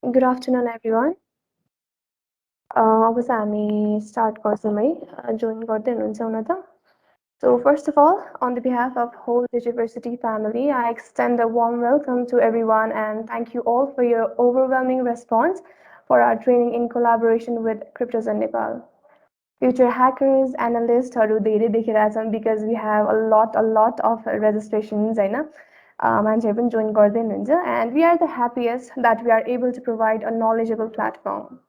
Good afternoon, everyone. अब चाहिँ हामी स्टार्ट गर्छौँ है जोइन गर्दै हुनुहुन्छ हुन त So first of all, on the behalf of whole Digiversity family, I extend a warm welcome to everyone and thank you all for your overwhelming response for our training in collaboration with Cryptos and Nepal. Future hackers, analysts, धेरै देखिरहेका छन् because we have a lot of registrations होइन मान्छेहरू पनि join गर्दै हुनुहुन्छ and we are the happiest that we are able to provide a knowledgeable platform.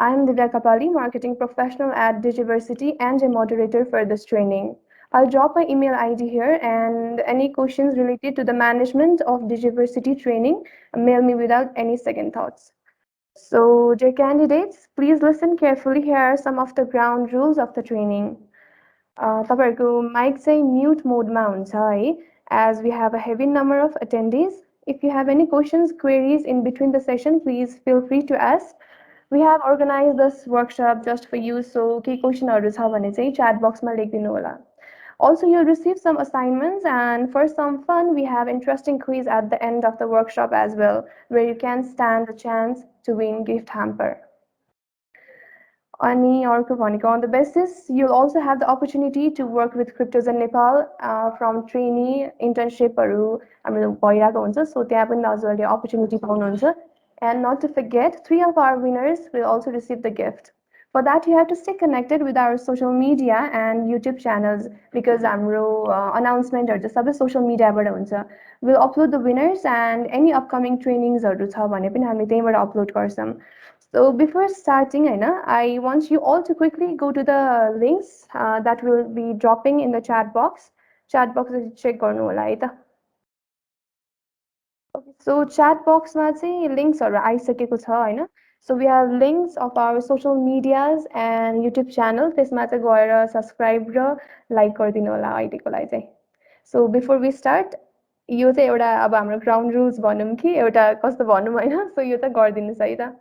I'm Divya Kapali, marketing professional at Digiversity and a moderator for this training. I'll drop my email ID here and any questions related to the management of Digiversity training, mail me without any second thoughts. So, dear candidates, please listen carefully. Here are some of the ground rules of the training. तपाईँहरूको mic चाहिँ mute मोडमा हुन्छ है as we have a heavy number of attendees. If you have any questions, queries in between the session, please feel free to ask. We have organized this workshop just for you, so केही क्वेसनहरू छ भने चाहिँ chat boxमा लेखिदिनु होला. Also, you'll receive some assignments, and for some fun, we have interesting quiz at the end of the workshop as well, where you can stand a chance to win gift hamper. Ani अर्को भनेको on the basis, you'll also have the opportunity to work with Cryptos in Nepal from trainee internshipहरू हाम्रो भइरहेको हुन्छ so त्यहाँ पनि हजुरहरूले opportunity पाउनुहुन्छ. And not to forget, 3 of our winners will also receive the gift. For that, you have to stay connected with our social media and YouTube channels because हाम्रो announcementहरू चाहिँ सबै social mediaबाट हुन्छ. We'll upload the winners and any upcoming trainingsहरू छ भने पनि हामी त्यहीँबाट upload गर्छौँ. So before starting, I want you all to quickly go to the links that will be dropping in the chat box. Chat box check गर्नु होला है त. So chat box मा चाहिँ linksहरू आइसकेको छ हैन. So we have links of our social medias and YouTube channel. त्यसमा चाहिँ गएर subscribe र like गरिदिनु होला अहिलेको लागि चाहिँ. So before we start, यो चाहिँ एउटा अब हाम्रो ground rules भनौँ कि एउटा कस्तो भनौँ हैन. So यो चाहिँ गरिदिनुस् है त.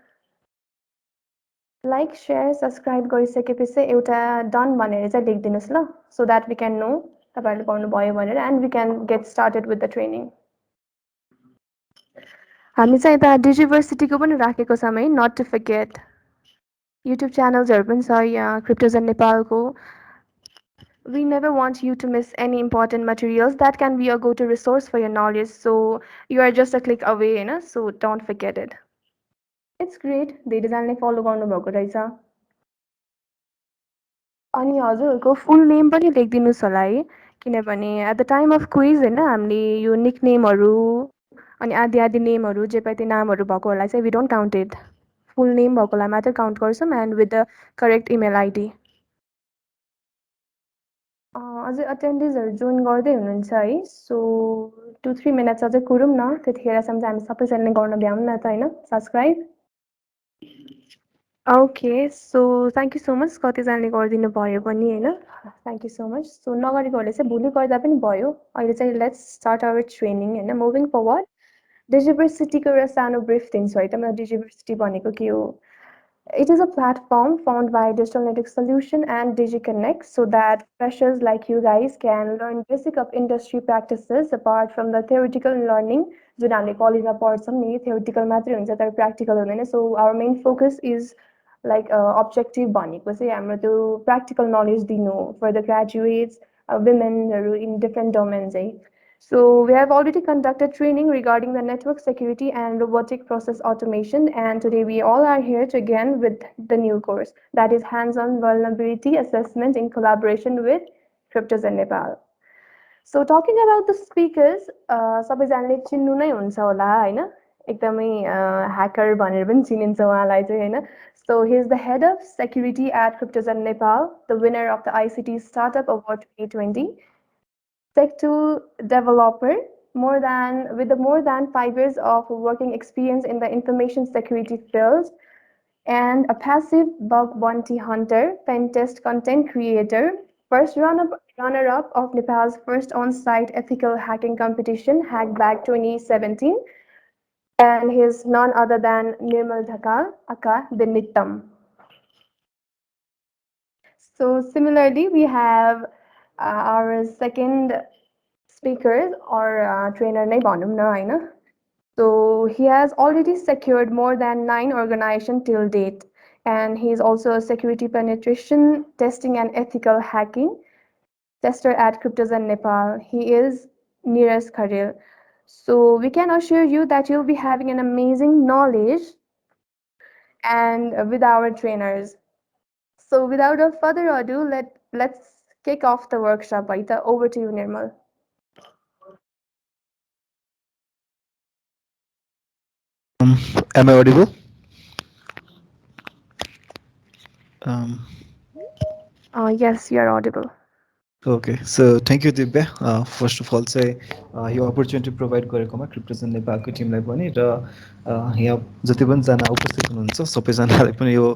Like, share, subscribe गरिसकेपछि एउटा done भनेर चाहिँ लेखिदिनुस् ल so that we can know तपाईहरुले पाउनुभयो भनेर and we can get started with the training. हामी चाहिँ यता डिजिभर्सिटीको पनि राखेको छौँ है not to forget. YouTube channelsहरू पनि छ यहाँ Cryptos and Nepalको. We never want you to miss any important materials that can be a go-to resource for your knowledge. So you are just a click away, हैन? So don't forget it. It's great. धेरैजनाले follow गर्नुभएको रहेछ. अनि हजुरहरूको फुल name पनि लेखिदिनुहोस् होला है किनभने at the time of quiz होइन हामीले यो निक नेमहरू अनि आदि आदि नेमहरू जे पाए त्यो नामहरू भएकोहरूलाई चाहिँ we don't count it full name भएकोलाई मात्रै काउन्ट गर्छौँ and with the correct email ID अझै एटेन्डेन्सहरू जोइन गर्दै हुनुहुन्छ है सो 2-3 मिनट्स अझै कुरौँ न त्यतिखेरसम्म चाहिँ हामी सबैजनाले गर्न भ्याउँ न त होइन subscribe okay so thank you so much कतिजनाले गरिदिनु भयो पनि होइन thank you so much so नगरेकोहरूले चाहिँ भोलि गर्दा पनि भयो अहिले चाहिँ लेट्स स्टार्ट आवर ट्रेनिङ होइन मुभिङ फरवर्ड डिजिभर्सिटीको एउटा सानो ब्रिफ दिन्छु है त म डिजिभर्सिटी भनेको के हो It is a platform found by Digital Network Solution and DigiConnect so that freshers like you guys can learn basic of industry practices apart from the theoretical learning. जुन हामीले कलेजमा पढ्छौँ नि theoretical मात्रै हुन्छ तर practical हुँदैन. So our main focus is like objective भनेको चाहिँ हाम्रो त्यो practical knowledge दिनु for the graduates, women in different domains है. So we have already conducted training regarding the network security and robotic process automation, and today we all are here to again with the new course that is hands-on vulnerability assessment in collaboration with Cryptos and Nepal. So talking about the speakers, सबैजनाले चिन्नु नै हुन्छ होला हैन एकदमै hacker भनेर पनि चिनिन्छ उहाँलाई चाहिँ हैन So he is the head of security at Cryptos and Nepal, the winner of the ICT Startup Award 2020. Tech2 developer, with more than 5 years of working experience in the information security field, and a passive bug bounty hunter, pen test content creator, first runner-up of Nepal's first on-site ethical hacking competition, Hackback 2017, and he is none other than Nirmal Dhakal, aka the Nittam. So similarly, we have our second speakers or trainer नै भनौँ न हैन So he has already secured more than 9 organizations till date. And he is also a security penetration testing and ethical hacking tester at Cryptozen Nepal. He is Neeraj Kharil. So we can assure you that you'll be having an amazing knowledge and with our trainers. So without a further ado, let's kick off the workshop. Aita, over to you, Nirmal. Am I audible? Um, Yes, you are audible. okay, so thank you Divya first of all चाहिँ यो opportunity provide गरेकोमा क्रिप्टोजन नेपालको टिमलाई पनि र यहाँ जति पनि जना उपस्थित हुनुहुन्छ सबैजनालाई पनि यो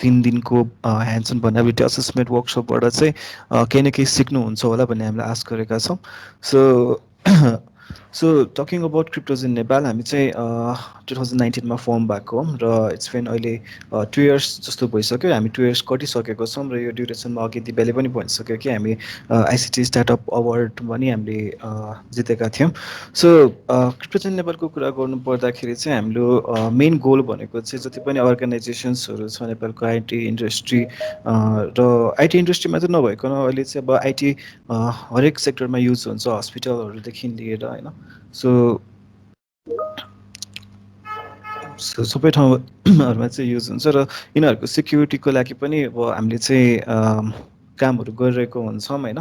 3 दिनको ह्यान्ड्स अन भर्नाबिलिटी असेसमेन्ट वर्कसपबाट चाहिँ केही न केही सिक्नुहुन्छ होला भन्ने हामीले आश गरेका छौँ so so talking about cryptos in Nepal हामी चाहिँ 2019मा फर्म भएको हौँ र इट्स बिन अहिले 2 इयर्स जस्तो भइसक्यो हामी 2 इयर्स कटिसकेको छौँ र यो ड्युरेसनमा अघि दिव्याले पनि भनिसक्यो कि हामी आइसिटी स्टार्टअप अवार्ड पनि हामीले जितेका थियौँ सो क्रिप्टोज इन नेपालको कुरा गर्नु पर्दाखेरि चाहिँ हाम्रो मेन गोल भनेको चाहिँ जति पनि अर्गनाइजेसन्सहरू छ नेपालको आइटी इन्डस्ट्री र आइटी इन्डस्ट्रीमा चाहिँ नभइकन अहिले चाहिँ अब आइटी हरेक सेक्टरमा युज हुन्छ हस्पिटलहरूदेखि लिएर होइन सो सबै ठाउँहरूमा चाहिँ युज हुन्छ र यिनीहरूको सिक्युरिटीको लागि पनि अब हामीले चाहिँ कामहरू गरिरहेको हुन्छौँ होइन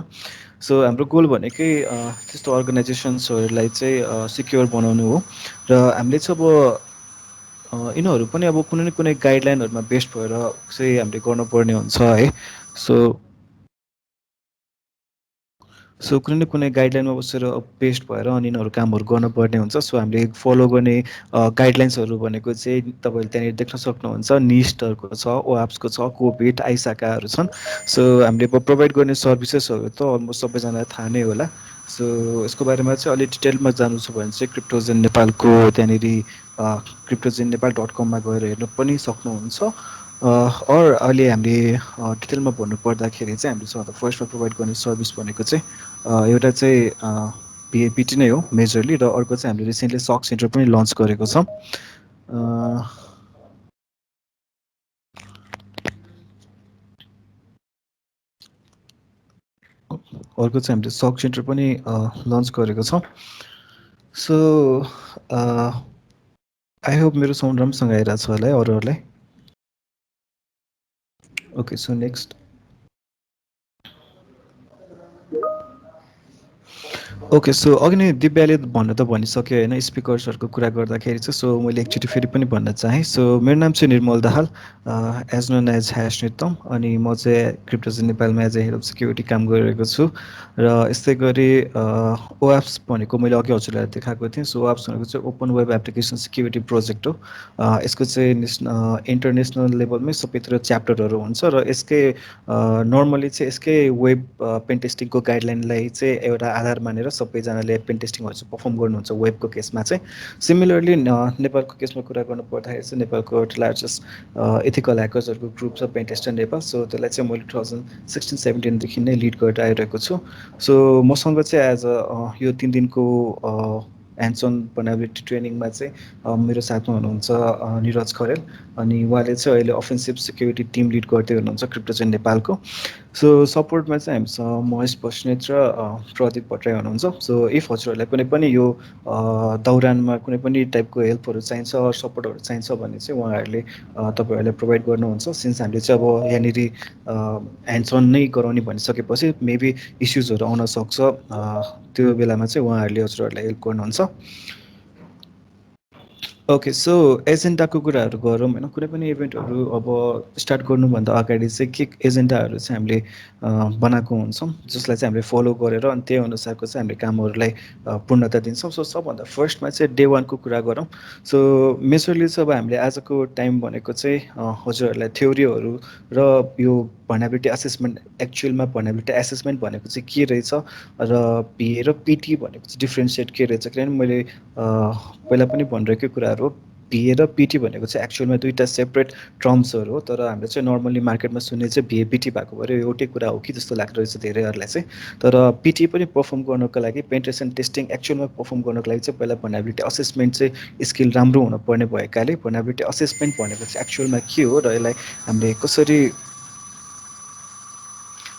सो हाम्रो गोल भनेकै त्यस्तो अर्गनाइजेसन्सहरूलाई चाहिँ सिक्योर बनाउनु हो र हामीले चाहिँ अब यिनीहरू पनि अब कुनै न कुनै गाइडलाइनहरूमा बेस्ड भएर चाहिँ हामीले गर्नुपर्ने हुन्छ है सो सो कुनै न कुनै गाइडलाइनमा बसेर बेस्ड भएर अनि यिनीहरू कामहरू गर्नुपर्ने हुन्छ सो हामीले फलो गर्ने गाइडलाइन्सहरू भनेको चाहिँ तपाईँहरूले त्यहाँनिर देख्न सक्नुहुन्छ निस्टहरूको छ ओएप्सको छ कोभिड आइसाकाहरू छन् सो हामीले अब प्रोभाइड गर्ने सर्भिसेसहरू त अलमोस्ट सबैजनालाई थाहा नै होला सो यसको बारेमा चाहिँ अलिक डिटेलमा जानु छ भने चाहिँ क्रिप्टोजेन नेपालको त्यहाँनिर क्रिप्टोजेन नेपाल डट कममा गएर हेर्नु पनि सक्नुहुन्छ अर अहिले हामीले डिटेलमा भन्नु पर्दाखेरि चाहिँ हामीले सबभन्दा फर्स्टमा प्रोभाइड गर्ने सर्भिस भनेको चाहिँ एउटा चाहिँ पिएपिटी नै हो मेजरली र अर्को चाहिँ हामीले रिसेन्टली सक सेन्टर पनि लन्च गरेको छौँ अर्को चाहिँ हामीले सक सेन्टर पनि लन्च गरेको छौँ सो आई होप मेरो साउन्ड राम्रोसँग आइरहेको छ होला है अरूहरूलाई okay so next okay so अघि नै दिव्याले भन्न त भनिसक्यो होइन स्पिकर्सहरूको कुरा गर्दाखेरि चाहिँ सो मैले एकचोटि फेरि पनि भन्न चाहेँ सो मेरो नाम चाहिँ Nirmal Dahal as known as ह्यास नितम अनि म चाहिँ क्रिप्टोजन नेपालमा as a head of security काम गरिरहेको छु र यस्तै गरी ओएप्स भनेको मैले अघि हजुरलाई देखाएको थिएँ सो ओएप्स भनेको चाहिँ open web application security project हो यसको चाहिँ इन्टरनेसनल लेभलमै सबैतिर च्याप्टरहरू हुन्छ र यसकै नर्मली चाहिँ यसकै वेब पेन टेस्टिङको गाइडलाइनलाई चाहिँ एउटा आधार मानेर सबैजनाले पेन टेस्टिङहरू चाहिँ पर्फर्म गर्नुहुन्छ वेबको केसमा चाहिँ सिमिलरली नेपालको केसमा कुरा गर्नु पर्दाखेरि चाहिँ नेपालको एउटा लार्जेस्ट एथिकल ह्याकर्सहरूको ग्रुप छ पेन टेस्टर नेपाल सो त्यसलाई चाहिँ मैले 2016-17देखि नै लिड गरेर आइरहेको छु सो मसँग चाहिँ एज अ यो 3 दिनको ह्यान्ड्स अन भर्नाबिलिटी ट्रेनिङमा चाहिँ मेरो साथमा हुनुहुन्छ निरज खरेल अनि उहाँले चाहिँ अहिले अफेन्सिभ सिक्युरिटी टिम लिड गर्दै हुनुहुन्छ क्रिप्टोजेन नेपालको सो सपोर्टमा चाहिँ हामीसँग महेश बस्नेत र प्रदीप भट्टराई हुनुहुन्छ सो इफ हजुरहरूलाई कुनै पनि यो दौरानमा कुनै पनि टाइपको हेल्पहरू चाहिन्छ सपोर्टहरू चाहिन्छ भने चाहिँ उहाँहरूले तपाईँहरूले प्रोभाइड गर्नुहुन्छ सिन्स हामीले चाहिँ अब यहाँनिर ह्यान्ड्स अन नै गराउने भनिसकेपछि मेबी इस्युजहरू आउन सक्छ त्यो बेलामा चाहिँ उहाँहरूले हजुरहरूलाई हेल्प गर्नुहुन्छ ओके सो एजेन्डाको कुराहरू गरौँ होइन कुनै पनि इभेन्टहरू अब स्टार्ट गर्नुभन्दा अगाडि चाहिँ के एजेन्डाहरू चाहिँ हामीले बनाएको हुन्छौँ जसलाई चाहिँ हामीले फलो गरेर अनि त्यही अनुसारको चाहिँ हामीले कामहरूलाई पूर्णता दिन्छौँ सो सबभन्दा फर्स्टमा चाहिँ डे वानको कुरा गरौँ सो मेजरली चाहिँ अब हामीले आजको टाइम भनेको चाहिँ हजुरहरूलाई थ्योरीहरू र यो भर्नाबिलिटी एसेसमेन्ट एक्चुअलमा भर्नाबिलिटी एसेसमेन्ट भनेको चाहिँ के रहेछ र पिए र पिटी भनेको चाहिँ डिफ्रेन्सिएट के रहेछ किनभने मैले पहिला पनि भनिरहेकै कुराहरू भिए र पिटी भनेको चाहिँ एक्चुअलमा दुईवटा सेपरेट टर्म्सहरू हो, तर हामीले चाहिँ नर्मली मार्केटमा सुन्ने चाहिँ भिए पिटी भएको भएर एउटै कुरा हो कि जस्तो लाग्दो रहेछ धेरैहरूलाई चाहिँ। तर पिटी पनि पर्फर्म गर्नको लागि, पेन्ट्रेसन टेस्टिङ एक्चुअलमा पर्फर्म गर्नको लागि चाहिँ पहिला भर्नेबिलिटी असेसमेन्ट चाहिँ स्किल राम्रो हुनुपर्ने भएकाले भर्नेबिलिटी असेसमेन्ट भनेको चाहिँ एक्चुअलमा के हो र यसलाई हामीले कसरी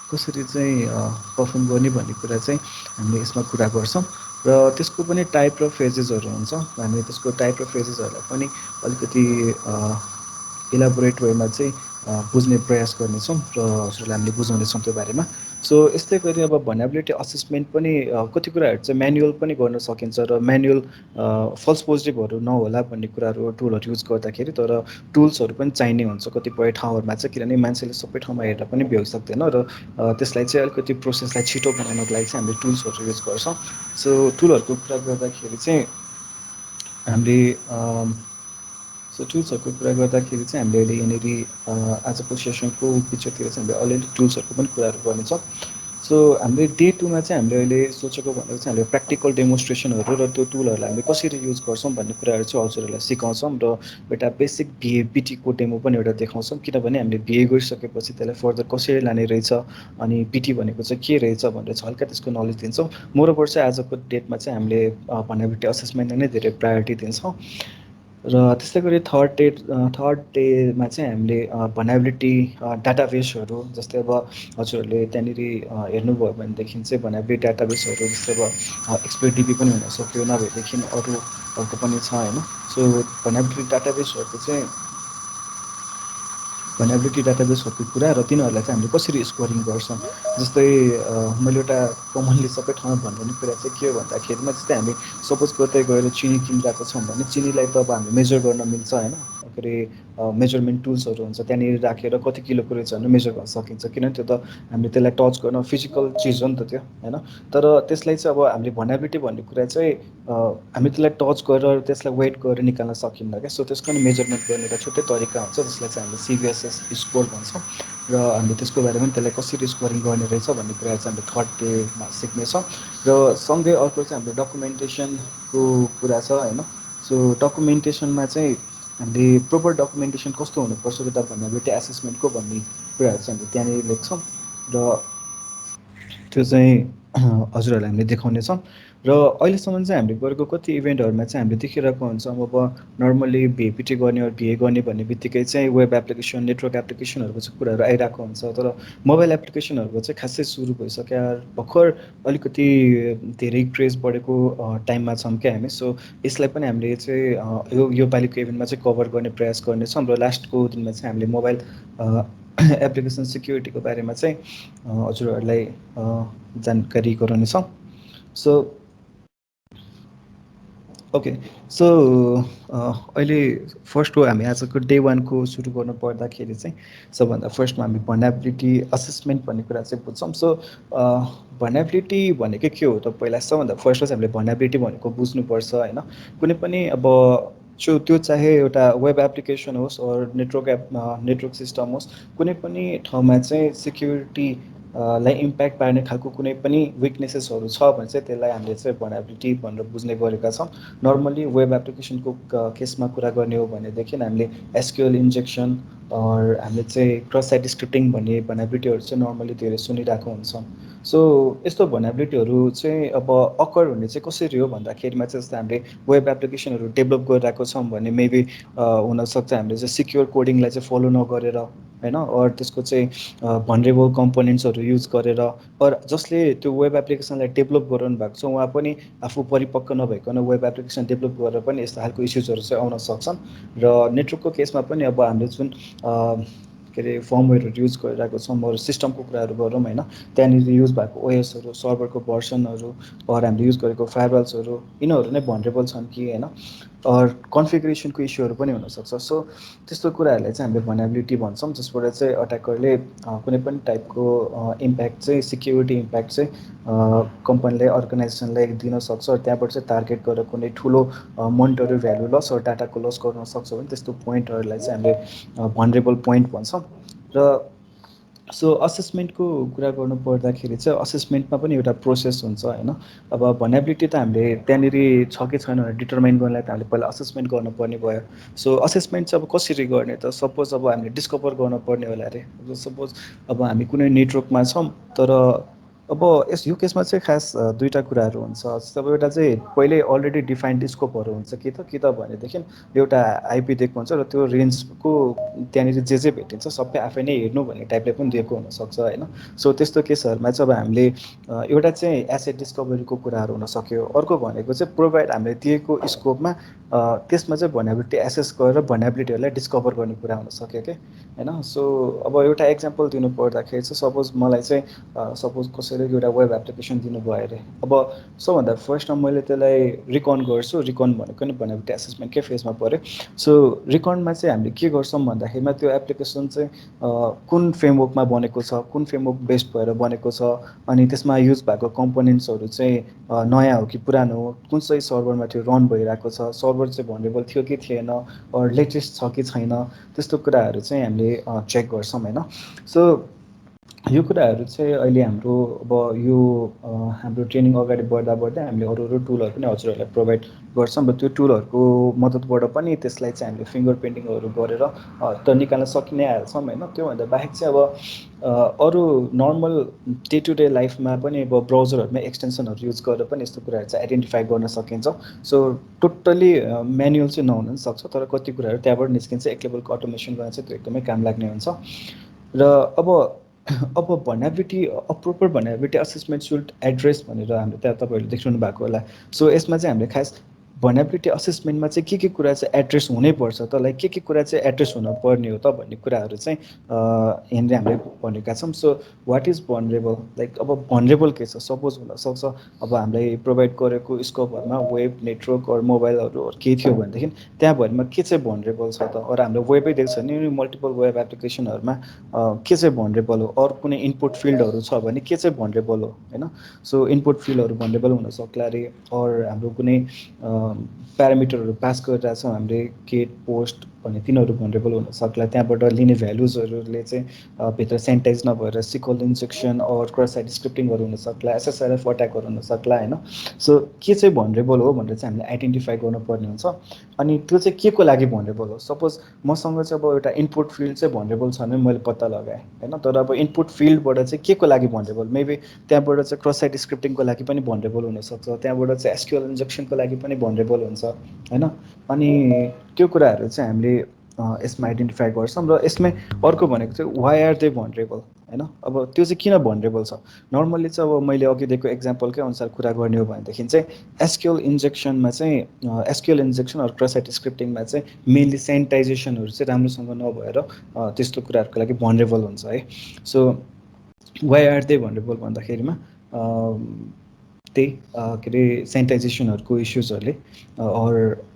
कसरी चाहिँ पर्फर्म गर्ने भन्ने कुरा चाहिँ हामीले यसमा कुरा गर्छौँ। र त्यसको पनि टाइप र फेजेसहरू हुन्छ, हामी त्यसको टाइप र फेजेसहरूलाई पनि अलिकति इलाबोरेट वेमा चाहिँ बुझ्ने प्रयास गर्नेछौँ र हजुरलाई हामीले बुझाउनेछौँ त्यो बारेमा। सो यस्तै गरी अब भर्नेबिलिटी असेसमेन्ट पनि कति कुराहरू चाहिँ म्यानुअल पनि गर्न सकिन्छ र म्यानुअल फल्स पोजिटिभहरू नहोला भन्ने कुराहरू टुलहरू युज गर्दाखेरि, तर टुल्सहरू पनि चाहिने हुन्छ कतिपय ठाउँहरूमा चाहिँ, किनभने मान्छेले सबै ठाउँमा हेरेर पनि भ्याउन सक्दैन र त्यसलाई चाहिँ अलिकति प्रोसेसलाई छिटो बनाउनको लागि चाहिँ हामीले टुल्सहरू युज गर्छौँ। सो टुलहरूको कुरा गर्दाखेरि चाहिँ हामीले टुल्सहरूको कुरा गर्दाखेरि चाहिँ हामीले अहिले यहाँनिर आजको सेसनको पिक्चरतिर चाहिँ हामीले अलिअलि टुल्सहरूको पनि कुराहरू गर्नेछौँ। सो हामीले डे टूमा चाहिँ हामीले अहिले सोचेको भनेको चाहिँ हामीले प्र्याक्टिकल डेमोन्स्ट्रेसनहरू र त्यो टुलहरूलाई हामीले कसरी युज गर्छौँ भन्ने कुराहरू चाहिँ हजुरहरूलाई सिकाउँछौँ र एउटा बेसिक भिए पिटीको डेमो पनि एउटा देखाउँछौँ, किनभने हामीले भिए गरिसकेपछि त्यसलाई फर्दर कसरी लाने रहेछ अनि पिटी भनेको चाहिँ के रहेछ भनेर चाहिँ हल्का त्यसको नलेज दिन्छौँ। मोरोभर चाहिँ आजको डेटमा चाहिँ हामीले भर्नेबिलिटी असेसमेन्टलाई नै धेरै प्रायोरिटी दिन्छौँ। र त्यस्तै गरी थर्ड डेमा चाहिँ हामीले भर्नेबिलिटी डाटाबेसहरू, जस्तै अब हजुरहरूले त्यहाँनिर हेर्नुभयो भनेदेखि चाहिँ भर्नेबिलिटी डाटाबेसहरू जस्तै अब एक्सपर्ट डिबी पनि हुनसक्यो, नभएदेखि अरूहरूको पनि छ होइन। सो भर्नेबिलिटी डाटाबेसहरूको चाहिँ भर्नेबिलिटी डाटाबेसहरूको कुरा र तिनीहरूलाई चाहिँ हामीले कसरी स्कोरिङ गर्छौँ। जस्तै मैले एउटा कमनली सबै ठाउँमा भन्ने कुरा चाहिँ के हो भन्दाखेरिमा, जस्तै हामी सपोज कतै गएर चिनी किनिरहेको छौँ भने चिनीलाई त अब हामी मेजर गर्न मिल्छ होइन, के अरे मेजरमेन्ट टुल्सहरू हुन्छ, त्यहाँनिर राखेर कति किलोको रहेछ भनेर मेजर गर्न सकिन्छ, किनभने त्यो त हामीले त्यसलाई टच गर्न फिजिकल चिज हो नि त त्यो होइन। तर त्यसलाई चाहिँ अब हामीले भर्नेबिलिटी भन्ने कुरा चाहिँ हामी त्यसलाई टच गरेर त्यसलाई वेट गरेर निकाल्न सकिन्न क्या। सो त्यसको पनि मेजरमेन्ट गर्ने एउटा छुट्टै तरिका हुन्छ, जसलाई चाहिँ हामीले सिबिएसएस स्कोर भन्छौँ र हामीले त्यसको बारेमा पनि त्यसलाई कसरी स्कोरिङ गर्ने रहेछ भन्ने कुरा चाहिँ हामीले थर्ड डेमा सिक्नेछौँ। र सँगै अर्को चाहिँ हाम्रो डकुमेन्टेसनको कुरा छ होइन। सो डकुमेन्टेसनमा चाहिँ हामीले प्रोपर डकुमेन्टेसन कस्तो हुनुपर्छ त भर्नेबिलिटी एसेसमेन्टको भन्ने कुराहरू चाहिँ हामीले त्यहाँनिर लेख्छौँ र त्यो चाहिँ हजुरहरूलाई हामीले देखाउनेछौँ। र अहिलेसम्म चाहिँ हामीले गरेको कति इभेन्टहरूमा चाहिँ हामीले देखिरहेको हुन्छौँ, अब नर्मली भिएपिटी गर्ने भिए गर्ने भन्ने बित्तिकै चाहिँ वेब एप्लिकेसन, नेटवर्क एप्लिकेसनहरूको चाहिँ कुराहरू आइरहेको हुन्छ, तर मोबाइल एप्लिकेसनहरूको चाहिँ खासै सुरु भइसक्यो भर्खर, अलिकति धेरै क्रेज बढेको टाइममा छौँ क्या हामी। सो यसलाई पनि हामीले चाहिँ यो पालिको इभेन्टमा चाहिँ कभर गर्ने प्रयास गर्नेछौँ र लास्टको दिनमा चाहिँ हामीले मोबाइल एप्लिकेसन सिक्युरिटीको बारेमा चाहिँ हजुरहरूलाई जानकारी गराउनेछौँ। So okay. सो अहिले फर्स्ट हो, हामी आजको डे वानको सुरु गर्नु पर्दाखेरि चाहिँ सबभन्दा फर्स्टमा हामी भर्नेबिलिटी असेसमेन्ट भन्ने कुरा चाहिँ बुझ्छौँ। सो भर्नेबिलिटी भनेको के हो त, पहिला सबभन्दा फर्स्टमा चाहिँ हामीले भर्नेबिलिटी भनेको बुझ्नुपर्छ होइन। कुनै पनि अब त्यो चाहे एउटा वेब एप्लिकेसन होस् अर नेटवर्क सिस्टम होस्, कुनै पनि ठाउँमा चाहिँ सिक्युरिटी लाई इम्प्याक्ट पार्ने खालको कुनै पनि विकनेसेसहरू छ भने चाहिँ त्यसलाई हामीले चाहिँ भर्नेबिलिटी भनेर बुझ्ने गरेका छौँ। नर्मली वेब एप्लिकेसनको केसमा कुरा गर्ने हो भनेदेखि हामीले एसक्युएल इन्जेक्सन हामीले चाहिँ क्रस साइट स्क्रिप्टिङ भन्ने भर्नेबिलिटीहरू चाहिँ नर्मली धेरै सुनिरहेको हुन्छौँ। सो यस्तो भर्नेबिलिटीहरू चाहिँ अब अकर हुने चाहिँ कसरी हो भन्दाखेरिमा चाहिँ, जस्तै हामीले वेब एप्लिकेसनहरू डेभलप गरिरहेको छौँ भने मेबी हुनसक्छ हामीले चाहिँ सिक्योर कोडिङलाई चाहिँ फलो नगरेर होइन, अरू त्यसको चाहिँ भनरेबल कम्पोनेन्ट्सहरू युज गरेर, अरू जसले त्यो वेब एप्लिकेसनलाई डेभलप गराउनु भएको छ उहाँ पनि आफू परिपक्व नभइकन वेब एप्लिकेसन डेभलप गरेर पनि यस्तो खालको इस्युजहरू चाहिँ आउन सक्छन्। र नेटवर्कको केसमा पनि अब हामीले जुन के अरे फर्मवेयरहरू युज गरिरहेको छौँ, अरू सिस्टमको कुराहरू गरौँ होइन, त्यहाँनिर युज भएको ओएसहरू, सर्भरको भर्सनहरू, अरू हामीले युज गरेको फायरवल्सहरू, यिनीहरू नै भनरेबल छन् कि होइन, कन्फिगरेसनको इस्युहरू पनि हुनसक्छ। सो त्यस्तो कुराहरूलाई चाहिँ हामीले भर्नेबिलिटी भन्छौँ, जसबाट चाहिँ अट्याकरले कुनै पनि टाइपको इम्प्याक्ट चाहिँ, सिक्युरिटी इम्प्याक्ट चाहिँ कम्पनीलाई, अर्गनाइजेसनलाई दिन सक्छ, त्यहाँबाट चाहिँ टार्गेट गरेर कुनै ठुलो मोनिटरी भ्यालु लस र डाटाको लस गर्न सक्छ भने त्यस्तो पोइन्टहरूलाई चाहिँ हामीले भनरेबल पोइन्ट भन्छौँ। र सो असेसमेन्टको कुरा गर्नु पर्दाखेरि चाहिँ असेसमेन्टमा पनि एउटा प्रोसेस हुन्छ होइन। अब भन्याबिलिटी त हामीले त्यहाँनिर छ कि छैन भनेर डिटर्माइन गर्नलाई त हामीले पहिला असेसमेन्ट गर्नुपर्ने भयो। सो असेसमेन्ट चाहिँ अब कसरी गर्ने त, सपोज अब हामीले डिस्कभर गर्नुपर्ने होला अरे। सपोज अब हामी कुनै नेटवर्कमा छौँ, तर अब यो केसमा चाहिँ खास दुईवटा कुराहरू हुन्छ। जस्तै अब एउटा चाहिँ पहिल्यै अलरेडी डिफाइन्ड स्कोपहरू हुन्छ कि त भनेदेखि एउटा आइपी दिएको हुन्छ र त्यो रेन्जको त्यहाँनिर जे भेटिन्छ सबै आफै नै हेर्नु भन्ने टाइपले पनि दिएको हुनसक्छ होइन। सो त्यस्तो केसहरूमा चाहिँ अब हामीले एउटा चाहिँ एसेट डिस्कभरीको कुराहरू हुनसक्यो। अर्को भनेको चाहिँ प्रोभाइड हामीले दिएको स्कोपमा त्यसमा चाहिँ भन्याबिलिटी एसेस गरेर भन्याबिलिटीहरूलाई डिस्कभर गर्ने कुरा हुनसक्यो कि होइन। सो अब एउटा इक्जाम्पल दिनु पर्दाखेरि चाहिँ सपोज मलाई चाहिँ सपोज कसैले एउटा वेब एप्लिकेसन दिनुभयो अरे। अब सबभन्दा फर्स्टमा मैले त्यसलाई रिकन गर्छु। रिकन भनेको नि भन्याबिलिटी एसेसमेन्टकै फेजमा पऱ्यो। सो रिकनमा चाहिँ हामीले के गर्छौँ भन्दाखेरिमा त्यो एप्लिकेसन चाहिँ कुन फ्रेमवर्कमा बनेको छ, कुन फ्रेमवर्क बेस्ड भएर बनेको छ, अनि त्यसमा युज भएको कम्पोनेन्ट्सहरू चाहिँ नयाँ हो कि पुरानो हो, कुन चाहिँ सर्भरमा त्यो रन भइरहेको छ, सर्भर चाहिँ भनरेबल थियो कि थिएन, लेटेस्ट छ कि छैन, त्यस्तो कुराहरू चाहिँ हामीले चेक गर्छौँ होइन। सो यो कुराहरू चाहिँ अहिले हाम्रो अब यो हाम्रो ट्रेनिङ अगाडि बढ्दा बढ्दै हामीले अरू अरू टुलहरू पनि हजुरहरूलाई प्रोभाइड गर्छौँ र त्यो टुलहरूको मद्दतबाट पनि त्यसलाई चाहिँ हामीले फिङ्गर पेन्टिङहरू गरेर त निकाल्न सकि नै हाल्छौँ होइन। त्योभन्दा बाहेक चाहिँ अब अरू नर्मल डे टु डे लाइफमा पनि अब ब्राउजरहरूमा एक्सटेन्सनहरू युज गरेर पनि यस्तो कुराहरू चाहिँ आइडेन्टिफाई गर्न सकिन्छ। सो टोटल्ली म्यानुअल चाहिँ नहुन पनि सक्छ, तर कति कुराहरू त्यहाँबाट निस्किन्छ। एक लेभलको अटोमेसन गर्न चाहिँ त्यो एकदमै काम लाग्ने हुन्छ। र अब भन्याबिलिटी अप्रोपर भन्याबिलिटी असेसमेन्ट सुड एड्रेस भनेर हामीले त्यहाँ तपाईँहरूले देख्नु भएको होला। सो यसमा चाहिँ हामीले खास भन्याबिलिटी असेसमेन्टमा चाहिँ के कुरा चाहिँ एड्रेस हुनैपर्छ त, लाइक के कुरा चाहिँ एड्रेस हुनुपर्ने हो त भन्ने कुराहरू चाहिँ यहाँनिर हामीले भनेका छौँ। So what is vulnerable, like अब भनरेबल के छ, सपोज हुनसक्छ अब हामीलाई प्रोभाइड गरेको स्कोपहरूमा वेब नेटवर्क अरू मोबाइलहरू केही थियो भनेदेखि त्यहाँभरिमा के चाहिँ भनरेबल छ त। अरू हाम्रो वेबै देख्छ नि मल्टिपल वेब एप्लिकेसनहरूमा के चाहिँ भनरेबल हो, अरू कुनै इनपुट फिल्डहरू छ भने के चाहिँ भनरेबल हो होइन। सो इनपुट फिल्डहरू भनरेबल हुनसक्ला अरे, अरू हाम्रो कुनै प्यारामिटरहरू पास गरिरहेछौँ हामीले गेट पोस्ट भन्ने, तिनीहरू भनरेबल हुनसक्ला। त्यहाँबाट लिने भ्यालुजहरूले चाहिँ भित्र सेन्टाइज नभएर SQL injection or cross side स्क्रिप्टिङहरू हुनसक्ला, एसएसआरएफ अट्याकहरू हुनसक्ला होइन। सो के चाहिँ भनरेबल हो भनेर चाहिँ हामीले आइडेन्टिफाई गर्नुपर्ने हुन्छ। अनि त्यो चाहिँ के को लागि भनरेबल हो, सपोज मसँग चाहिँ अब एउटा इनपुट फिल्ड चाहिँ भनरेबल छ भने मैले पत्ता लगाएँ होइन, तर अब इनपुट फिल्डबाट चाहिँ के को लागि भनरेबल, मेबी त्यहाँबाट चाहिँ क्रस साइड स्क्रिप्टिङको लागि पनि भनरेबल हुनसक्छ, त्यहाँबाट चाहिँ एसक्युएल इन्जेक्सनको लागि पनि भनरेबल हुन्छ होइन। अनि त्यो कुराहरू चाहिँ हामीले यसमा आइडेन्टिफाई गर्छौँ। र यसमै अर्को भनेको चाहिँ वाइ आर दे भनरेबल होइन। अब त्यो चाहिँ किन भनरेबल छ, नर्मल्ली चाहिँ अब मैले अघि दिएको एक्जाम्पलकै अनुसार कुरा गर्ने हो भनेदेखि चाहिँ एसक्युएल इन्जेक्सनमा चाहिँ एसक्युएल इन्जेक्सन अरू क्रस साइड स्क्रिप्टिङमा चाहिँ मेनली सेनिटाइजेसनहरू चाहिँ राम्रोसँग नभएर त्यस्तो कुराहरूको लागि भनरेबल हुन्छ है। So why are they vulnerable भन्दाखेरिमा त्यही के अरे सेनिटाइजेसनहरूको इस्युजहरूले अरू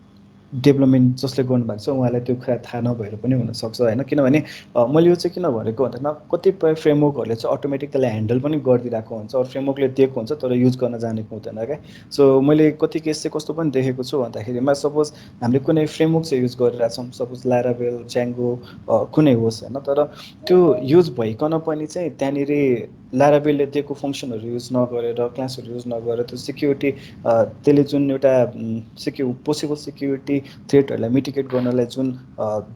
डेभलपमेन्ट जसले गर्नुभएको छ उहाँलाई त्यो कुरा थाहा नभएर पनि हुनसक्छ होइन। किनभने मैले यो चाहिँ किन भनेको भन्दामा कतिपय फ्रेमवर्कहरूले चाहिँ अटोमेटिक त्यसलाई ह्यान्डल पनि गरिदिरहेको हुन्छ, अरू फ्रेमवर्कले दिएको हुन्छ तर युज गर्न जानेको हुँदैन क्या। सो मैले कति केस चाहिँ कस्तो पनि देखेको छु भन्दाखेरिमा सपोज हामीले कुनै फ्रेमवर्क चाहिँ युज गरिरहेछौँ, सपोज ल्याराभेल ज्याङ्गो कुनै होस् होइन, तर त्यो युज भइकन पनि चाहिँ त्यहाँनिर ल्याराभेलले दिएको फङ्सनहरू युज नगरेर, क्लासहरू युज नगरेर त्यो सिक्युरिटी त्यसले जुन एउटा पोसिबल सिक्युरिटी थ्रेटहरूलाई मिटिगेट गर्नलाई जुन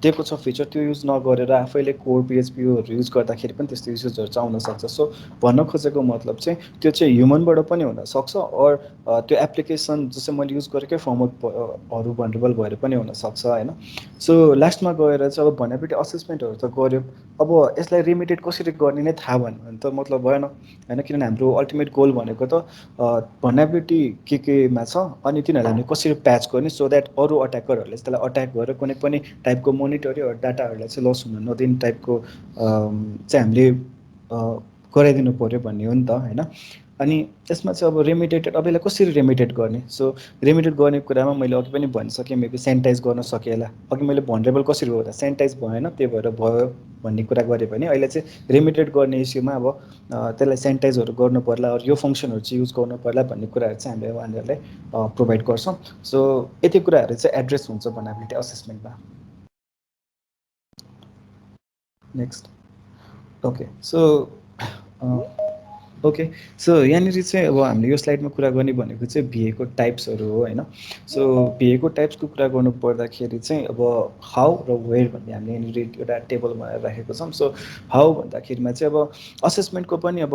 दिएको छ फिचर त्यो युज नगरेर आफैले कोर पिएचपीहरू युज गर्दाखेरि पनि त्यस्तो इस्युजहरू चाहिँ आउनसक्छ। सो भन्न खोजेको मतलब चाहिँ त्यो चाहिँ ह्युमनबाट पनि हुनसक्छ, अर त्यो एप्लिकेसन जस्तै मैले युज गरेकै फर्मवर्कहरू भनरेबल भएर पनि हुनसक्छ होइन। सो लास्टमा गएर चाहिँ अब भन्याबिलिटी असेसमेन्टहरू त गऱ्यो, अब यसलाई रिमिडिएट कसरी गर्ने नै थाहा भएन भने त मतलब भएन होइन। किनभने हाम्रो अल्टिमेट गोल भनेको त भन्याबिलिटी केमा छ अनि तिनीहरूलाई हामीले कसरी प्याच गर्ने सो द्याट अरू अट्याकरहरूले त्यसलाई अट्याक गरेर कुनै पनि टाइपको मोनिटरी डाटाहरूलाई चाहिँ लस हुन नदिने टाइपको चाहिँ हामीले गराइदिनु पऱ्यो भन्ने हो नि त होइन। अनि यसमा चाहिँ अब रेमिडिएटेड अब यसलाई कसरी रेमिडिएट गर्ने, सो रेमिडिएट गर्ने कुरामा मैले अघि पनि भनिसकेँ, मेबी सेनिटाइज गर्न सकेला। अघि मैले भनरेबल कसरी हो त सेनिटाइज भएन त्यही भएर भयो भन्ने कुरा गरेँ भने अहिले चाहिँ रेमिडिएट गर्ने इस्युमा अब त्यसलाई सेनिटाइजहरू गर्नु पर्ला अरू यो फङ्सनहरू चाहिँ युज गर्नु पर्ला भन्ने कुराहरू चाहिँ हामीले उहाँहरूलाई प्रोभाइड गर्छौँ। सो यति कुराहरू चाहिँ एड्रेस हुन्छ भन्याबिलिटी असेसमेन्टमा। Next okay so okay so यहाँनिर चाहिँ अब हामीले यो स्लाइडमा कुरा गर्ने भनेको चाहिँ भिएको टाइप्सहरू हो होइन सो भिएको टाइप्सको कुरा गर्नु पर्दाखेरि चाहिँ अब हाउ र वेयर भन्ने हामीले यहाँनिर एउटा टेबल बनाएर राखेको छौँ सो हाउ भन्दाखेरिमा चाहिँ अब असेसमेन्टको पनि अब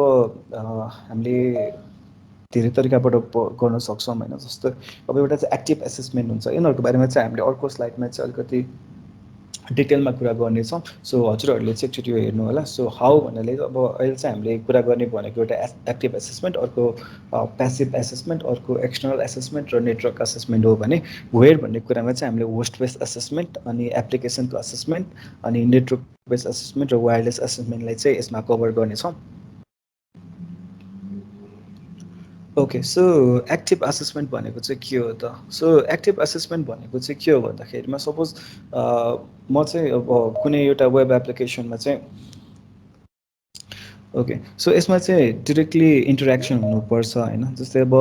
हामीले धेरै तरिकाबाट गर्न सक्छौँ होइन जस्तो अब एउटा चाहिँ एक्टिभ एसेसमेन्ट हुन्छ यिनीहरूको बारेमा चाहिँ हामीले अर्को स्लाइडमा चाहिँ अलिकति डिटेलमा कुरा गर्नेछौँ सो हजुरहरूले चाहिँ एकचोटि यो हेर्नु होला सो हाउ भन्नाले अब अहिले चाहिँ हामीले कुरा गर्ने भनेको एउटा एक्टिभ एसेसमेन्ट अर्को प्यासिभ एसेसमेन्ट अर्को एक्सटर्नल एसेसमेन्ट र नेटवर्क एसेसमेन्ट हो भने वेयर भन्ने कुरामा चाहिँ हामीले होस्ट बेस्ड एसेसमेन्ट अनि एप्लिकेसनको एसेसमेन्ट अनि नेटवर्क बेस्ड एसेसमेन्ट र वायरलेस एसेसमेन्टलाई चाहिँ यसमा कभर गर्नेछौँ ओके सो एक्टिभ असेसमेन्ट भनेको चाहिँ के हो त सो एक्टिभ असेसमेन्ट भनेको चाहिँ के हो भन्दाखेरिमा सपोज म चाहिँ अब कुनै एउटा वेब एप्लिकेसनमा चाहिँ ओके सो यसमा चाहिँ डिरेक्टली इन्टरेक्सन हुनुपर्छ होइन जस्तै अब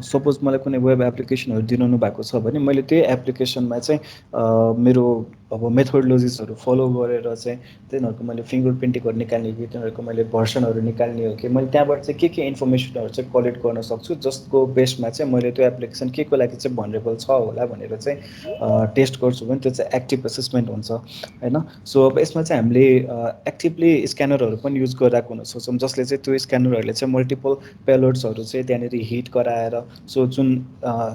सपोज मलाई कुनै वेब एप्लिकेसनहरू दिनु भएको छ भने मैले त्यही एप्लिकेसनमा चाहिँ मेरो अब मेथोडोलोजिसहरू फलो गरेर चाहिँ तिनीहरूको मैले फिङ्गर प्रिन्टिङहरू निकाल्ने कि तिनीहरूको मैले भर्सनहरू निकाल्ने हो कि मैले त्यहाँबाट चाहिँ के इन्फर्मेसनहरू चाहिँ कलेक्ट गर्न सक्छु जसको बेसमा चाहिँ मैले त्यो एप्लिकेसन के को लागि चाहिँ भनरेबल छ होला भनेर चाहिँ टेस्ट गर्छु भने त्यो चाहिँ एक्टिभ एसेसमेन्ट हुन्छ होइन सो अब यसमा चाहिँ हामीले एक्टिभली स्क्यानरहरू पनि युज गरिरहेको हुन सक्छौँ जसले चाहिँ त्यो स्क्यानरहरूले चाहिँ मल्टिपल पेलोड्सहरू चाहिँ त्यहाँनिर हिट गराएर सो जुन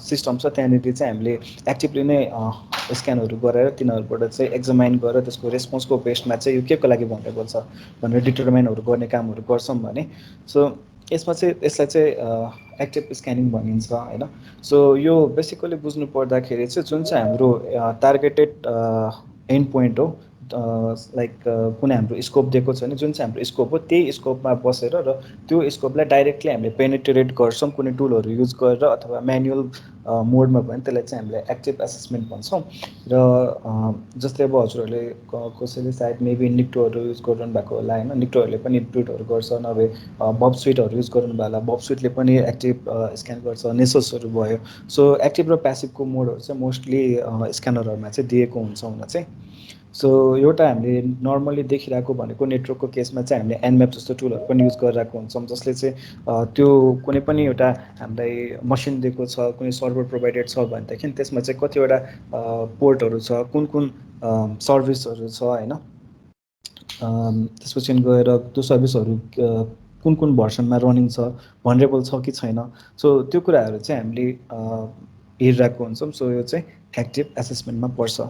सिस्टम छ त्यहाँनिर चाहिँ हामीले एक्टिभली नै स्क्यानहरू गरेर तिनीहरूबाट चाहिँ एक्जामाइन गरेर त्यसको रेस्पोन्सको बेसमा चाहिँ यो के को लागि भनरेबल छ भनेर डिटरमाइनहरू गर्ने कामहरू गर्छौँ भने सो यसमा चाहिँ यसलाई चाहिँ एक्टिभ स्क्यानिङ भनिन्छ होइन सो यो बेसिकली बुझ्नु पर्दाखेरि चाहिँ जुन चाहिँ हाम्रो टार्गेटेड एन्ड पोइन्ट हो लाइक कुनै हाम्रो स्कोप दिएको छ भने जुन चाहिँ हाम्रो स्कोप हो त्यही स्कोपमा बसेर र त्यो स्कोपलाई डाइरेक्टली हामीले पेनिट्रेट गर्छौँ कुनै टुलहरू युज गरेर अथवा म्यानुअल मोडमा भयो भने त्यसलाई चाहिँ हामीले एक्टिभ एसेसमेन्ट भन्छौँ र जस्तै अब हजुरहरूले कसैले सायद मेबी निक्टोहरू युज गरिरहनु भएको होला होइन निक्टोहरूले पनि इन्क्लुडहरू गर्छ नभए बब स्विटहरू युज गर्नु भयो होला बब स्विटले पनि एक्टिभ स्क्यान गर्छ नेसोसहरू भयो सो एक्टिभ र प्यासिभको मोडहरू चाहिँ मोस्टली स्क्यानरहरूमा चाहिँ दिएको हुन्छ हुन चाहिँ सो एउटा हामीले नर्मली देखिरहेको भनेको नेटवर्कको केसमा चाहिँ हामीले एनम्याप जस्तो टुलहरू पनि युज गरिरहेको हुन्छौँ जसले चाहिँ त्यो कुनै पनि एउटा हामीलाई मसिन दिएको छ कुनै सर्भर प्रोभाइडेड छ भनेदेखि त्यसमा चाहिँ कतिवटा पोर्टहरू छ कुन कुन सर्भिसहरू छ होइन त्यसपछि गएर त्यो सर्भिसहरू कुन कुन भर्सनमा रनिङ छ भनरेबल छ कि छैन सो त्यो कुराहरू चाहिँ हामीले हेरिरहेको हुन्छौँ सो यो चाहिँ एक्टिभ एसेसमेन्टमा पर्छ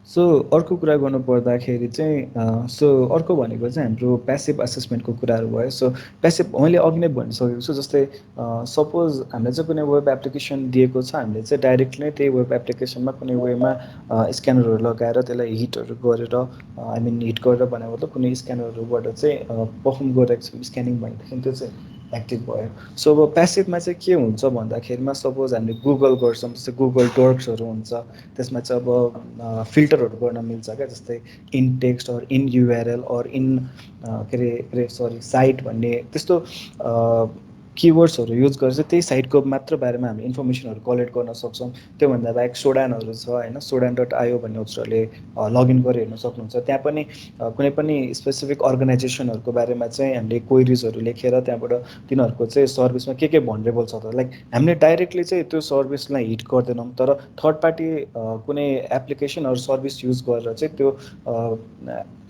सो अर्को कुरा गर्नु पर्दाखेरि चाहिँ सो अर्को भनेको चाहिँ हाम्रो प्यासिभ असेसमेन्टको कुराहरू भयो सो प्यासिभ मैले अघि नै भनिसकेको छु जस्तै सपोज हामीलाई चाहिँ कुनै वेब एप्लिकेसन दिएको छ हामीले चाहिँ डाइरेक्टली नै त्यही वेब एप्लिकेसनमा कुनै वेमा स्क्यानरहरू लगाएर त्यसलाई हिटहरू गरेर आई मिन हिट गरेर भने मतलब कुनै स्क्यानरहरूबाट चाहिँ पर्फर्म गरेको छ स्क्यानिङ भनेदेखि त्यो चाहिँ एक्टिभ भयो सो अब प्यासिभमा चाहिँ के हुन्छ भन्दाखेरिमा सपोज हामीले गुगल गर्छौँ जस्तै गुगल डर्क्सहरू हुन्छ त्यसमा चाहिँ अब फिल्टरहरू गर्न मिल्छ क्या जस्तै in text or in URL or in के अरे सरी साइट भन्ने त्यस्तो किवर्ड्सहरू युज गरेर चाहिँ त्यही साइटको मात्र बारेमा हामी इन्फर्मेसनहरू कलेक्ट गर्न सक्छौँ त्योभन्दा बाहेक सोडानहरू छ होइन सोडान डट आयो भन्ने हजुरहरूले लगइन गरेर हेर्न सक्नुहुन्छ त्यहाँ पनि कुनै पनि स्पेसिफिक अर्गनाइजेसनहरूको बारेमा चाहिँ हामीले क्वेरिजहरू लेखेर त्यहाँबाट तिनीहरूको चाहिँ सर्भिसमा के भनरेबल छ त लाइक हामीले डाइरेक्टली चाहिँ त्यो सर्भिसलाई हिट गर्दैनौँ तर थर्ड पार्टी कुनै एप्लिकेसन अरू सर्भिस युज गरेर चाहिँ त्यो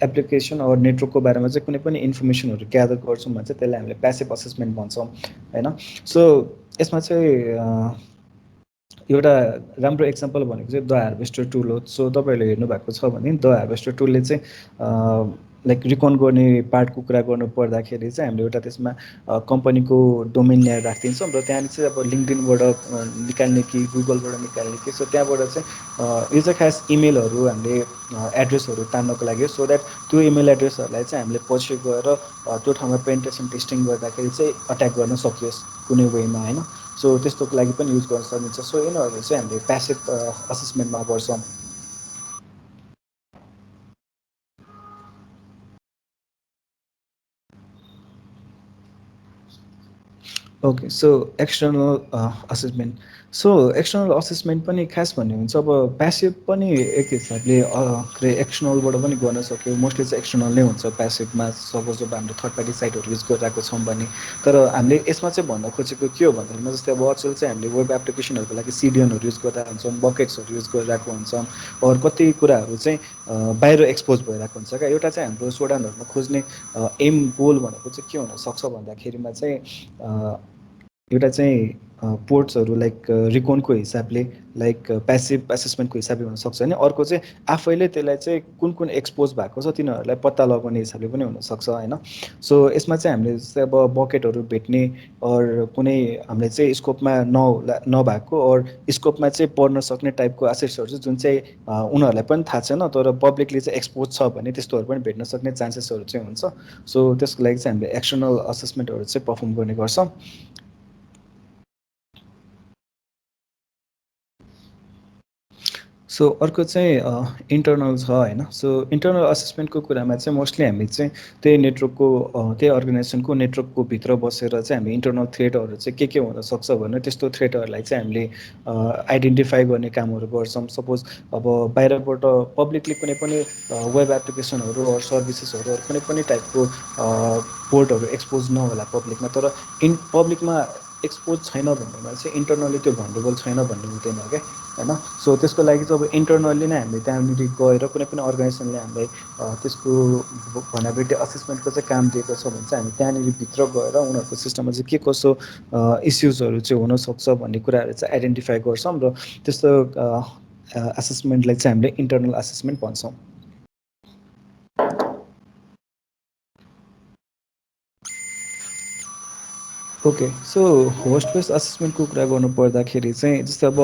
एप्लिकेसन अरू नेटवर्कको बारेमा चाहिँ कुनै पनि इन्फर्मेसनहरू ग्यादर गर्छौँ भने चाहिँ त्यसलाई हामीले प्यासिभ असेसमेन्ट भन्छौँ होइन सो यसमा चाहिँ एउटा राम्रो इक्जाम्पल भनेको चाहिँ द हार्भेस्टर टुल हो सो तपाईँहरूले हेर्नुभएको छ भने द हार्भेस्टर टुलले चाहिँ लाइक रिकन गर्ने पार्टको कुरा गर्नु पर्दाखेरि चाहिँ हामीले एउटा त्यसमा कम्पनीको डोमेन ल्याएर राखिदिन्छौँ र त्यहाँनिर चाहिँ अब लिङ्कडिनबाट निकाल्ने कि गुगलबाट निकाल्ने कि सो त्यहाँबाट चाहिँ यो चाहिँ खास इमेलहरू हामीले एड्रेसहरू तान्नको लागि हो सो द्याट त्यो इमेल एड्रेसहरूलाई चाहिँ हामीले पछि गएर त्यो ठाउँमा पेन्टेसन टेस्टिङ गर्दाखेरि चाहिँ अट्याक गर्न सकियोस् कुनै वेमा होइन सो त्यस्तोको लागि पनि युज गर्न सकिन्छ सो यिनीहरू चाहिँ हामीले प्यासिभ असेसमेन्टमा गर्छौँ okay so external assessment so external assessment पनि खास भन्ने हुन्छ अब प्यासिभ पनि एक हिसाबले के अरे एक्सटर्नलबाट पनि गर्न सक्यो मोस्टली चाहिँ एक्सटर्नल नै हुन्छ प्यासिभमा सपोज अब हामीले थर्ड पार्टी साइटहरू युज गरिरहेको छौँ भने तर हामीले यसमा चाहिँ भन्न खोजेको के हो भन्दाखेरिमा जस्तै अब अचेल चाहिँ हामीले वेब एप्लिकेसनहरूको लागि सिडिएनहरू युज गरिरहेको हुन्छौँ बकेट्सहरू युज गरिरहेको हुन्छौँ अरू कति कुराहरू चाहिँ बाहिर एक्सपोज भइरहेको हुन्छ क्या एउटा चाहिँ हाम्रो सोडानहरूमा खोज्ने एम गोल भनेको चाहिँ के हुनसक्छ भन्दाखेरिमा चाहिँ एउटा चाहिँ पोर्ट्सहरू लाइक रिकोनको हिसाबले लाइक प्यासिभ एसेसमेन्टको हिसाबले हुनसक्छ होइन अर्को चाहिँ आफैले त्यसलाई चाहिँ कुन कुन एक्सपोज भएको छ तिनीहरूलाई पत्ता लगाउने हिसाबले पनि हुनसक्छ होइन सो यसमा चाहिँ हामीले जस्तै अब बकेटहरू भेट्ने अरू कुनै हामीले चाहिँ स्कोपमा नभएको अरू स्कोपमा चाहिँ पढ्न सक्ने टाइपको एसेट्सहरू चाहिँ जुन चाहिँ उनीहरूलाई पनि थाहा छैन तर पब्लिकली चाहिँ एक्सपोज छ भने त्यस्तोहरू पनि भेट्न सक्ने चान्सेसहरू चाहिँ हुन्छ सो त्यसको लागि चाहिँ हामीले एक्सटर्नल असेसमेन्टहरू चाहिँ पर्फर्म गर्ने गर्छौँ सो अर्को चाहिँ इन्टरनल छ होइन सो इन्टरनल असेसमेन्टको कुरामा चाहिँ मोस्टली हामी चाहिँ त्यही नेटवर्कको त्यही अर्गनाइजेसनको नेटवर्कको भित्र बसेर चाहिँ हामी इन्टरनल थ्रेटहरू चाहिँ के हुनसक्छ भने त्यस्तो थ्रेटहरूलाई चाहिँ हामीले आइडेन्टिफाई गर्ने कामहरू गर्छौँ सपोज अब बाहिरबाट पब्लिकली कुनै पनि वेब एप्लिकेसनहरू अरू सर्भिसेसहरू अरू कुनै पनि टाइपको पोर्टहरू एक्सपोज नहोला पब्लिकमा तर पब्लिकमा एक्सपोज छैन भन्नेमा चाहिँ इन्टरनली त्यो भन्डेबल छैन भन्ने हुँदैन क्या होइन सो त्यसको लागि चाहिँ अब इन्टरनल्ली नै हामीले त्यहाँनिर गएर कुनै पनि अर्गनाइजेसनले हामीलाई त्यसको भनाबिलिटी असेसमेन्टको चाहिँ काम दिएको छ भने चाहिँ हामी त्यहाँनिर भित्र गएर उनीहरूको सिस्टममा चाहिँ के कसो इस्युजहरू चाहिँ हुनसक्छ भन्ने कुराहरू चाहिँ आइडेन्टिफाई गर्छौँ र त्यस्तो एसेसमेन्टलाई चाहिँ हामीले इन्टरनल एसेसमेन्ट भन्छौँ ओके सो होस्ट बेस्ड असेसमेन्टको कुरा गर्नु पर्दाखेरि चाहिँ जस्तै अब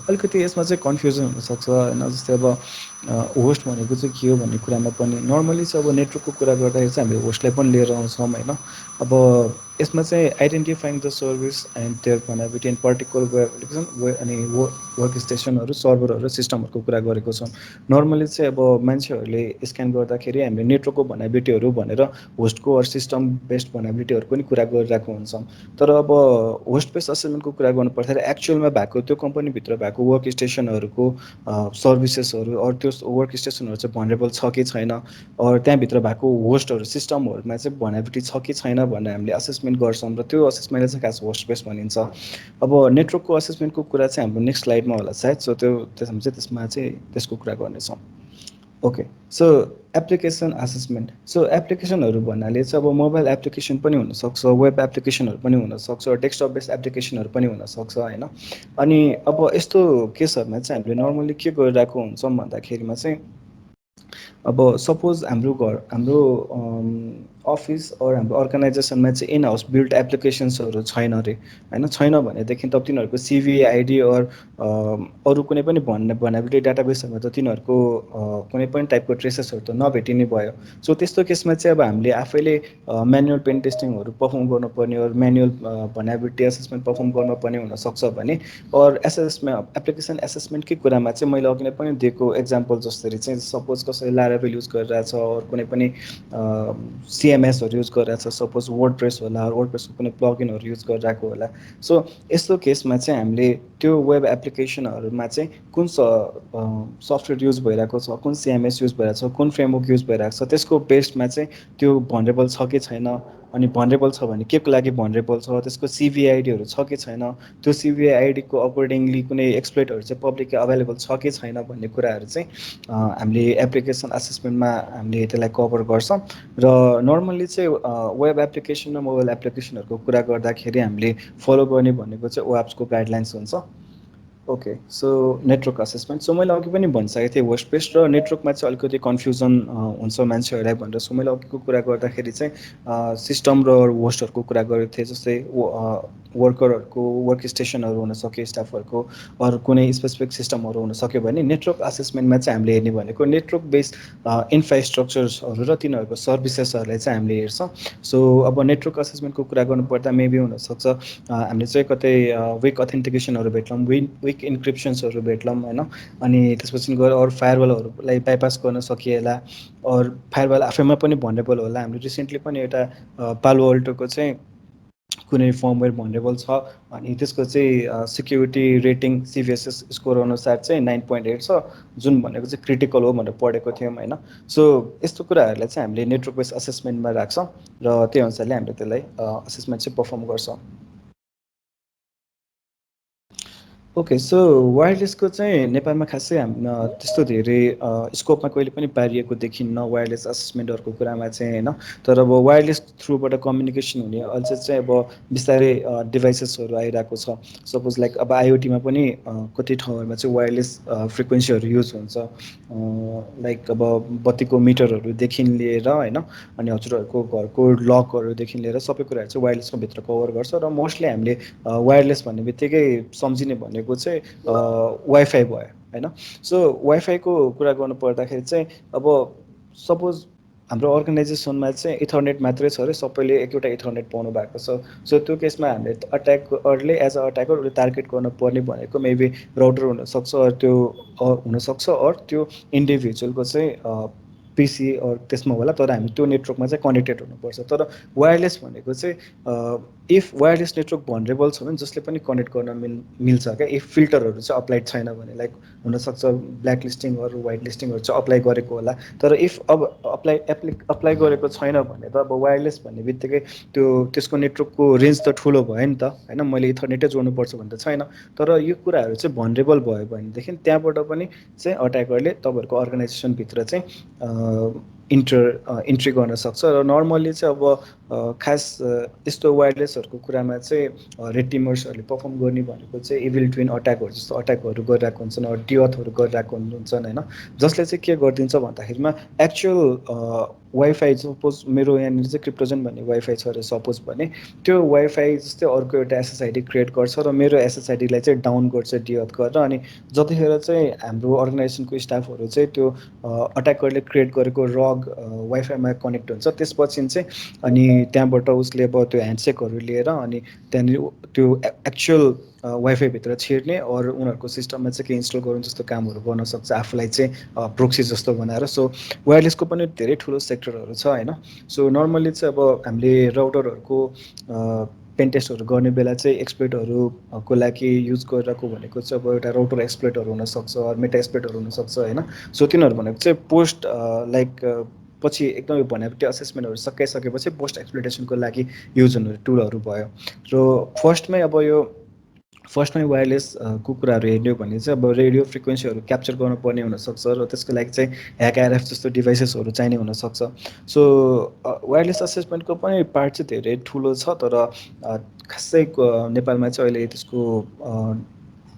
अलिकति यसमा चाहिँ कन्फ्युजन हुनसक्छ होइन जस्तै अब होस्ट भनेको चाहिँ के हो भन्ने कुरामा पनि नर्मली चाहिँ अब नेटवर्कको कुरा गर्दाखेरि चाहिँ हामीले होस्टलाई पनि लिएर आउँछौँ होइन अब यसमा चाहिँ identifying the service and their vulnerability and particular web application अनि वर्क स्टेसनहरू सर्भरहरू सिस्टमहरूको कुरा गरेको छौँ नर्मली चाहिँ अब मान्छेहरूले स्क्यान गर्दाखेरि हामीले नेटवर्कको भनाबिलिटीहरू भनेर होस्टको अरू सिस्टम बेस्ड भनाबिलिटीहरू पनि कुरा गरिरहेको हुन्छौँ तर अब होस्ट बेस्ड असेसमेन्टको कुरा गर्नु पर्दाखेरि एक्चुअलमा भएको त्यो कम्पनीभित्र भएको वर्क स्टेसनहरूको सर्भिसेसहरू अरू त्यो वर्क स्टेसनहरू चाहिँ भनरेबल छ कि छैन अरू त्यहाँभित्र भएको होस्टहरू सिस्टमहरूमा चाहिँ भनाबिलिटी छ कि छैन भनेर हामीले असेसमेन्ट गर्छौँ र त्यो असेसमेन्टलाई चाहिँ खास होस्ट बेस्ड भनिन्छ अब नेटवर्कको असेसमेन्टको कुरा चाहिँ हाम्रो नेक्स्ट स्लाइडमा होला सायद सो त्यो त्यसमा चाहिँ त्यसको कुरा गर्नेछौँ okay so application assessment so एप्लिकेसनहरू भन्नाले चाहिँ अब मोबाइल एप्लिकेसन पनि हुनसक्छ वेब एप्लिकेसनहरू पनि हुनसक्छ डेस्कटप बेस्ड एप्लिकेसनहरू पनि हुनसक्छ होइन अनि अब यस्तो केसहरूमा चाहिँ हामीले नर्मली के गरिरहेको हुन्छौँ भन्दाखेरिमा चाहिँ अब सपोज हाम्रो अफिस अर हाम्रो अर्गनाइजेसनमा चाहिँ इन हाउस बिल्ड एप्लिकेसन्सहरू छैन अरे होइन छैन भनेदेखि त तिनीहरूको सिभी आइडी अर अरू कुनै पनि भनाबिलिटी डाटाबेसहरूमा त तिनीहरूको कुनै पनि टाइपको ट्रेसेसहरू त नभेटिने भयो सो त्यस्तो केसमा चाहिँ अब हामीले आफैले म्यानुअल पेन टेस्टिङहरू पर्फर्म गर्नुपर्ने अरू म्यानुअल भनाबिलिटी एसेसमेन्ट पर्फर्म गर्नुपर्ने हुनसक्छ भने अरू एसेसमेन्ट एप्लिकेसन एसेसमेन्टकै कुरामा चाहिँ मैले अघि नै पनि दिएको एक्जाम्पल जसरी चाहिँ सपोज कसैले लाराभेल युज गरिरहेछ अरू कुनै पनि सिएमएसहरू युज गरिरहेछ सपोज वर्ड प्रेस होला वर्ड प्रेसको कुनै प्लगइनहरू युज गरिरहेको होला सो यस्तो केसमा चाहिँ हामीले त्यो वेब एप्लिकेसनहरूमा चाहिँ कुन सफ्टवेयर युज भइरहेको छ कुन सिएमएस युज भइरहेको छ कुन फ्रेमवर्क युज भइरहेको छ त्यसको बेस्डमा चाहिँ त्यो भनरेबल छ कि छैन अनि भनरेबल छ भने के को लागि भनरेबल छ त्यसको सिभिआइडीहरू छ कि छैन त्यो सिभिआइडीको अकर्डिङली कुनै एक्सप्लोइटहरू चाहिँ पब्लिकली अभाइलेबल छ कि छैन भन्ने कुराहरू चाहिँ हामीले एप्लिकेसन असेसमेन्टमा हामीले त्यसलाई कभर गर्छौँ र नर्मल्ली चाहिँ वेब एप्लिकेसन र मोबाइल एप्लिकेसनहरूको कुरा गर्दाखेरि हामीले फलो गर्ने भनेको चाहिँ ओएप्सको गाइडलाइन्स हुन्छ okay so network assessment so मैले अघि पनि भनिसकेको थिएँ होस्ट बेस्ड र नेटवर्कमा चाहिँ अलिकति कन्फ्युजन हुन्छ मान्छेहरूलाई भनेर सो मैले अघिको कुरा गर्दाखेरि चाहिँ सिस्टम र होस्टहरूको कुरा गरेको थिएँ जस्तै वर्करहरूको वर्क स्टेसनहरू हुनसक्यो स्टाफहरूको अरू कुनै स्पेसिफिक सिस्टमहरू हुनसक्यो भने नेटवर्क असेसमेन्टमा चाहिँ हामीले हेर्ने भनेको नेटवर्क बेस्ड इन्फ्रास्ट्रक्चर्सहरू र तिनीहरूको सर्भिसेसहरूलाई चाहिँ हामीले हेर्छौँ सो अब नेटवर्क असेसमेन्टको कुरा गर्नुपर्दा मेबी हुनसक्छ हामीले चाहिँ कतै विक अथेन्टिकेसनहरू भेट्लौँ विक इन्क्रिप्सन्सहरू भेट्लौँ होइन अनि त्यसपछि गएर अरू फायरवलहरूलाई बाइपास गर्न सकिएला अरू फायरवल आफैमा पनि भनरेबल होला हामीले रिसेन्टली पनि एउटा पालो अल्टोको चाहिँ कुनै फर्मवेयर भनरेबल छ अनि त्यसको चाहिँ सिक्युरिटी रेटिङ सिभिएसएस स्कोर अनुसार चाहिँ 9.8 छ, जुन भनेको चाहिँ क्रिटिकल हो भनेर पढेको थियौँ होइन। सो यस्तो कुराहरूलाई चाहिँ हामीले नेटवर्क बेस असेसमेन्टमा राख्छौँ र त्यही अनुसारले हामीले त्यसलाई असेसमेन्ट चाहिँ पर्फर्म गर्छौँ। ओके, सो वायरलेसको चाहिँ नेपालमा खासै त्यस्तो धेरै स्कोपमा कहिले पनि पारिएको देखिन्न वायरलेस असेसमेन्टहरूको कुरामा चाहिँ होइन। तर अब वायरलेस थ्रुबाट कम्युनिकेसन हुने अझै चाहिँ अब बिस्तारै डिभाइसेसहरू आइरहेको छ। सपोज लाइक अब आइओटीमा पनि कति ठाउँहरूमा चाहिँ वायरलेस फ्रिक्वेन्सीहरू युज हुन्छ, लाइक अब बत्तीको मिटरहरूदेखि लिएर होइन, अनि हजुरहरूको घरको लकहरूदेखि लिएर सबै कुराहरू चाहिँ वायरलेसको भित्र कभर गर्छ। र मोस्टली हामीले वायरलेस भन्ने बित्तिकै सम्झिने भनेको चाहिँ वाइफाई भयो होइन। सो वाइफाईको कुरा गर्नु पर्दाखेरि चाहिँ अब सपोज हाम्रो अर्गनाइजेसनमा चाहिँ इथरनेट मात्रै छ अरे, सबैले एकवटा इथरनेट पाउनु भएको छ। सो त्यो केसमा हामीले अट्याकरले एज अ अट्याकर उसले टार्गेट गर्नुपर्ने भनेको मेबी राउटर हुनसक्छ, अरू त्यो हुनसक्छ, अरू त्यो इन्डिभिजुअलको चाहिँ पिसी अरू त्यसमा होला, तर हामी त्यो नेटवर्कमा चाहिँ कनेक्टेड हुनुपर्छ। तर वायरलेस भनेको चाहिँ इफ वायरलेस नेटवर्क भनरेबल छ भने जसले पनि कनेक्ट गर्न मिल्छ क्या, इफ फिल्टरहरू चाहिँ अप्लाइड छैन भने। लाइक हुनसक्छ ब्ल्याक लिस्टिङहरू वाइट लिस्टिङहरू चाहिँ अप्लाई गरेको होला, तर इफ अब अप्लाई गरेको छैन भने त अब वायरलेस भन्ने बित्तिकै त्यो त्यसको नेटवर्कको रेन्ज त ठुलो भयो नि त होइन, मैले इथरनेटै जोड्नुपर्छ भन्ने त छैन। तर यो कुराहरू चाहिँ भनरेबल भयो भनेदेखि त्यहाँबाट पनि चाहिँ अट्याकरले तपाईँहरूको अर्गनाइजेसनभित्र चाहिँ इन्ट्री गर्न सक्छ। र नर्मल्ली चाहिँ अब खास यस्तो वायरलेसहरूको कुरामा चाहिँ रेड टिमर्सहरूले पर्फर्म गर्ने भनेको चाहिँ इभिल ट्विन अट्याकहरू जस्तो अट्याकहरू गरिरहेको हुन्छन्, डिअथहरू गरिरहेको हुन्छन् होइन। जसले चाहिँ के गरिदिन्छ भन्दाखेरिमा एक्चुअल वाइफाई, सपोज मेरो यहाँनिर चाहिँ क्रिप्टोजन भन्ने वाइफाई छ अरे सपोज भने, त्यो वाइफाई जस्तै अर्को एउटा एसएसआइडी क्रिएट गर्छ र मेरो एसएसआइडीलाई चाहिँ डाउन गर्छ डिअथ गरेर। अनि जतिखेर चाहिँ हाम्रो अर्गनाइजेसनको स्टाफहरू चाहिँ त्यो अट्याकरले क्रिएट गरेको रग वाइफाईमा कनेक्ट हुन्छ, त्यसपछि चाहिँ अनि त्यहाँबाट उसले अब त्यो ह्यान्डसेकहरू लिएर अनि त्यहाँनिर त्यो एक्चुअल वाइफाईभित्र छिर्ने अरू उनीहरूको सिस्टममा चाहिँ के इन्स्टल गरौँ जस्तो कामहरू गर्न सक्छ आफूलाई चाहिँ प्रोक्सी जस्तो बनाएर। सो वायरलेसको पनि धेरै ठुलो सेक्टरहरू छ होइन। सो नर्मल्ली चाहिँ अब हामीले राउटरहरूको पेन टेस्टहरू गर्ने बेला चाहिँ एक्सप्लोइटहरूको लागि युज गरिरहेको भनेको चाहिँ अब एउटा राउटर एक्सप्लोइटहरू हुनसक्छ, मेटा एक्सप्लोइटहरू हुनसक्छ होइन। सो तिनीहरू भनेको चाहिँ पोस्ट लाइक पछि एकदमै भनेको त्यो असेसमेन्टहरू सकाइसकेपछि पोस्ट एक्सप्लोइटेसनको लागि युज हुने टुलहरू भयो। र फर्स्टमै वायरलेसको कुराहरू हेर्ने हो भने चाहिँ अब रेडियो फ्रिक्वेन्सीहरू क्याप्चर गर्नुपर्ने हुनसक्छ र त्यसको लागि चाहिँ ह्याक आरएफ जस्तो डिभाइसेसहरू चाहिने हुनसक्छ। सो वायरलेस असेसमेन्टको पनि पार्ट चाहिँ धेरै ठुलो छ, तर खासै नेपालमा चाहिँ अहिले त्यसको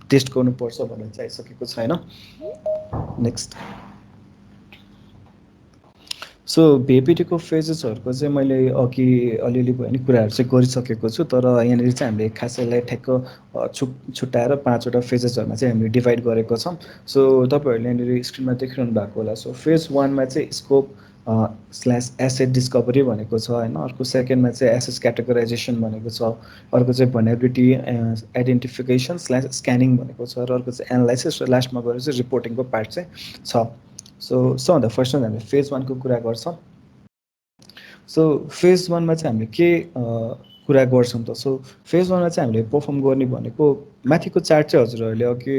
टेस्ट गर्नुपर्छ भन्ने चाहिँ आइसकेको छैन। नेक्स्ट, सो भिएपिटीको फेजेसहरूको चाहिँ मैले अघि अलिअलि भयो नि कुराहरू चाहिँ गरिसकेको छु, तर यहाँनिर चाहिँ हामीले खास यसलाई ठ्याक्क छुट्याएर 5वटा फेजेसहरूमा चाहिँ हामीले डिभाइड गरेको छौँ। सो तपाईँहरूले यहाँनिर स्क्रिनमा देखिरहनु भएको होला। सो फेज 1मा चाहिँ स्कोप स्ल्यास एसेट डिस्कभरी भनेको छ होइन। अर्को सेकेन्डमा चाहिँ एसेस क्याटेगोराइजेसन भनेको छ। अर्को चाहिँ भनरेबिलिटी आइडेन्टिफिकेसन स्ल्यास स्क्यानिङ भनेको छ, र अर्को चाहिँ एनालाइसिस, र लास्टमा गएर चाहिँ रिपोर्टिङको पार्ट चाहिँ छ। सबभन्दा फर्स्टमा हामीले फेज 1को कुरा गर्छौँ। सो फेज 1मा चाहिँ हामीले के कुरा गर्छौँ त। सो फेज 1मा चाहिँ हामीले पर्फर्म गर्ने भनेको माथिको चार्ट चाहिँ हजुरहरूले अघि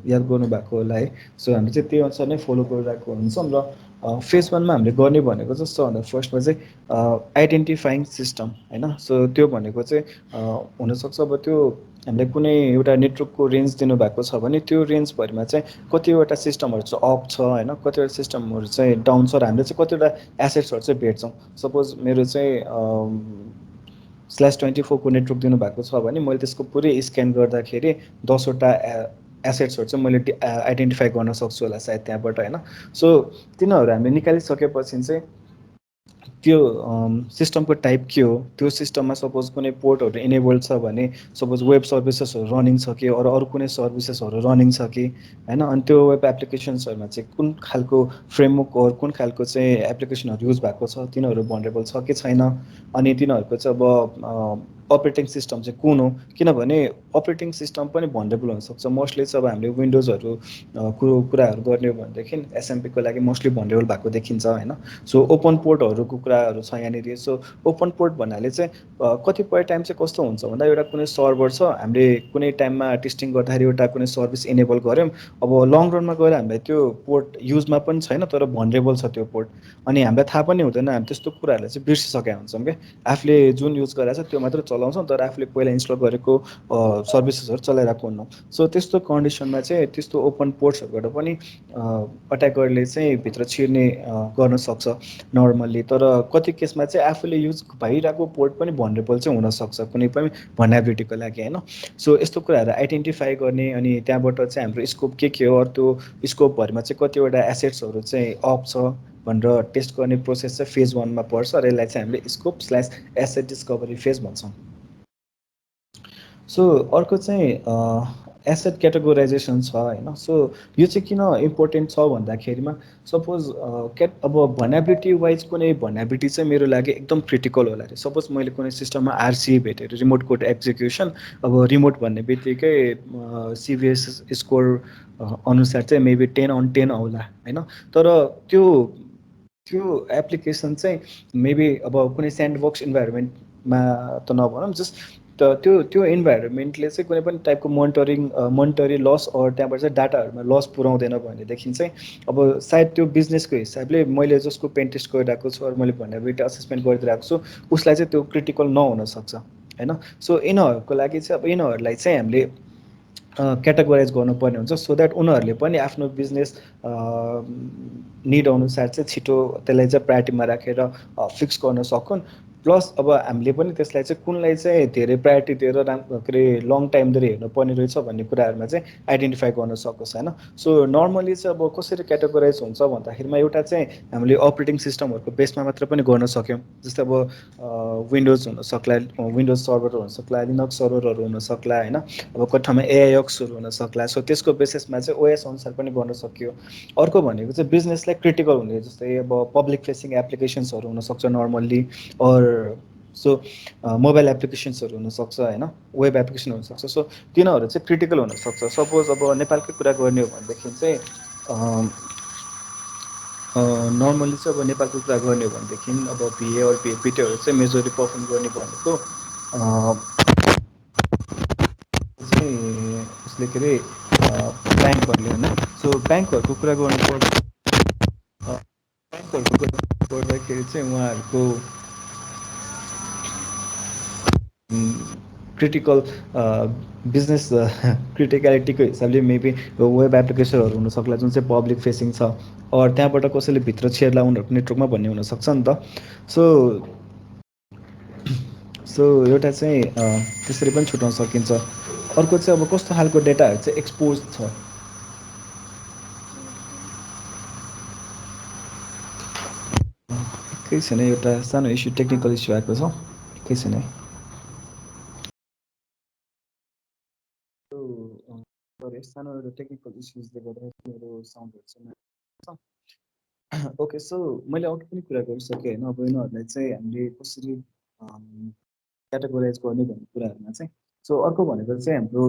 याद गर्नुभएको होला है। सो हामी चाहिँ त्यही अनुसार नै फलो गरिरहेको हुन्छौँ। र फेज 1मा हामीले गर्ने भनेको चाहिँ सबभन्दा फर्स्टमा चाहिँ आइडेन्टिफाइङ सिस्टम होइन। सो त्यो भनेको चाहिँ हुनसक्छ अब त्यो हामीले कुनै एउटा नेटवर्कको रेन्ज दिनुभएको छ भने त्यो रेन्जभरिमा चाहिँ कतिवटा सिस्टमहरू चाहिँ अफ छ होइन, कतिवटा सिस्टमहरू चाहिँ डाउन छ, र हामीले चाहिँ कतिवटा एसेट्सहरू चाहिँ भेट्छौँ। सपोज मेरो चाहिँ /24को नेटवर्क दिनुभएको छ भने मैले त्यसको पुरै स्क्यान गर्दाखेरि 10वटा एसेट्सहरू चाहिँ मैले आइडेन्टिफाई गर्न सक्छु होला सायद त्यहाँबाट होइन। सो तिनीहरू हामीले निकालिसकेपछि चाहिँ त्यो सिस्टमको टाइप के हो, त्यो सिस्टममा सपोज कुनै पोर्टहरू इनेबल्ड छ भने सपोज वेब सर्भिसेसहरू रनिङ छ कि अरू कुनै सर्भिसेसहरू रनिङ छ कि होइन। अनि त्यो वेब एप्लिकेसन्सहरूमा चाहिँ कुन खालको फ्रेमवर्क अरू कुन खालको चाहिँ एप्लिकेसनहरू युज भएको छ, तिनीहरू भनरेबल छ कि छैन। अनि तिनीहरूको चाहिँ अब अपरेटिङ सिस्टम चाहिँ कुन हो, किनभने अपरेटिङ सिस्टम पनि भनरेबल हुनसक्छ। मोस्टली चाहिँ अब हामीले विन्डोजहरू कुराहरू गर्ने हो भनेदेखि एसएमपीको लागि मोस्टली भनरेबल भएको देखिन्छ होइन। सो ओपन पोर्टहरूको कुराहरू छ यहाँनिर। सो ओपन पोर्ट भन्नाले चाहिँ कतिपय टाइम चाहिँ कस्तो हुन्छ भन्दा एउटा कुनै सर्भर छ, हामीले कुनै टाइममा टेस्टिङ गर्दाखेरि एउटा कुनै सर्भिस इनेबल गऱ्यौँ, अब लङ रनमा गएर हामीलाई त्यो पोर्ट युजमा पनि छैन तर भनरेबल छ त्यो पोर्ट, अनि हामीलाई थाहा पनि हुँदैन, हामी त्यस्तो कुराहरूलाई चाहिँ बिर्सिसकेका हुन्छौँ क्या। आफूले जुन युज गरेको छ त्यो मात्र चलाउँछौँ तर आफूले पहिला इन्स्टल गरेको सर्भिसेसहरू चलाइरहेको हुन्नौँ। सो त्यस्तो कन्डिसनमा चाहिँ त्यस्तो ओपन पोर्ट्सहरूबाट पनि अट्याकरले चाहिँ भित्र छिर्ने गर्न सक्छ नर्मल्ली। तर कति केसमा चाहिँ आफूले युज भइरहेको पोर्ट पनि भनरेबल चाहिँ हुनसक्छ कुनै पनि भनाबिलिटीको लागि होइन। सो यस्तो कुराहरू आइडेन्टिफाई गर्ने अनि त्यहाँबाट चाहिँ हाम्रो स्कोप के हो, त्यो स्कोपभरिमा चाहिँ कतिवटा एसेट्सहरू चाहिँ अफ छ भनेर टेस्ट गर्ने प्रोसेस चाहिँ फेज 1मा पर्छ र यसलाई चाहिँ हामीले scope slash asset discovery phase भन्छौँ। सो अर्को चाहिँ एसेट क्याटेगोराइजेसन छ होइन। सो यो चाहिँ किन इम्पोर्टेन्ट छ भन्दाखेरिमा सपोज अब भनाबिलिटी वाइज कुनै भनाबिलिटी चाहिँ मेरो लागि एकदम क्रिटिकल होला अरे। सपोज मैले कुनै सिस्टममा आरसी भेटेँ, रिमोट कोड एक्जिक्युसन, अब रिमोट भन्ने बित्तिकै सिभिएस स्कोर अनुसार चाहिँ मेबी 10/10 आउला होइन। तर त्यो त्यो एप्लिकेसन चाहिँ मेबी अब कुनै स्यान्डबक्स इन्भाइरोमेन्टमा त नभनौँ, जस्ट त्यो त्यो इन्भाइरोमेन्टले चाहिँ कुनै पनि टाइपको मोनिटरी लस अर त्यहाँबाट चाहिँ डाटाहरूमा लस पुऱ्याउँदैन भनेदेखि चाहिँ अब सायद त्यो बिजनेसको हिसाबले मैले जसको पेन टेस्ट गरिरहेको छु अरू मैले भन्ने असेसमेन्ट गरिदिरहेको छु उसलाई चाहिँ त्यो क्रिटिकल नहुनसक्छ होइन। सो यिनीहरूको लागि चाहिँ अब यिनीहरूलाई चाहिँ हामीले क्याटेगोराइज गर्नुपर्ने हुन्छ सो द्याट उनीहरूले पनि आफ्नो बिजनेस निड अनुसार चाहिँ छिटो त्यसलाई चाहिँ प्रायोरिटीमा राखेर फिक्स गर्न सकुन्। प्लस अब हामीले पनि त्यसलाई चाहिँ कुनलाई चाहिँ धेरै प्रायोरिटी दिएर के अरे लङ टाइम दिएर हेर्नुपर्ने रहेछ भन्ने कुराहरूमा चाहिँ आइडेन्टिफाई गर्न सकोस् होइन। सो नर्मली चाहिँ अब कसरी क्याटेगोराइज हुन्छ भन्दाखेरिमा एउटा चाहिँ हामीले अपरेटिङ सिस्टमहरूको बेसमा मात्र पनि गर्न सक्यौँ। जस्तै अब विन्डोज हुनसक्ला, विन्डोज सर्भर हुनसक्ला, लिनक्स सर्भरहरू हुनसक्ला होइन। अब कति ठाउँमा एआइएक्सहरू हुनसक्ला। सो त्यसको बेसिसमा चाहिँ ओएस अनुसार पनि गर्न सकियो। अर्को भनेको चाहिँ बिजनेसलाई क्रिटिकल हुने जस्तै अब पब्लिक फेसिङ एप्लिकेसन्सहरू हुनसक्छ नर्मल्ली, अर सो मोबाइल एप्लिकेसन्सहरू हुनसक्छ होइन, वेब एप्लिकेसन हुनसक्छ। सो तिनीहरू चाहिँ क्रिटिकल हुनसक्छ। सपोज अब नेपालकै कुरा गर्ने हो भनेदेखि चाहिँ नर्मली चाहिँ अब नेपालको कुरा गर्ने हो भनेदेखि अब भिए अर भिएपिटीहरू चाहिँ मेजोरली पर्फर्म गर्ने भनेको चाहिँ उसले के अरे ब्याङ्कहरूले होइन। सो ब्याङ्कहरूको कुरा गर्नुपर्दा ब्याङ्कहरूको कुरा गर्दाखेरि चाहिँ उहाँहरूको क्रिटिकल बिजनेस क्रिटिकलिटीको हिसाबले मेबी वेब एप्लिकेसनहरू हुनसक्ला जुन चाहिँ पब्लिक फेसिङ छ, अर त्यहाँबाट कसैले भित्र छिर्ला उनीहरूको नेटवर्कमा भन्ने हुनसक्छ नि त। सो सो एउटा चाहिँ त्यसरी पनि छुट्याउन सकिन्छ। अर्को चाहिँ अब कस्तो खालको डेटाहरू चाहिँ एक्सपोज छ, केही छैन, एउटा सानो इस्यु टेक्निकल इस्यु आएको छ, केही छैन है। सानो एउटा टेक्निकल इस्युजले गर्दा मेरो साउन्डहरू चाहिँ ओके। सो मैले अरू पनि कुरा गरिसकेँ होइन। अब यिनीहरूलाई चाहिँ हामीले कसरी क्याटेगोराइज गर्ने भन्ने कुराहरूमा चाहिँ सो अर्को भनेको चाहिँ हाम्रो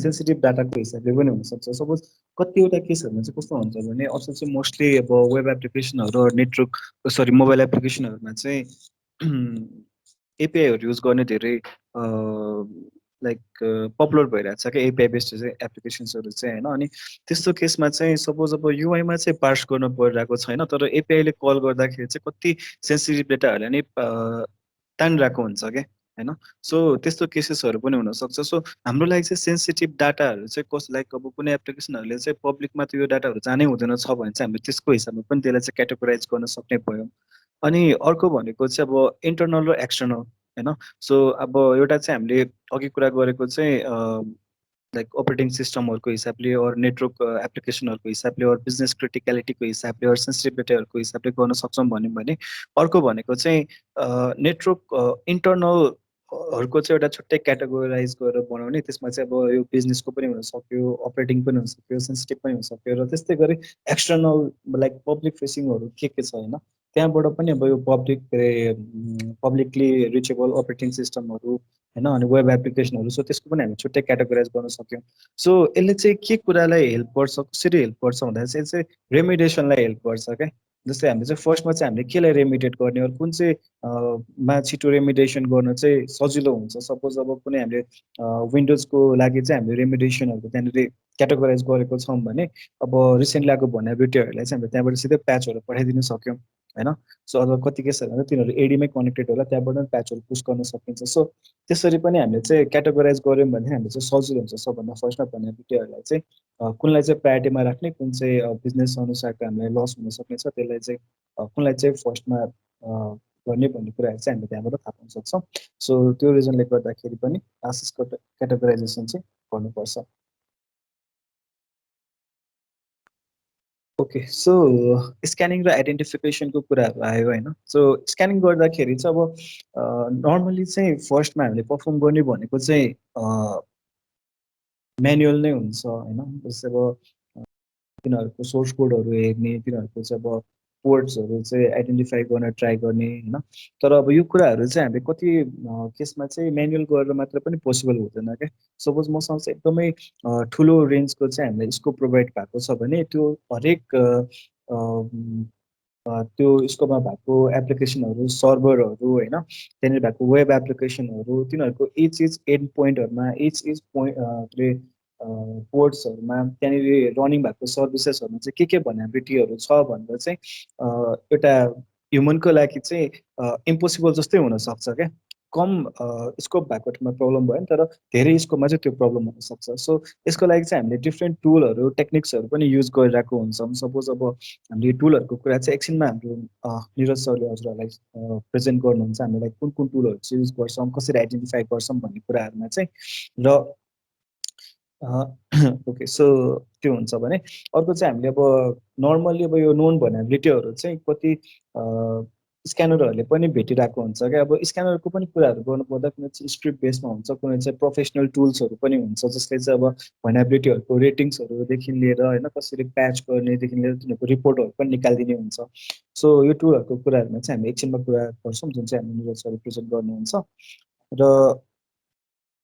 सेन्सिटिभ डाटाको हिसाबले पनि हुनसक्छ। सपोज कतिवटा केसहरूमा चाहिँ कस्तो हुन्छ भने असल चाहिँ मोस्टली अब वेब एप्लिकेसनहरू नेटवर्क सरी मोबाइल एप्लिकेसनहरूमा चाहिँ एपिआईहरू युज गर्ने धेरै लाइक पपुलर भइरहेको छ क्या एपिआई बेस्ड चाहिँ एप्लिकेसन्सहरू चाहिँ होइन। अनि त्यस्तो केसमा चाहिँ सपोज अब युआईमा चाहिँ पार्स गर्न परिरहेको छैन तर एपिआईले कल गर्दाखेरि चाहिँ कति सेन्सिटिभ डेटाहरूलाई नै तानिरहेको हुन्छ क्या होइन। सो त्यस्तो केसेसहरू पनि हुनसक्छ। सो हाम्रो लागि चाहिँ सेन्सिटिभ डाटाहरू चाहिँ कस लाइक अब कुनै एप्लिकेसनहरूले चाहिँ पब्लिकमा त यो डाटाहरू जानै हुँदैन छ भने चाहिँ हामीले त्यसको हिसाबमा पनि त्यसलाई चाहिँ क्याटेगोराइज गर्न सक्ने भयो। अनि अर्को भनेको चाहिँ अब इन्टरनल र एक्सटर्नल होइन। सो अब एउटा चाहिँ हामीले अघि कुरा गरेको चाहिँ लाइक अपरेटिङ सिस्टमहरूको हिसाबले अरू नेटवर्क एप्लिकेसनहरूको हिसाबले अरू बिजनेस क्रिटिकलिटीको हिसाबले अरू सेन्सिटिभिटीहरूको हिसाबले गर्न सक्छौँ भन्यो भने अर्को भनेको चाहिँ नेटवर्क इन्टरनल हरूको चाहिँ एउटा छुट्टै क्याटेगोराइज गरेर बनाउने, त्यसमा चाहिँ अब यो बिजनेसको पनि हुन सक्यो, अपरेटिङ पनि हुन सक्यो, सेन्सिटिभ पनि हुन सक्यो, र त्यस्तै गरी एक्सटर्नल लाइक पब्लिक फेसिङहरू के छ होइन, त्यहाँबाट पनि अब यो पब्लिकली रिचेबल अपरेटिङ सिस्टमहरू होइन, अनि वेब एप्लिकेसनहरू, सो त्यसको पनि हामी छुट्टै क्याटेगोराइज गर्न सक्यौँ। सो यसले चाहिँ के कुरालाई हेल्प गर्छ, कसरी हेल्प गर्छ भन्दाखेरि चाहिँ रेमिडिएसनलाई हेल्प गर्छ क्या। जस्तै हामीले चाहिँ फर्स्टमा चाहिँ हामीले केलाई रेमिडिएट गर्ने, अरू कुन चाहिँ मा छिटो रेमिडिएसन गर्न चाहिँ सजिलो हुन्छ। सपोज अब कुनै हामीले विन्डोजको लागि चाहिँ हामीले रेमिडिएसनहरू त्यहाँनिर क्याटेगोराइज गरेको छौँ भने, अब रिसेन्टली आएको भनाबिलिटीहरूलाई चाहिँ हामीले त्यहाँबाट सिधै प्याचहरू पठाइदिन सक्यौँ होइन। सो अब कति केसहरूमा तिनीहरू एडीमै कनेक्टेड होला, त्यहाँबाट पनि प्याचहरू पुस गर्न सकिन्छ। सो त्यसरी पनि हामीले चाहिँ क्याटेगोराइज गऱ्यौँ भने हामीले चाहिँ सजिलो हुन्छ। सबभन्दा फर्स्टमा भनाबिलिटीहरूलाई चाहिँ कुनलाई चाहिँ प्रायोरिटीमा राख्ने, कुन चाहिँ बिजनेस अनुसारको हामीलाई लस हुन सक्ने छ त्यसलाई चाहिँ कुनलाई चाहिँ फर्स्टमा गर्ने भन्ने कुराहरू चाहिँ हामीले त्यहाँबाट थाहा पाउन सक्छौँ। सो त्यो रिजनले गर्दाखेरि पनि आशिषको क्याटेगोराइजेसन चाहिँ गर्नुपर्छ। ओके, सो स्क्यानिङ र आइडेन्टिफिकेसनको कुराहरू आयो होइन। सो स्क्यानिङ गर्दाखेरि चाहिँ अब नर्मली चाहिँ फर्स्टमा हामीले पर्फर्म गर्ने भनेको चाहिँ म्यानुअल नै हुन्छ होइन। जस्तै अब तिनीहरूको सोर्स कोडहरू हेर्ने, तिनीहरूको चाहिँ अब पोर्ट्सहरू चाहिँ आइडेन्टिफाई गर्न ट्राई गर्ने होइन। तर अब यो कुराहरू चाहिँ हामीले कति केसमा चाहिँ म्यानुअल गरेर मात्र पनि पोसिबल हुँदैन क्या। सपोज मसँग चाहिँ एकदमै ठुलो रेन्जको चाहिँ हामीलाई स्कोप प्रोभाइड भएको छ भने त्यो हरेक त्यो स्कोपमा भएको एप्लिकेसनहरू, सर्भरहरू होइन, त्यहाँनिर भएको वेब एप्लिकेसनहरू, तिनीहरूको इच इच एन्ड पोइन्टहरूमा, इच इच पोइन्ट के अरे पोर्ट्सहरूमा, त्यहाँनिर रनिङ भएको सर्भिसेसहरूमा चाहिँ के भनाबिलिटीहरू छ भनेर चाहिँ एउटा ह्युमनको लागि चाहिँ इम्पोसिबल जस्तै हुनसक्छ क्या। कम स्कोप भएको ठाउँमा प्रब्लम भयो नि, तर धेरै स्कोपमा चाहिँ त्यो प्रब्लम हुनसक्छ। सो यसको लागि चाहिँ हामीले डिफ्रेन्ट टुलहरू, टेक्निक्सहरू पनि युज गरिरहेको हुन्छौँ। सपोज अब हामीले टुलहरूको कुरा चाहिँ एकछिनमा हाम्रो निरज सरले हजुरहरूलाई प्रेजेन्ट गर्नुहुन्छ, हामीलाई कुन कुन टुलहरू चाहिँ युज गर्छौँ, कसरी आइडेन्टिफाई गर्छौँ भन्ने कुराहरूमा चाहिँ। र ओके, सो त्यो हुन्छ भने अर्को चाहिँ हामीले अब नर्मल्ली अब यो नोन भनाबिलिटीहरू चाहिँ कति स्क्यानरहरूले पनि भेटिरहेको हुन्छ क्या। अब स्क्यानरको पनि कुराहरू गर्नुपर्दा कुनै चाहिँ स्क्रिप्ट बेसमा हुन्छ, कुनै चाहिँ प्रोफेसनल टुल्सहरू पनि हुन्छ, जसले चाहिँ अब भनाबिलिटीहरूको रेटिङ्सहरूदेखि लिएर होइन, कसरी प्याच गर्नेदेखि लिएर तिनीहरूको रिपोर्टहरू पनि निकालिदिने हुन्छ। सो यो टुलहरूको कुराहरूमा चाहिँ हामी एकछिनमा कुरा गर्छौँ, जुन चाहिँ हामी निरज सरले प्रेजेन्ट गर्नुहुन्छ। र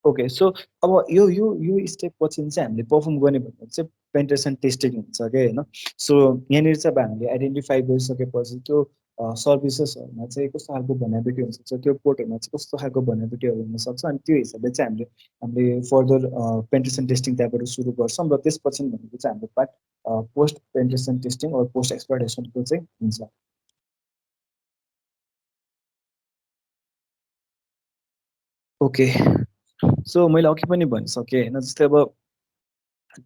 ओके, सो अब यो स्टेप पछि चाहिँ हामीले पर्फर्म गर्ने भनेको चाहिँ पेन्टेसन टेस्टिङ हुन्छ क्या होइन। सो यहाँनिर चाहिँ अब हामीले आइडेन्टिफाई गरिसकेपछि त्यो सर्भिसेसहरूमा चाहिँ कस्तो खालको भनाबिलिटी हुनसक्छ, त्यो पोर्टहरूमा चाहिँ कस्तो खालको भनाबिलिटीहरू हुनसक्छ, अनि त्यो हिसाबले चाहिँ हामीले फर्दर पेन्टेसन टेस्टिङ त्यहाँबाट सुरु गर्छौँ। र त्यसपछि भनेको चाहिँ हाम्रो पार्ट पोस्ट पेन्टेसन टेस्टिङ र पोस्ट एक्सप्लोइटेसनको चाहिँ हुन्छ। ओके, सो मैले अघि पनि भनिसकेँ होइन, जस्तै अब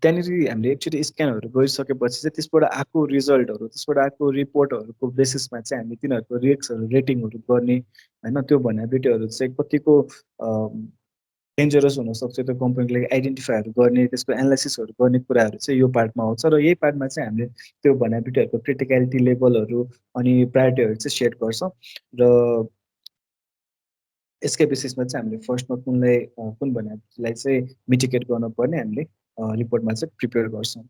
त्यहाँनिर हामीले एकचोटि स्क्यानहरू गरिसकेपछि चाहिँ त्यसबाट आएको रिजल्टहरू, त्यसबाट आएको रिपोर्टहरूको बेसिसमा चाहिँ हामीले तिनीहरूको रिक्सहरू, रेटिङहरू गर्ने होइन। त्यो भनाबिलिटीहरू चाहिँ कतिको डेन्जरस हुनसक्छ त्यो कम्पनीको लागि आइडेन्टिफाईहरू गर्ने, त्यसको एनालाइसिसहरू गर्ने कुराहरू चाहिँ यो पार्टमा आउँछ। र यही पार्टमा चाहिँ हामीले त्यो भनाबिलिटीहरूको क्रिटिकलिटी लेभलहरू अनि प्रायोरिटीहरू चाहिँ सेट गर्छौँ। र यसकै बेसिसमा चाहिँ हामीले फर्स्टमा कुन भनाबिलिटीलाई चाहिँ मिटिगेट गर्नुपर्ने हामीले रिपोर्टमा चाहिँ प्रिपेयर गर्छौँ।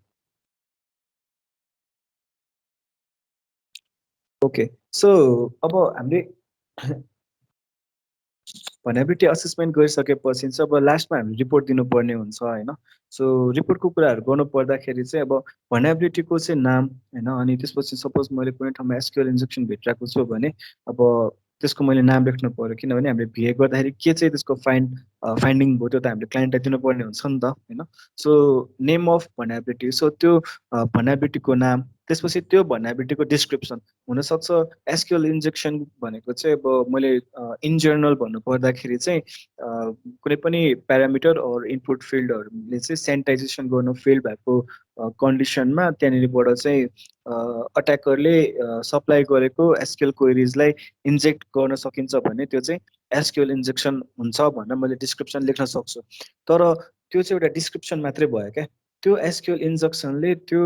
ओके, सो अब हामीले भनाबिलिटी असेसमेन्ट गरिसकेपछि चाहिँ अब लास्टमा हामीले रिपोर्ट दिनुपर्ने हुन्छ होइन। सो रिपोर्टको कुराहरू गर्नु पर्दाखेरि चाहिँ अब भनाबिलिटीको चाहिँ नाम होइन, अनि त्यसपछि सपोज मैले कुनै ठाउँमा एसक्युएल इन्जेक्सन भेटिरहेको छु भने अब त्यसको मैले नाम लेख्नु पऱ्यो, किनभने हामीले भिए गर्दाखेरि के चाहिँ त्यसको फाइन्डिङ भयो त्यो त हामीले क्लाइन्टलाई दिनुपर्ने हुन्छ नि त होइन। सो नेम अफ भनाबिलिटी, सो त्यो भनाबिलिटीको नाम, त्यसपछि त्यो भनाबिलिटीको डिस्क्रिप्सन हुनसक्छ। एसक्युएल इन्जेक्सन भनेको चाहिँ अब मैले इन जेनरल भन्नु पर्दाखेरि चाहिँ कुनै पनि प्यारामिटर अर इनपुट फिल्डहरूले चाहिँ सेनिटाइजेसन गर्न फेल भएको कन्डिसनमा त्यहाँनिरबाट चाहिँ अट्याकरले सप्लाई गरेको एसक्युएल क्वेरिजलाई इन्जेक्ट गर्न सकिन्छ भने त्यो चाहिँ एसक्युएल इन्जेक्सन हुन्छ भनेर मैले डिस्क्रिप्सन लेख्न सक्छु। तर त्यो चाहिँ एउटा डिस्क्रिप्सन मात्रै भयो क्या। त्यो एसक्युएल इन्जेक्सनले त्यो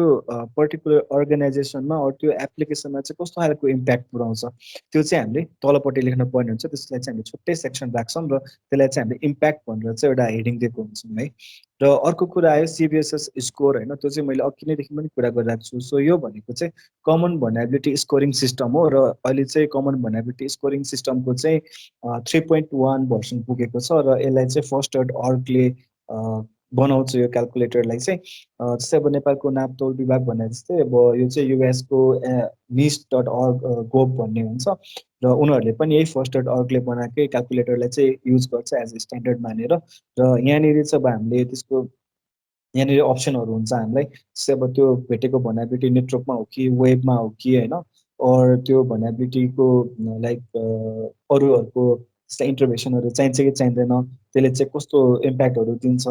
पर्टिकुलर अर्गनाइजेसनमा अर त्यो एप्लिकेसनमा चाहिँ कस्तो खालको इम्प्याक्ट पुऱ्याउँछ त्यो चाहिँ हामीले तलपट्टि लेख्न पर्ने हुन्छ। त्यसलाई चाहिँ हामीले छुट्टै सेक्सन राख्छौँ र त्यसलाई चाहिँ हामीले इम्प्याक्ट भनेर चाहिँ एउटा हेडिङ दिएको हुन्छौँ है। र अर्को कुरा आयो सिबिएसएस स्कोर होइन, त्यो चाहिँ मैले अघि नैदेखि पनि कुरा गरिरहेको छु। सो यो भनेको चाहिँ कमन भनाबिलिटी स्कोरिङ सिस्टम हो र अहिले चाहिँ कमन भनाबिलिटी स्कोरिङ सिस्टमको चाहिँ 3.1 भर्सन पुगेको छ र यसलाई चाहिँ फर्स्ट अर्गले बनाउँछ यो क्यालकुलेटरलाई चाहिँ। जस्तै अब नेपालको नापतोल विभाग भने जस्तै अब यो चाहिँ युएसको निस्ट डट अर्ग गोभ भन्ने हुन्छ र उनीहरूले पनि यही फर्स्ट डट अर्गले बनाएकै क्यालकुलेटरलाई चाहिँ युज गर्छ एज ए स्ट्यान्डर्ड मानेर। र यहाँनिर चाहिँ अब हामीले त्यसको यहाँनिर अप्सनहरू हुन्छ हामीलाई, जस्तै अब त्यो भेटेको भनाबिलिटी नेटवर्कमा हो कि वेबमा हो कि होइन, अर त्यो भनाबिलिटीको लाइक अरूहरूको जस्तै इन्टरभेसनहरू चाहिन्छ कि चाहिँदैन, त्यसले चाहिँ कस्तो इम्प्याक्टहरू दिन्छ,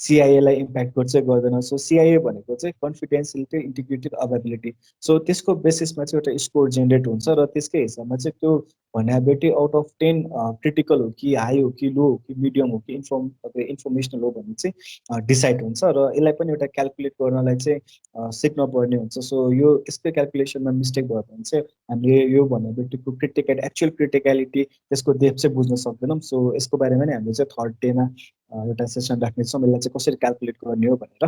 सिआइएलाई इम्प्याक्ट गर्छ गर्दैन। सो सिआइए भनेको चाहिँ कन्फिडेन्सियलिटी इन्टिग्रिटी अभाइबिलिटी। सो त्यसको बेसिसमा चाहिँ एउटा स्कोर जेनेरेट हुन्छ र त्यसकै हिसाबमा चाहिँ त्यो भनाबिलिटी आउट अफ 10 क्रिटिकल हो कि हाई हो कि लो हो कि मिडियम हो कि इन्फर्मेसनल हो भन्ने चाहिँ डिसाइड हुन्छ र यसलाई पनि एउटा क्यालकुलेट गर्नलाई चाहिँ सिक्न पर्ने हुन्छ। सो यो यसकै क्यालकुलेसनमा मिस्टेक भयो भने चाहिँ हामीले यो भनाबिलिटीको एक्चुअल क्रिटिकलिटी त्यसको डेप्थ चाहिँ बुझ्न सक्दैनौँ। सो यसको बारेमा नि हामीले चाहिँ थर्ड डेमा एउटा सेसन राख्नेछौँ, यसलाई चाहिँ कसरी क्यालकुलेट गर्ने हो भनेर।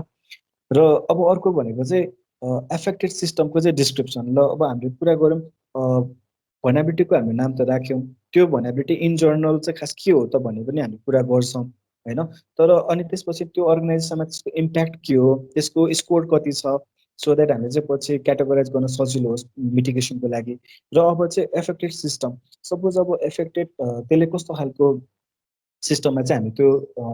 र अब अर्को भनेको चाहिँ एफेक्टेड सिस्टमको चाहिँ डिस्क्रिप्सन। ल अब हामीले कुरा गरौँ भनाबिलिटीको हामीले नाम त राख्यौँ, त्यो भनाबिलिटी इन जर्नल चाहिँ खास के हो त भन्ने पनि हामी कुरा गर्छौँ होइन। तर अनि त्यसपछि त्यो अर्गनाइजेसनमा त्यसको इम्प्याक्ट के हो, त्यसको स्कोर कति छ, सो द्याट हामीले चाहिँ पछि क्याटेगोराइज गर्न सजिलो होस् मिटिगेसनको लागि। र अब चाहिँ एफेक्टेड सिस्टम, सपोज अब एफेक्टेड त्यसले कस्तो खालको सिस्टममा चाहिँ हामी त्यो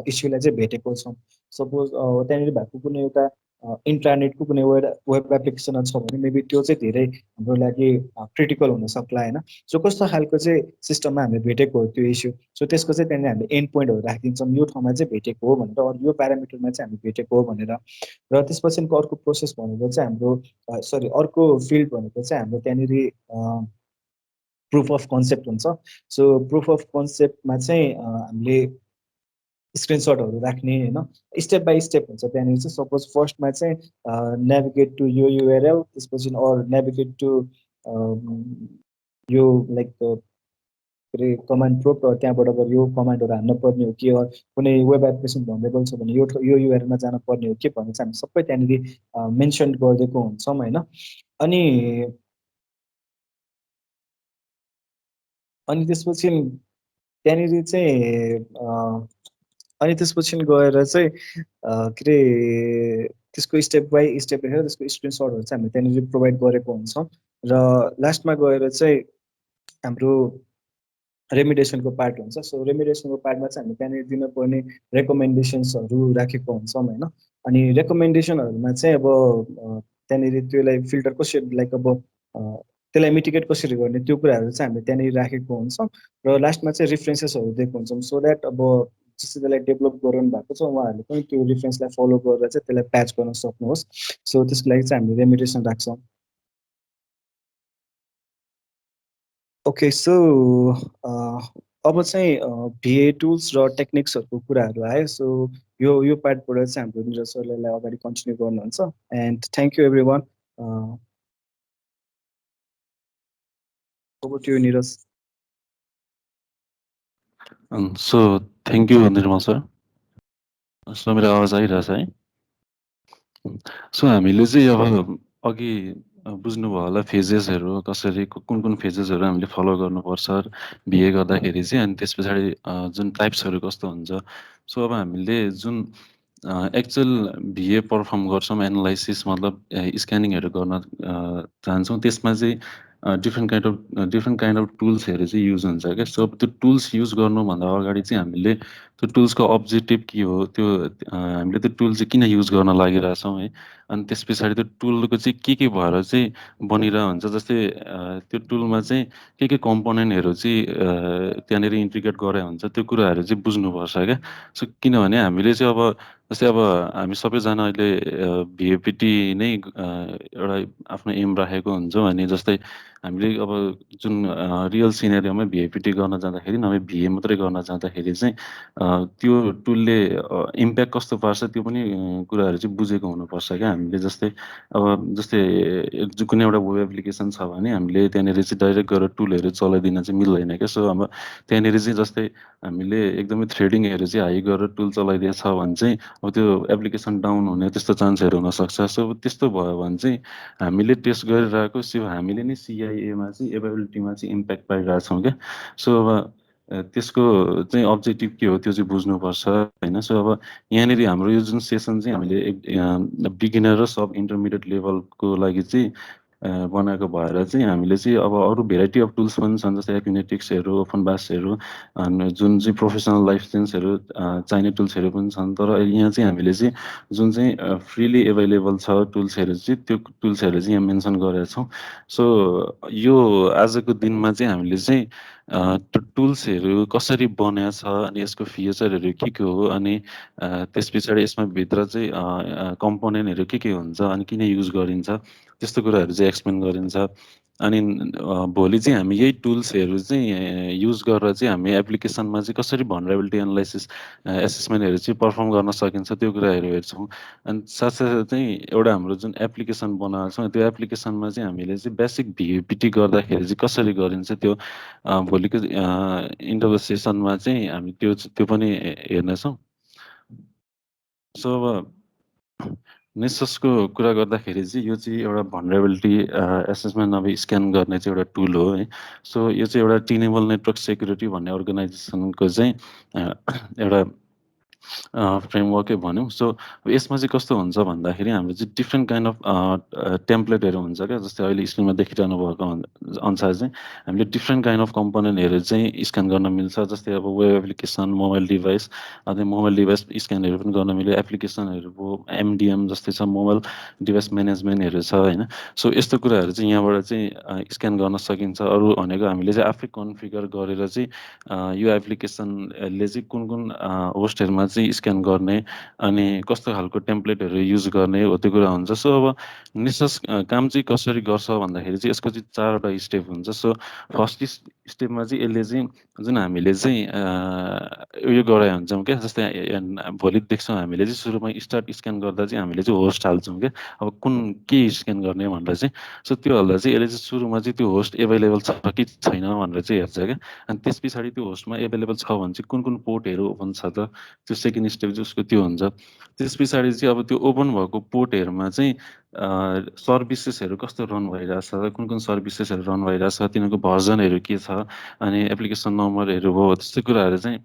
इस्युलाई चाहिँ भेटेको छौँ। सपोज त्यहाँनिर भएको कुनै एउटा इन्टरनेटको कुनै वेब एप्लिकेसनहरू छ भने मेबी त्यो चाहिँ धेरै हाम्रो लागि क्रिटिकल हुनसक्ला होइन। सो कस्तो खालको चाहिँ सिस्टममा हामीले भेटेको हो त्यो इस्यु, सो त्यसको चाहिँ त्यहाँनिर हामीले एन्ड पोइन्टहरू राखिदिन्छौँ, यो ठाउँमा चाहिँ भेटेको हो भनेर, अरू यो प्यारामिटरमा चाहिँ हामी भेटेको हो भनेर। र त्यसपछिको अर्को प्रोसेस भनेको चाहिँ हाम्रो सरी अर्को फिल्ड भनेको चाहिँ हाम्रो त्यहाँनिर प्रुफ अफ कन्सेप्ट हुन्छ। सो प्रुफ अफ कन्सेप्टमा चाहिँ हामीले स्क्रिनसटहरू राख्ने होइन, स्टेप बाई स्टेप हुन्छ त्यहाँनिर चाहिँ। सपोज फर्स्टमा चाहिँ नेभिगेट टु यो युआरएल, त्यसपछि अर नेभिगेट टु यो लाइक के अरे कमान्ड प्रोप, र त्यहाँबाट अब यो कमान्डहरू हान्न पर्ने हो कि कुनै वेब एप्लिकेसन भनरेबल छ भने यो युआरएलमा जान पर्ने हो कि भन्ने चाहिँ हामी सबै त्यहाँनिर मेन्सन गरिदिएको हुन्छौँ होइन। अनि अनि त्यसपछि त्यहाँनिर चाहिँ अनि त्यसपछि गएर चाहिँ के अरे त्यसको स्टेप बाई स्टेप लेखेर त्यसको स्क्रिनसटहरू चाहिँ हामीले त्यहाँनिर प्रोभाइड गरेको हुन्छौँ। र लास्टमा गएर चाहिँ हाम्रो रेमिडेसनको पार्ट हुन्छ। सो रेमिडेसनको पार्टमा चाहिँ हामी त्यहाँनिर दिनुपर्ने रेकमेन्डेसन्सहरू राखेको हुन्छौँ होइन। अनि रेकमेन्डेसनहरूमा चाहिँ अब त्यहाँनिर त्यसलाई फिल्टर कसरी लाइक अब त्यसलाई मिटिगेट कसरी गर्ने त्यो कुराहरू चाहिँ हामीले त्यहाँनिर राखेको हुन्छौँ। र लास्टमा चाहिँ रिफरेन्सेसहरू दिएको हुन्छौँ, सो द्याट अब जस्तो त्यसलाई डेभलप गराउनु भएको छ उहाँहरूले पनि त्यो रिफरेन्सलाई फलो गरेर चाहिँ त्यसलाई प्याच गर्न सक्नुहोस्। सो त्यसको लागि चाहिँ हामीले रेमिडेसन राख्छौँ। ओके सो अब चाहिँ भिए टुल्स र टेक्निक्सहरूको कुराहरू आयो। सो यो पार्टबाट चाहिँ हाम्रो निरज सरले यसलाई अगाडि कन्टिन्यू गर्नुहुन्छ। And thank you everyone. Over to you Niraj. So thank you Nirmal sir. So मेरो आवाज आइरहेछ है? सो हामीले चाहिँ अब अघि बुझ्नुभयो होला फेजेसहरू कसरी कुन कुन फेजेसहरू हामीले फलो गर्नुपर्छ बिए गर्दाखेरि चाहिँ, अनि त्यस पछाडि जुन टाइप्सहरू कस्तो हुन्छ। सो अब हामीले जुन एक्चुअल भिए पर्फर्म गर्छौँ एनालाइसिस मतलब स्क्यानिङहरू गर्न चाहन्छौँ, त्यसमा चाहिँ डिफ्रेन्ट काइन्ड अफ टुल्सहरू चाहिँ युज हुन्छ क्या। सो त्यो टुल्स युज गर्नुभन्दा अगाडि चाहिँ हामीले त्यो टुल्सको अब्जेक्टिभ के हो, त्यो हामीले त्यो टुल चाहिँ किन युज गर्न लागिरहेछौँ है, अनि त्यस पछाडि त्यो टुलको चाहिँ के भएर चाहिँ बनिरहेको हुन्छ। जस्तै त्यो टुलमा चाहिँ के कम्पोनेन्टहरू चाहिँ त्यहाँनिर इन्टिग्रेट गरे हुन्छ, त्यो कुराहरू चाहिँ बुझ्नुपर्छ क्या। सो किनभने हामीले चाहिँ अब जस्तै अब हामी सबैजना अहिले भिएपिटी नै एउटा आफ्नो एम राखेको हुन्छौँ। अनि जस्तै हामीले अब जुन रियल सिनेरियोमा भिएपिटी गर्न जाँदाखेरि नभए भिए मात्रै गर्न जाँदाखेरि चाहिँ त्यो टुलले इम्प्याक्ट कस्तो पार्छ त्यो पनि कुराहरू चाहिँ बुझेको हुनुपर्छ क्या हामीले। जस्तै अब जस्तै कुनै एउटा वेब एप्लिकेसन छ भने हामीले त्यहाँनिर चाहिँ डाइरेक्ट गएर टुलहरू चलाइदिन चाहिँ मिल्दैन क्या। सो अब त्यहाँनिर चाहिँ जस्तै हामीले एकदमै थ्रेडिङहरू चाहिँ हाई गरेर टुल चलाइदिएछ भने चाहिँ अब त्यो एप्लिकेसन डाउन हुने त्यस्तो चान्सहरू हुनसक्छ। सो त्यस्तो भयो भने चाहिँ हामीले टेस्ट गरिरहेको हामीले नै सिआइएमा चाहिँ एभाइबिलिटीमा चाहिँ इम्प्याक्ट पाइरहेछौँ क्या। सो अब त्यसको चाहिँ अब्जेक्टिभ के हो त्यो चाहिँ बुझ्नुपर्छ होइन। सो अब यहाँनिर हाम्रो यो जुन सेसन चाहिँ हामीले बिगिनर र सब इन्टरमिडिएट लेभलको लागि चाहिँ बनाएको भएर चाहिँ हामीले चाहिँ अब अरू भेराइटी अफ टुल्स पनि छन्। जस्तै एपिनेटिक्सहरू, ओपनबासहरू, अनि जुन चाहिँ प्रोफेसनल लाइसेन्सहरू चाहिने टुल्सहरू पनि छन्। तर यहाँ चाहिँ हामीले चाहिँ जुन चाहिँ फ्रिली एभाइलेबल छ टुल्सहरू चाहिँ त्यो टुल्सहरू चाहिँ यहाँ मेन्सन गरेका छौँ। सो यो आजको दिनमा चाहिँ हामीले चाहिँ टुल्सहरू कसरी बनाएको छ अनि यसको फिचरहरू के हो अनि त्यस पछाडि यसमा भित्र चाहिँ कम्पोनेन्टहरू के हुन्छ अनि किन युज गरिन्छ त्यस्तो कुराहरू चाहिँ एक्सप्लेन गरिन्छ। अनि भोलि चाहिँ हामी यही टुल्सहरू चाहिँ युज गरेर चाहिँ हामी एप्लिकेसनमा चाहिँ कसरी भनरेबिलिटी एनालाइसिस एसेसमेन्टहरू चाहिँ पर्फर्म गर्न सकिन्छ त्यो कुराहरू हेर्छौँ। अनि साथसाथै चाहिँ एउटा हाम्रो जुन एप्लिकेसन बनाएको छौँ त्यो एप्लिकेसनमा चाहिँ हामीले चाहिँ बेसिक भिएपिटी गर्दाखेरि चाहिँ कसरी गरिन्छ त्यो भोलिको इन्टरभ्यू सेसनमा चाहिँ हामी त्यो पनि हेर्नेछौँ। सो अब नेससको कुरा गर्दाखेरि चाहिँ यो चाहिँ एउटा भनरेबिलिटी एसेसमेन्ट नभए स्क्यान गर्ने चाहिँ एउटा टुल हो है। सो यो चाहिँ एउटा टिनेबल नेटवर्क सेक्युरिटी भन्ने अर्गनाइजेसनको चाहिँ एउटा फ्रेमवर्कै भनौँ। सो यसमा चाहिँ कस्तो हुन्छ भन्दाखेरि हाम्रो चाहिँ डिफ्रेन्ट काइन्ड अफ टेम्प्लेटहरू हुन्छ क्या। जस्तै अहिले स्क्रिनमा देखिरहनु भएको अनुसार चाहिँ हामीले डिफ्रेन्ट काइन्ड अफ कम्पोनेन्टहरू चाहिँ स्क्यान गर्न मिल्छ। जस्तै अब वेब एप्लिकेसन, मोबाइल डिभाइस, अझै मोबाइल डिभाइस स्क्यानहरू पनि गर्न मिल्यो। एप्लिकेसनहरू भयो एमडिएम जस्तै छ, मोबाइल डिभाइस म्यानेजमेन्टहरू छ होइन। सो यस्तो कुराहरू चाहिँ यहाँबाट चाहिँ स्क्यान गर्न सकिन्छ। अरू भनेको हामीले चाहिँ आफै कन्फिगर गरेर चाहिँ यो एप्लिकेसनले चाहिँ कुन कुन होस्टहरूमा चाहिँ स्क्यान गर्ने अनि कस्तो खालको टेम्प्लेटहरू युज गर्ने हो त्यो कुरा हुन्छ। सो अब निसस काम चाहिँ कसरी गर्छ भन्दाखेरि चाहिँ यसको चाहिँ 4वटा स्टेप हुन्छ। सो फर्स्ट स्टेपमा चाहिँ यसले चाहिँ जुन हामीले चाहिँ उयो गरे हुन्छौँ क्या। जस्तै भोलि देख्छौँ हामीले चाहिँ सुरुमा स्टार्ट स्क्यान गर्दा चाहिँ हामीले चाहिँ होस्ट हाल्छौँ क्या। अब कुन के स्क्यान गर्ने भनेर चाहिँ सो त्यो हाल्दा चाहिँ यसले चाहिँ सुरुमा चाहिँ त्यो होस्ट एभाइलेबल छ कि छैन भनेर चाहिँ हेर्छ क्या। अनि त्यस पछाडि त्यो होस्टमा एभाइलेबल छ भने चाहिँ कुन कुन पोर्टहरू ओपन छ त त्यो सेकेन्ड स्टेप चाहिँ उसको त्यो हुन्छ। त्यस पछाडि चाहिँ अब त्यो ओपन भएको पोर्टहरूमा चाहिँ सर्भिसेसहरू कस्तो रन भइरहेछ, कुन कुन सर्भिसेसहरू रन भइरहेछ, तिनीहरूको भर्जनहरू के छ अनि एप्लिकेसन नम्बरहरू भयो त्यस्तो कुराहरू चाहिँ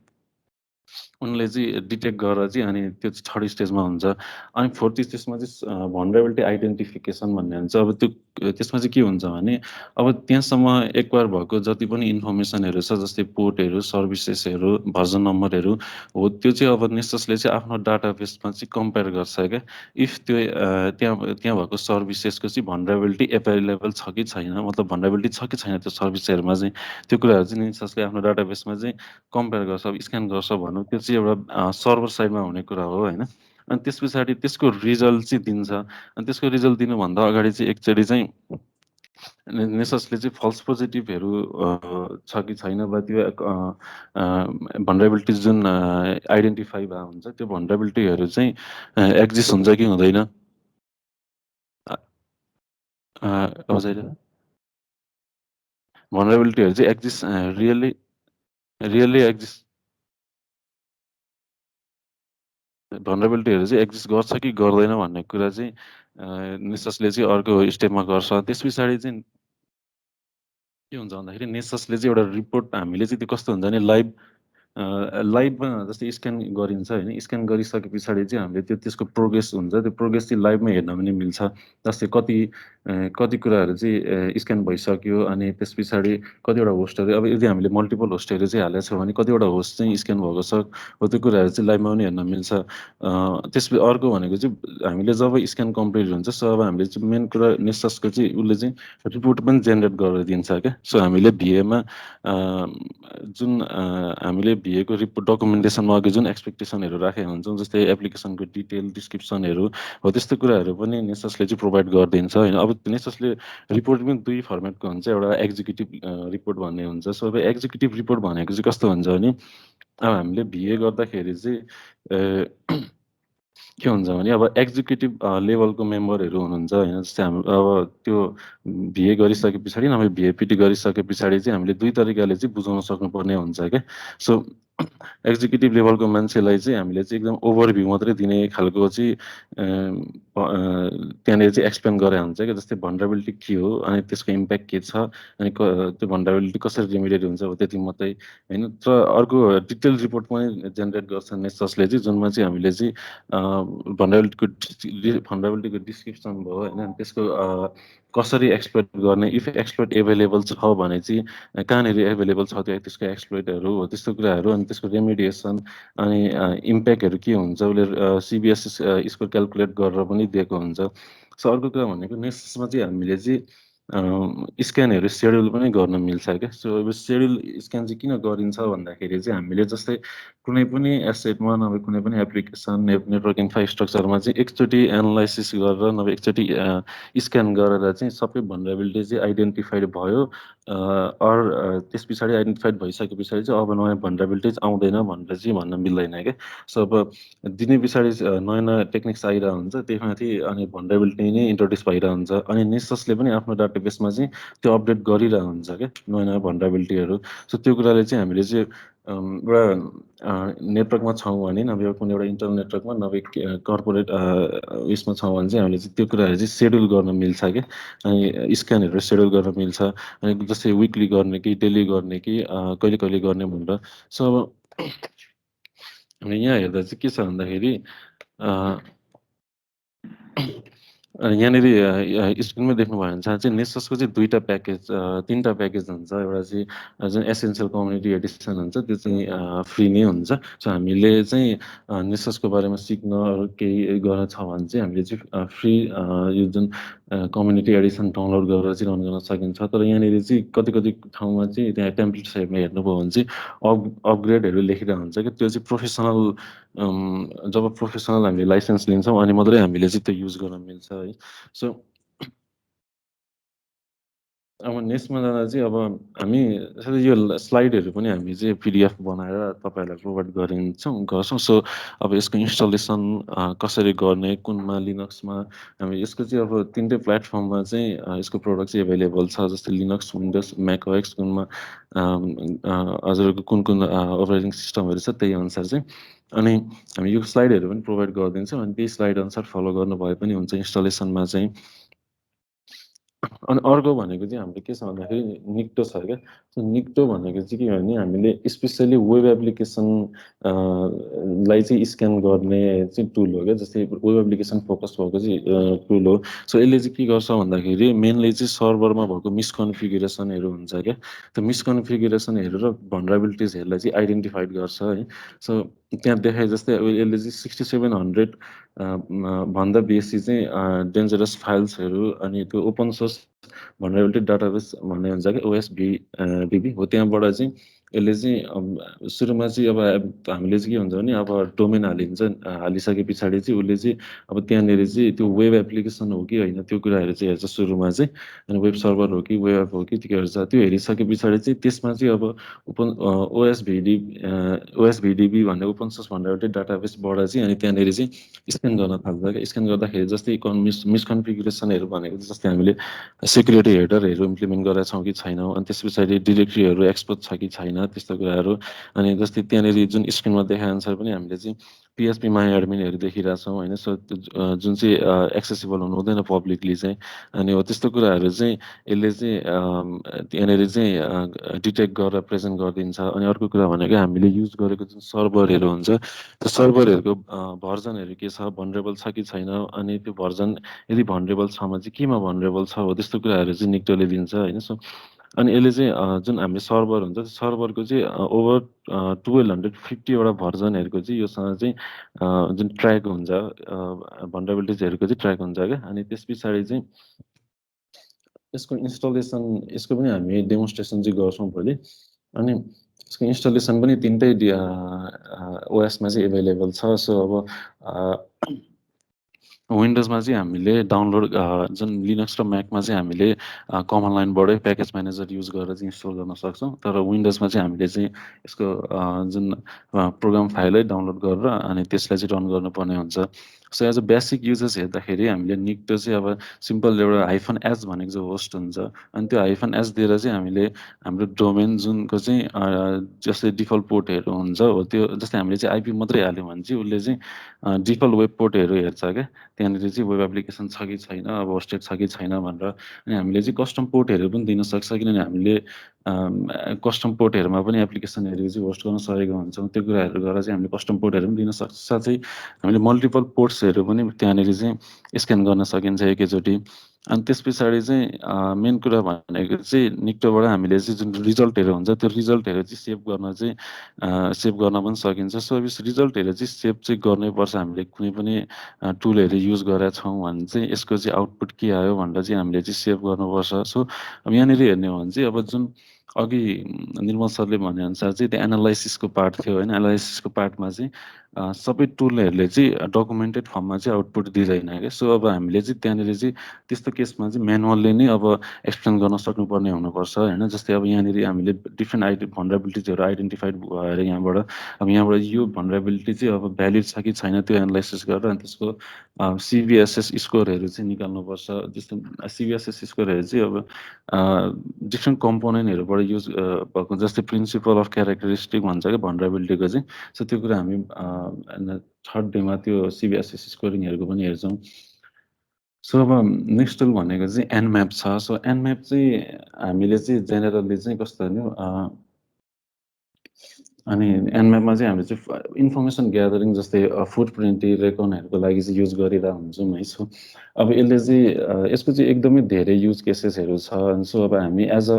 उनले चाहिँ डिटेक्ट गरेर चाहिँ अनि त्यो चाहिँ थर्ड स्टेजमा हुन्छ। अनि फोर्थ स्टेजमा चाहिँ भनरेबिलिटी आइडेन्टिफिकेसन भन्ने हुन्छ। अब त्यो त्यसमा चाहिँ के हुन्छ भने अब त्यहाँसम्म एक्वायर भएको जति पनि इन्फर्मेसनहरू छ जस्तै पोर्टहरू, सर्भिसेसहरू, भर्जन नम्बरहरू हो त्यो चाहिँ अब नेससले चाहिँ आफ्नो डाटाबेसमा चाहिँ कम्पेयर गर्छ क्या। इफ त्यो त्यहाँ भएको सर्भिसेसको चाहिँ भनरेबिलिटी एभाइलेबल छ कि छैन, मतलब भनरेबिलिटी छ कि छैन त्यो सर्भिसहरूमा चाहिँ त्यो कुराहरू चाहिँ नेससले आफ्नो डाटाबेसमा चाहिँ कम्पेयर गर्छ, स्क्यान गर्छ भनौँ। त्यो चाहिँ एउटा सर्भर साइडमा हुने कुरा हो होइन। अनि त्यस पछाडि त्यसको रिजल्ट चाहिँ दिन्छ। अनि त्यसको रिजल्ट दिनुभन्दा अगाडि चाहिँ एकचोटि चाहिँ नेससले चाहिँ फल्स पोजिटिभहरू छ कि छैन वा त्यो भनरेबिलिटी जुन आइडेन्टिफाई भएको हुन्छ त्यो भनरेबिलिटीहरू चाहिँ एक्जिस्ट हुन्छ कि हुँदैन। भनरेबिलिटीहरू चाहिँ एक्जिस्ट रियल्ली एक्जिस्ट भनरेबिलिटीहरू चाहिँ एक्जिस्ट गर्छ कि गर्दैन भन्ने कुरा चाहिँ नेससले चाहिँ अर्को स्टेपमा गर्छ। त्यस पछाडि चाहिँ के हुन्छ भन्दाखेरि नेससले चाहिँ एउटा रिपोर्ट हामीले चाहिँ त्यो कस्तो हुन्छ भने लाइभमा जस्तै स्क्यान गरिन्छ होइन। स्क्यान गरिसके पछाडि चाहिँ हामीले त्यसको प्रोग्रेस हुन्छ, त्यो प्रोग्रेस चाहिँ लाइभमा हेर्न पनि मिल्छ। जस्तै कति कुराहरू चाहिँ स्क्यान भइसक्यो अनि त्यस पछाडि कतिवटा होस्टहरू अब यदि हामीले मल्टिपल होस्टहरू चाहिँ हालेको छ भने कतिवटा होस्ट चाहिँ स्क्यान भएको छ हो त्यो कुराहरू चाहिँ लाइभमा पनि हेर्न मिल्छ। त्यसपछि अर्को भनेको चाहिँ हामीले जब स्क्यान कम्प्लिट हुन्छ सो अब हामीले चाहिँ मेन कुरा नेससको चाहिँ उसले चाहिँ रिपोर्ट पनि जेनेरेट गरेर दिन्छ क्या। सो हामीले भिएमा जुन हामीले भिएको डकुमेन्टेसनमा अघि जुन एक्सपेक्टेसनहरू राखेको हुन्छौँ, जस्तै एप्लिकेसनको डिटेल डिस्क्रिप्सनहरू हो, त्यस्तो कुराहरू पनि नेससले चाहिँ प्रोभाइड गरिदिन्छ होइन। अब नेससले रिपोर्ट पनि दुई फर्मेटको हुन्छ, एउटा एक्जिक्युटिभ रिपोर्ट भन्ने हुन्छ। सो अब एक्जिक्युटिभ रिपोर्ट भनेको चाहिँ कस्तो हुन्छ भने अब हामीले भिए गर्दाखेरि चाहिँ के हुन्छ भने अब एक्जिक्युटिभ लेभलको मेम्बरहरू हुनुहुन्छ होइन। जस्तै हामी अब त्यो भिए गरिसके पछाडि नभए भिएपिटी गरिसके पछाडि चाहिँ हामीले दुई तरिकाले चाहिँ बुझाउन सक्नुपर्ने हुन्छ क्या। सो एक्जिक्युटिभ लेभलको मान्छेलाई चाहिँ हामीले चाहिँ एकदम ओभरभ्यू मात्रै दिने खालको चाहिँ त्यहाँनिर चाहिँ एक्सप्लेन गरे हुन्छ क्या। जस्तै भनरेबिलिटी के हो अनि त्यसको इम्प्याक्ट के छ अनि त्यो भनरेबिलिटी कसरी रिमिडिएट हुन्छ हो, त्यति मात्रै होइन। तर अर्को डिटेल रिपोर्ट पनि जेनेरेट गर्छ नेससले चाहिँ, जुनमा चाहिँ हामीले चाहिँ भनरेबिलिटीको डिस्क्रिप्सन भयो होइन, त्यसको कसरी एक्सप्लोइट गर्ने, इफ एक्सप्लोइट एभाइलेबल छ भने चाहिँ कहाँनिर एभाइलेबल छ त्यसको एक्सप्लोइटहरू हो, त्यस्तो कुराहरू, अनि त्यसको रेमिडिएसन अनि इम्प्याक्टहरू के हुन्छ उसले सिबिएसई स्कोर क्यालकुलेट गरेर पनि दिएको हुन्छ। सो अर्को कुरा भनेको नेसमा चाहिँ हामीले चाहिँ स्क्यानहरू सेड्युल पनि गर्न मिल्छ क्या। सो अब सेड्युल स्क्यान चाहिँ किन गरिन्छ भन्दाखेरि चाहिँ हामीले जस्तै कुनै पनि एसेटमा नभए कुनै पनि एप्लिकेसन नेटवर्क इन्फ्रास्ट्रक्चरमा चाहिँ एकचोटि एनालाइसिस गरेर नभए एकचोटि स्क्यान गरेर चाहिँ सबै भनरेबिलिटी चाहिँ आइडेन्टिफाइड भयो त्यस पछाडि आइडेन्टिफाइड भइसके पछाडि चाहिँ अब नयाँ भनरेबिलिटिज आउँदैन भनेर चाहिँ भन्न मिल्दैन क्या। सो अब दिने पछाडि नयाँ नयाँ टेक्निक्स आइरहेको हुन्छ, त्यहीमाथि अनि भनरेबिलिटी नै इन्ट्रोड्युस भइरहेको हुन्छ, अनि नेससले पनि आफ्नो डाटाबेसमा चाहिँ त्यो अपडेट गरिरहेको हुन्छ क्या नयाँ नयाँ भनरेबिलिटीहरू। सो त्यो कुराले चाहिँ हामीले चाहिँ एउटा नेटवर्कमा छौँ भने नभए कुनै एउटा इन्टरनल नेटवर्कमा नभए कर्पोरेट उयसमा छौँ भने चाहिँ हामीले चाहिँ त्यो कुराहरू चाहिँ सेड्युल गर्न मिल्छ क्या। अनि स्क्यानहरू सेड्युल गर्न मिल्छ, अनि जस्तै विकली गर्ने कि डेली गर्ने कि कहिले कहिले गर्ने भनेर। सो अब हामीले यहाँ हेर्दा चाहिँ के छ भन्दाखेरि यहाँनिर स्क्रिनमा देख्नुभयो भने चाहिँ नेससको चाहिँ दुईवटा प्याकेज तिनवटा प्याकेज हुन्छ। एउटा चाहिँ जुन एसेन्सियल कम्युनिटी एडिसन हुन्छ त्यो चाहिँ फ्री नै हुन्छ। सो हामीले चाहिँ नेससको बारेमा सिक्न केही गर्न छ भने चाहिँ हामीले चाहिँ फ्री यो जुन कम्युनिटी एडिसन डाउनलोड गरेर चाहिँ रन गर्न सकिन्छ। तर यहाँनिर चाहिँ कति कति ठाउँमा चाहिँ त्यहाँ टेम्प्लेट साइडमा हेर्नुभयो भने चाहिँ अपग्रेडहरू लेखिरहेको हुन्छ कि त्यो चाहिँ प्रोफेसनल जब प्रोफेसनल हामीले लाइसेन्स लिन्छौँ अनि मात्रै हामीले चाहिँ त्यो युज गर्न मिल्छ है। सो अब नेक्स्टमा जाँदा चाहिँ अब हामी साथै यो स्लाइडहरू पनि हामी चाहिँ पिडिएफ बनाएर तपाईँहरूलाई प्रोभाइड गर्छौँ। सो अब यसको इन्स्टलेसन कसरी गर्ने, कुनमा लिनक्समा हामी यसको चाहिँ अब तिनटै प्लेटफर्ममा चाहिँ यसको प्रोडक्ट चाहिँ एभाइलेबल छ। जस्तै लिनक्स, विन्डोज, म्याकओएस, कुनमा हजुरको कुन कुन अपरेटिङ सिस्टमहरू छ त्यही अनुसार चाहिँ अनि हामी यो स्लाइडहरू पनि प्रोभाइड गरिदिन्छौँ, अनि त्यही स्लाइड अनुसार फलो गर्नुभए पनि हुन्छ इन्स्टलेसनमा चाहिँ। अनि अर्को भनेको चाहिँ हाम्रो के छ भन्दाखेरि निक्टो छ क्या। सो निक्टो भनेको चाहिँ के भने हामीले स्पेसली वेब एप्लिकेसन लाई चाहिँ स्क्यान गर्ने चाहिँ टुल हो क्या। जस्तै वेब एप्लिकेसन फोकस भएको चाहिँ टुल हो। सो यसले चाहिँ के गर्छ भन्दाखेरि मेनली चाहिँ सर्भरमा भएको मिसकन्फिगुरेसनहरू हुन्छ क्या। त्यो मिसकन्फिगुरेसनहरू र भनरेबिलिटिजहरूलाई चाहिँ आइडेन्टिफाइड गर्छ है। सो त्यहाँ देखाए जस्तै यसले चाहिँ 6700 भन्दा बेसी चाहिँ डेन्जरस फाइल्सहरू अनि त्यो ओपन सोर्स भनरेबिलिटी डाटाबेस भन्ने हुन्छ कि ओएसभी डिबी हो, त्यहाँबाट चाहिँ यसले चाहिँ सुरुमा चाहिँ अब हामीले चाहिँ के हुन्छ भने अब डोमेन हालिसके पछाडि चाहिँ उसले चाहिँ अब त्यहाँनिर चाहिँ त्यो वेब एप्लिकेसन हो कि होइन त्यो कुराहरू चाहिँ हेर्छ सुरुमा चाहिँ। अनि वेब सर्भर हो कि वेब एप हो कि त्यो हेर्छ। त्यो हेरिसके पछाडि चाहिँ त्यसमा चाहिँ अब ओएसभिडिबी भन्ने ओपन सोर्स भनरेबिलिटी डाटाबेसबाट चाहिँ अनि त्यहाँनिर चाहिँ स्क्यान गर्न थाल्छ क्या। स्क्यान गर्दाखेरि जस्तै मिसकन्फिगुरेसनहरू भनेको जस्तै हामीले सेक्युरिटी हेडरहरू इम्प्लिमेन्ट गरेका छौँ कि छैनौँ, अनि त्यस पछाडि डिरेक्टरीहरू एक्सपोज छ कि छैन त्यस्तो कुराहरू। अनि जस्तै त्यहाँनिर जुन स्क्रिनमा देखाए अनुसार पनि हामीले चाहिँ पिएचपी माई एडमिनहरू देखिरहेछौँ होइन। सो जुन चाहिँ एक्सेसिबल हुनु हुँदैन पब्लिकली चाहिँ। अनि हो त्यस्तो कुराहरू चाहिँ यसले चाहिँ त्यहाँनिर चाहिँ डिटेक्ट गरेर प्रेजेन्ट गरिदिन्छ। अनि अर्को कुरा भनेको हामीले युज गरेको जुन सर्भरहरू हुन्छ त्यो सर्भरहरूको भर्जनहरू के छ, भनरेबल छ कि छैन, अनि त्यो भर्जन यदि भनरेबल छ भने चाहिँ केमा भनरेबल छ हो त्यस्तो कुराहरू चाहिँ निक्टोले दिन्छ होइन। सो अनि यसले चाहिँ जुन हामीले सर्भर हुन्छ त्यो सर्भरको चाहिँ ओभर 1250वटा भर्जनहरूको चाहिँ योसँग चाहिँ जुन ट्र्याक हुन्छ भनरेबिलिटिजहरूको चाहिँ ट्र्याक हुन्छ क्या। अनि त्यस पछाडि चाहिँ यसको इन्स्टलेसन यसको पनि हामी डेमोन्स्ट्रेसन चाहिँ गर्छौँ भोलि। अनि यसको इन्स्टलेसन पनि 3टै ओएसमा चाहिँ एभाइलेबल छ। सो अब विन्डोजमा चाहिँ हामीले डाउनलोड जुन लिनक्स र म्याकमा चाहिँ हामीले कमन लाइनबाटै प्याकेज म्यानेजर युज गरेर चाहिँ इन्स्टल गर्न सक्छौँ। तर विन्डोजमा चाहिँ हामीले चाहिँ यसको जुन प्रोग्राम फाइलै डाउनलोड गरेर अनि त्यसलाई चाहिँ रन गर्नुपर्ने हुन्छ। So as a basic uses हेर्दाखेरि हामीले निक्टो चाहिँ अब सिम्पल एउटा -s भनेको चाहिँ होस्ट हुन्छ। अनि त्यो -s दिएर चाहिँ हामीले हाम्रो डोमेन जुनको चाहिँ जस्तै डिफल्ट पोर्टहरू हुन्छ हो, त्यो जस्तै हामीले चाहिँ आइपी मात्रै हाल्यौँ भने चाहिँ उसले चाहिँ डिफल्ट वेब पोर्टहरू हेर्छ क्या, त्यहाँनिर चाहिँ वेब एप्लिकेसन छ कि छैन, अब होस्टेड छ कि छैन भनेर। अनि हामीले चाहिँ कस्टम पोर्टहरू पनि दिन सक्छ, किनभने हामीले कस्टम पोर्टहरूमा पनि एप्लिकेसनहरू चाहिँ होस्ट गर्न सकेको हुन्छौँ। त्यो कुराहरू गरेर चाहिँ हामीले कस्टम पोर्टहरू पनि दिन सक्छ। साथै हामीले मल्टिपल पोर्ट्सहरू पनि त्यहाँनिर चाहिँ स्क्यान गर्न सकिन्छ एकैचोटि। अनि त्यस पछाडि चाहिँ मेन कुरा भनेको चाहिँ निक्टोबाट हामीले चाहिँ जुन रिजल्टहरू हुन्छ त्यो रिजल्टहरू चाहिँ सेभ गर्न पनि सकिन्छ। सो अब रिजल्टहरू चाहिँ सेभ चाहिँ गर्नैपर्छ। हामीले कुनै पनि टुलहरू युज गरेका छौँ भने चाहिँ यसको चाहिँ आउटपुट के आयो भनेर चाहिँ हामीले चाहिँ सेभ गर्नुपर्छ। सो अब यहाँनिर हेर्ने हो भने चाहिँ अब जुन अघि निर्मल सरले भनेअनुसार चाहिँ त्यो एनालाइसिसको पार्ट थियो होइन, एनालाइसिसको पार्टमा चाहिँ सबै टुलहरूले चाहिँ डकुमेन्टेड फर्ममा चाहिँ आउटपुट दिँदैन क्या। सो अब हामीले चाहिँ त्यहाँनिर चाहिँ त्यस्तो केसमा चाहिँ म्यानुअलले नै अब एक्सप्लेन गर्न सक्नुपर्ने हुनुपर्छ होइन। जस्तै अब यहाँनिर हामीले डिफ्रेन्ट भनरेबिलिटिजहरू आइडेन्टिफाइड भएर यहाँबाट यो भनरेबिलिटी चाहिँ अब भ्यालिड छ कि छैन त्यो एनालाइसिस गरेर अनि त्यसको सिबिएसएस स्कोरहरू चाहिँ निकाल्नुपर्छ। जस्तो सिबिएसएस स्कोरहरू चाहिँ अब डिफ्रेन्ट कम्पोनेन्टहरूबाट युज भएको, जस्तै प्रिन्सिपल अफ क्यारेक्टरिस्टिक भन्छ क्या भनरेबिलिटीको चाहिँ। सो त्यो कुरा हामी थर्ड डेमा त्यो सिबिएसएस स्कोरिङहरूको पनि हेर्छौँ। सो अब नेक्स्ट टुल भनेको चाहिँ एनम्याप छ। सो एनम्याप चाहिँ हामीले चाहिँ जेनरली चाहिँ कस्तो भन्यो, अनि एनम्यापमा चाहिँ हामीले चाहिँ इन्फर्मेसन ग्यादरिङ जस्तै फुटप्रिन्ट रेकनहरूको लागि चाहिँ युज गरिरहेको हुन्छौँ है। सो अब यसले चाहिँ यसको चाहिँ एकदमै धेरै युज केसेसहरू छ। सो अब हामी एज अ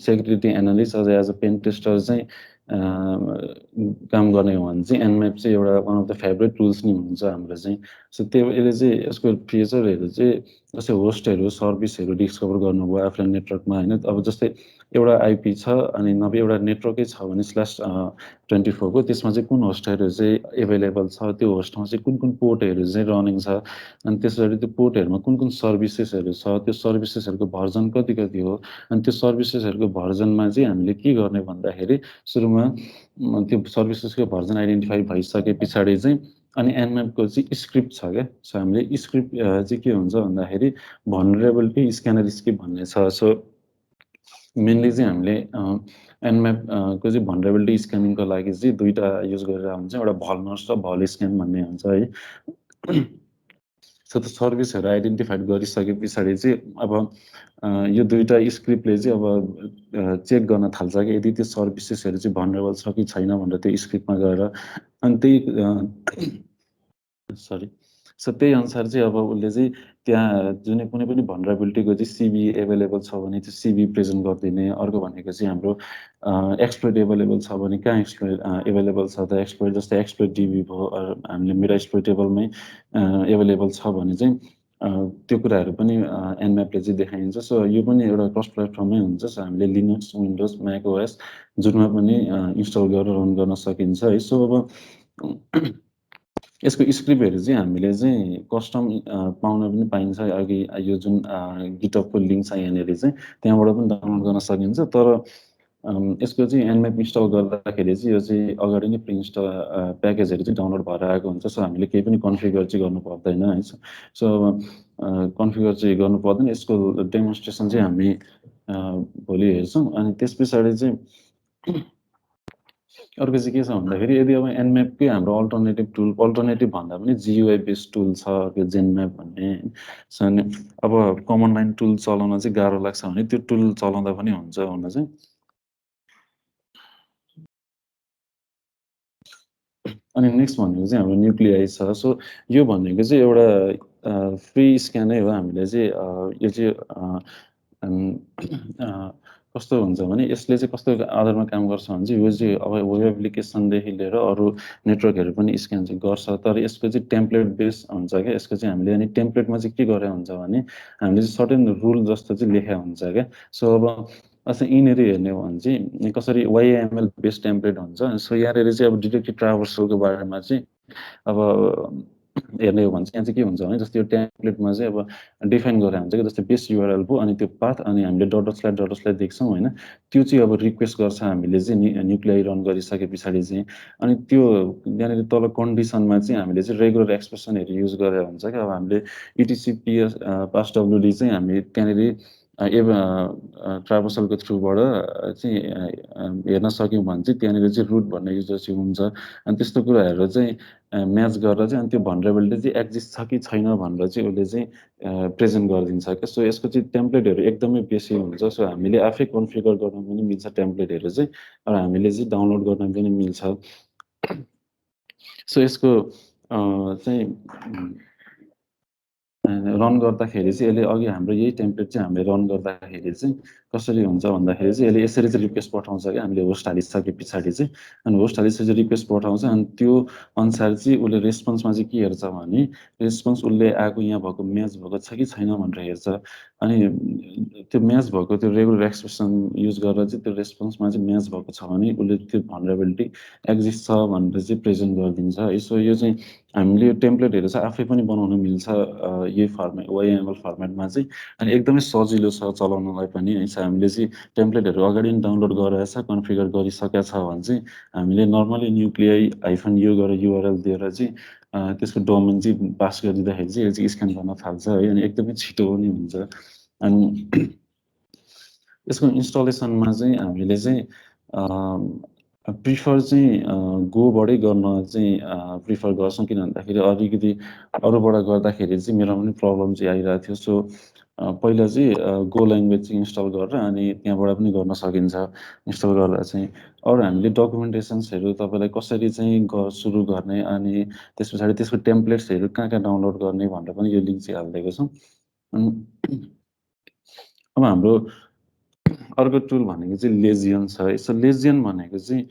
सेक्युरिटी एनालिस्ट अझ एज अ पेन टेस्टर चाहिँ काम गर्ने हो भने चाहिँ एनम्याप चाहिँ एउटा one of the favourite tools नै हुन्छ हाम्रो चाहिँ। सो त्यो यसले चाहिँ यसको फिचरहरू चाहिँ जस्तै होस्टहरू सर्भिसहरू डिस्कभर गर्नुभयो आफूलाई नेटवर्कमा होइन। अब जस्तै एउटा आइपी छ अनि नभए एउटा नेटवर्कै छ भने /24को त्यसमा चाहिँ कुन होस्टहरू चाहिँ एभाइलेबल छ, त्यो होस्टमा चाहिँ कुन कुन पोर्टहरू चाहिँ रनिङ छ, अनि त्यसरी त्यो पोर्टहरूमा कुन कुन सर्भिसेसहरू छ, त्यो सर्भिसेसहरूको भर्जन कति कति हो, अनि त्यो सर्भिसेसहरूको भर्जनमा चाहिँ हामीले के गर्ने भन्दाखेरि सुरुमा त्यो सर्भिसेसको भर्जन आइडेन्टिफाई भइसके पछाडि चाहिँ अनि एनम्यापको चाहिँ स्क्रिप्ट छ क्या। सो हामीले स्क्रिप्ट चाहिँ के हुन्छ भन्दाखेरि भनरेबिलिटी स्क्यानर स्क्रिप्ट भन्ने छ। सो मेनली चाहिँ हामीले एनम्यापको चाहिँ भनरेबिलिटी स्क्यानिङको लागि चाहिँ दुईवटा युज गरेर हुन्छ, एउटा भलनर्स र भल स्क्यान भन्ने हुन्छ है। सो त्यो सर्भिसहरू आइडेन्टिफाइड गरिसके पछाडि चाहिँ अब यो दुईवटा स्क्रिप्टले चाहिँ अब चेक गर्न थाल्छ कि यदि त्यो सर्भिसेसहरू चाहिँ भनरेबल छ कि छैन भनेर त्यो स्क्रिप्टमा गएर अनि त्यही सरी सो त्यही अनुसार चाहिँ अब उसले चाहिँ त्यहाँ जुनै कुनै पनि भनरेबिलिटीको चाहिँ सिबी एभाइलेबल छ भने त्यो सिबी प्रेजेन्ट गरिदिने। अर्को भनेको चाहिँ हाम्रो एक्सप्लोइट एभाइलेबल छ भने कहाँ एक्सप्लोइट एभाइलेबल छ त एक्सप्लोइट, जस्तै एक्सप्लोइट डिबी भयो, हामीले मेटा एक्सप्लोइटेबलमै एभाइलेबल छ भने चाहिँ त्यो कुराहरू पनि एनम्यापले चाहिँ देखाइन्छ। सो यो पनि एउटा क्रस प्लेटफर्ममै हुन्छ। सो हामीले लिनक्स, विन्डोज, म्याक ओएस जुनमा पनि इन्स्टल गरेर रन गर्न सकिन्छ है। सो अब यसको स्क्रिप्टहरू चाहिँ हामीले चाहिँ कस्टम पाउन पनि पाइन्छ। अघि यो जुन गिटअपको लिङ्क छ यहाँनिर चाहिँ त्यहाँबाट पनि डाउनलोड गर्न सकिन्छ। तर यसको चाहिँ एनम्याप इन्स्टल गर्दाखेरि चाहिँ यो चाहिँ अगाडि नै प्रिइन्स्टल प्याकेजहरू चाहिँ डाउनलोड भएर आएको हुन्छ। सो हामीले केही पनि कन्फिगर चाहिँ गर्नु पर्दैन है। सो कन्फिगर चाहिँ गर्नु पर्दैन। यसको डेमोन्स्ट्रेसन चाहिँ हामी भोलि हेर्छौँ। अनि त्यस पछाडि चाहिँ अर्को चाहिँ के छ भन्दाखेरि यदि अब एनम्यापकै हाम्रो अल्टरनेटिभ भन्दा पनि जियुआई बेस्ड टुल छ त्यो जेनम्याप भन्ने। सो अनि अब कमन लाइन टुल चलाउन चाहिँ गाह्रो लाग्छ भने त्यो टुल चलाउँदा पनि हुन्छ हुन चाहिँ। अनि नेक्स्ट भनेको चाहिँ हाम्रो न्युक्लिआइ छ। सो यो भनेको चाहिँ एउटा फ्री स्क्यानै हो। हामीले चाहिँ यो चाहिँ कस्तो हुन्छ भने यसले चाहिँ कस्तो आधारमा काम गर्छ भने चाहिँ यो चाहिँ अब वेब एप्लिकेसनदेखि लिएर अरू नेटवर्कहरू पनि स्क्यान चाहिँ गर्छ। तर यसको चाहिँ टेम्प्लेट बेस हुन्छ क्या। यसको चाहिँ हामीले अनि टेम्प्लेटमा चाहिँ के गरेर हुन्छ भने हामीले चाहिँ सर्टेन रुल जस्तो चाहिँ लेखेको हुन्छ क्या। सो अब यिनीहरू हेर्ने हो भने चाहिँ कसरी YAML बेस्ड टेम्प्लेट हुन्छ। सो यहाँनिर चाहिँ अब डिटेक्टिभ ट्राभर्सलको बारेमा चाहिँ अब हेर्ने हो भने चाहिँ यहाँ चाहिँ के हुन्छ भने जस्तै यो टेम्प्लेटमा चाहिँ अब डिफाइन गरेर हुन्छ कि जस्तै बेस युआरएल पो अनि त्यो पाथ अनि हामीले डट स्ल्यास देख्छौँ होइन, त्यो चाहिँ अब रिक्वेस्ट गर्छ हामीले चाहिँ न्युक्लियाई रन गरिसके पछाडि चाहिँ। अनि त्यो यहाँनिर तल कन्डिसनमा चाहिँ हामीले चाहिँ रेगुलर एक्सप्रेसनहरू युज गरेर हुन्छ क्या। अब हामीले इटिसी पास डब्लुडी चाहिँ हामी त्यहाँनिर ट्राभर्सलको थ्रुबाट चाहिँ हेर्न सक्यौँ भने चाहिँ त्यहाँनिर चाहिँ रुट भन्ने युजर चाहिँ हुन्छ। अनि त्यस्तो कुराहरू चाहिँ म्याच गरेर चाहिँ अनि त्यो भनरेबिलिटी चाहिँ एक्जिस्ट छ कि छैन भनेर चाहिँ उसले चाहिँ प्रेजेन्ट गरिदिन्छ क्या। सो यसको चाहिँ टेम्प्लेटहरू एकदमै बेसी हुन्छ। सो हामीले आफै कन्फिगर गर्न पनि मिल्छ टेम्प्लेटहरू चाहिँ, र हामीले चाहिँ डाउनलोड गर्न पनि मिल्छ। सो यसको चाहिँ रन गर्दाखेरि चाहिँ यसले अघि हाम्रो यही टेम्प्लेट चाहिँ हामीले रन गर्दाखेरि चाहिँ कसरी हुन्छ भन्दाखेरि चाहिँ यसले यसरी चाहिँ रिक्वेस्ट पठाउँछ क्या हामीले होस्ट हालिसके पछाडि चाहिँ। अनि होस्ट हालिसकेपछि रिक्वेस्ट पठाउँछ अनि त्यो अनुसार चाहिँ उसले रेस्पोन्समा चाहिँ के हेर्छ भने रेस्पोन्स उसले आएको यहाँ भएको म्याच भएको छ कि छैन भनेर हेर्छ। अनि त्यो म्याच भएको त्यो रेगुलर एक्सप्रेसन युज गरेर चाहिँ त्यो रेस्पोन्समा चाहिँ म्याच भएको छ भने उसले त्यो भनरेबिलिटी एक्जिस्ट छ भनेर चाहिँ प्रेजेन्ट गरिदिन्छ है। सो यो चाहिँ हामीले यो टेम्प्लेटहरू चाहिँ आफै पनि बनाउन मिल्छ यही फर्मेट YAML फर्मेटमा चाहिँ। अनि एकदमै सजिलो छ चलाउनलाई पनि है। हामीले चाहिँ टेम्प्लेटहरू अगाडि नै डाउनलोड गरेर छ कन्फिगर गरिसकेका छ भने चाहिँ हामीले नर्मली न्युक्लियाई -u गरेर युआरएल दिएर चाहिँ त्यसको डोमेन चाहिँ पास गरिदिँदाखेरि चाहिँ यसले चाहिँ स्क्यान गर्न थाल्छ है। अनि एकदमै छिटो पनि हुन्छ। अनि यसको इन्स्टलेसनमा चाहिँ हामीले चाहिँ प्रिफर चाहिँ गोबाटै गर्न चाहिँ प्रिफर गर्छौँ। किन भन्दाखेरि अलिकति अरूबाट गर्दाखेरि चाहिँ मेरोमा पनि प्रब्लम चाहिँ आइरहेको थियो। सो पहिला चाहिँ गो ल्याङ्ग्वेज चाहिँ इन्स्टल गरेर अनि त्यहाँबाट पनि गर्न सकिन्छ इन्स्टल गरेर चाहिँ। अरू हामीले डकुमेन्टेसन्सहरू तपाईँलाई कसरी चाहिँ सुरु गर्ने अनि त्यस पछाडि त्यसको टेम्प्लेट्सहरू कहाँ कहाँ डाउनलोड गर्ने भनेर पनि यो लिङ्क चाहिँ हालिदिएको छौँ। अनि अब हाम्रो अर्को टुल भनेको चाहिँ लेजियन छ है। सो लेजियन भनेको चाहिँ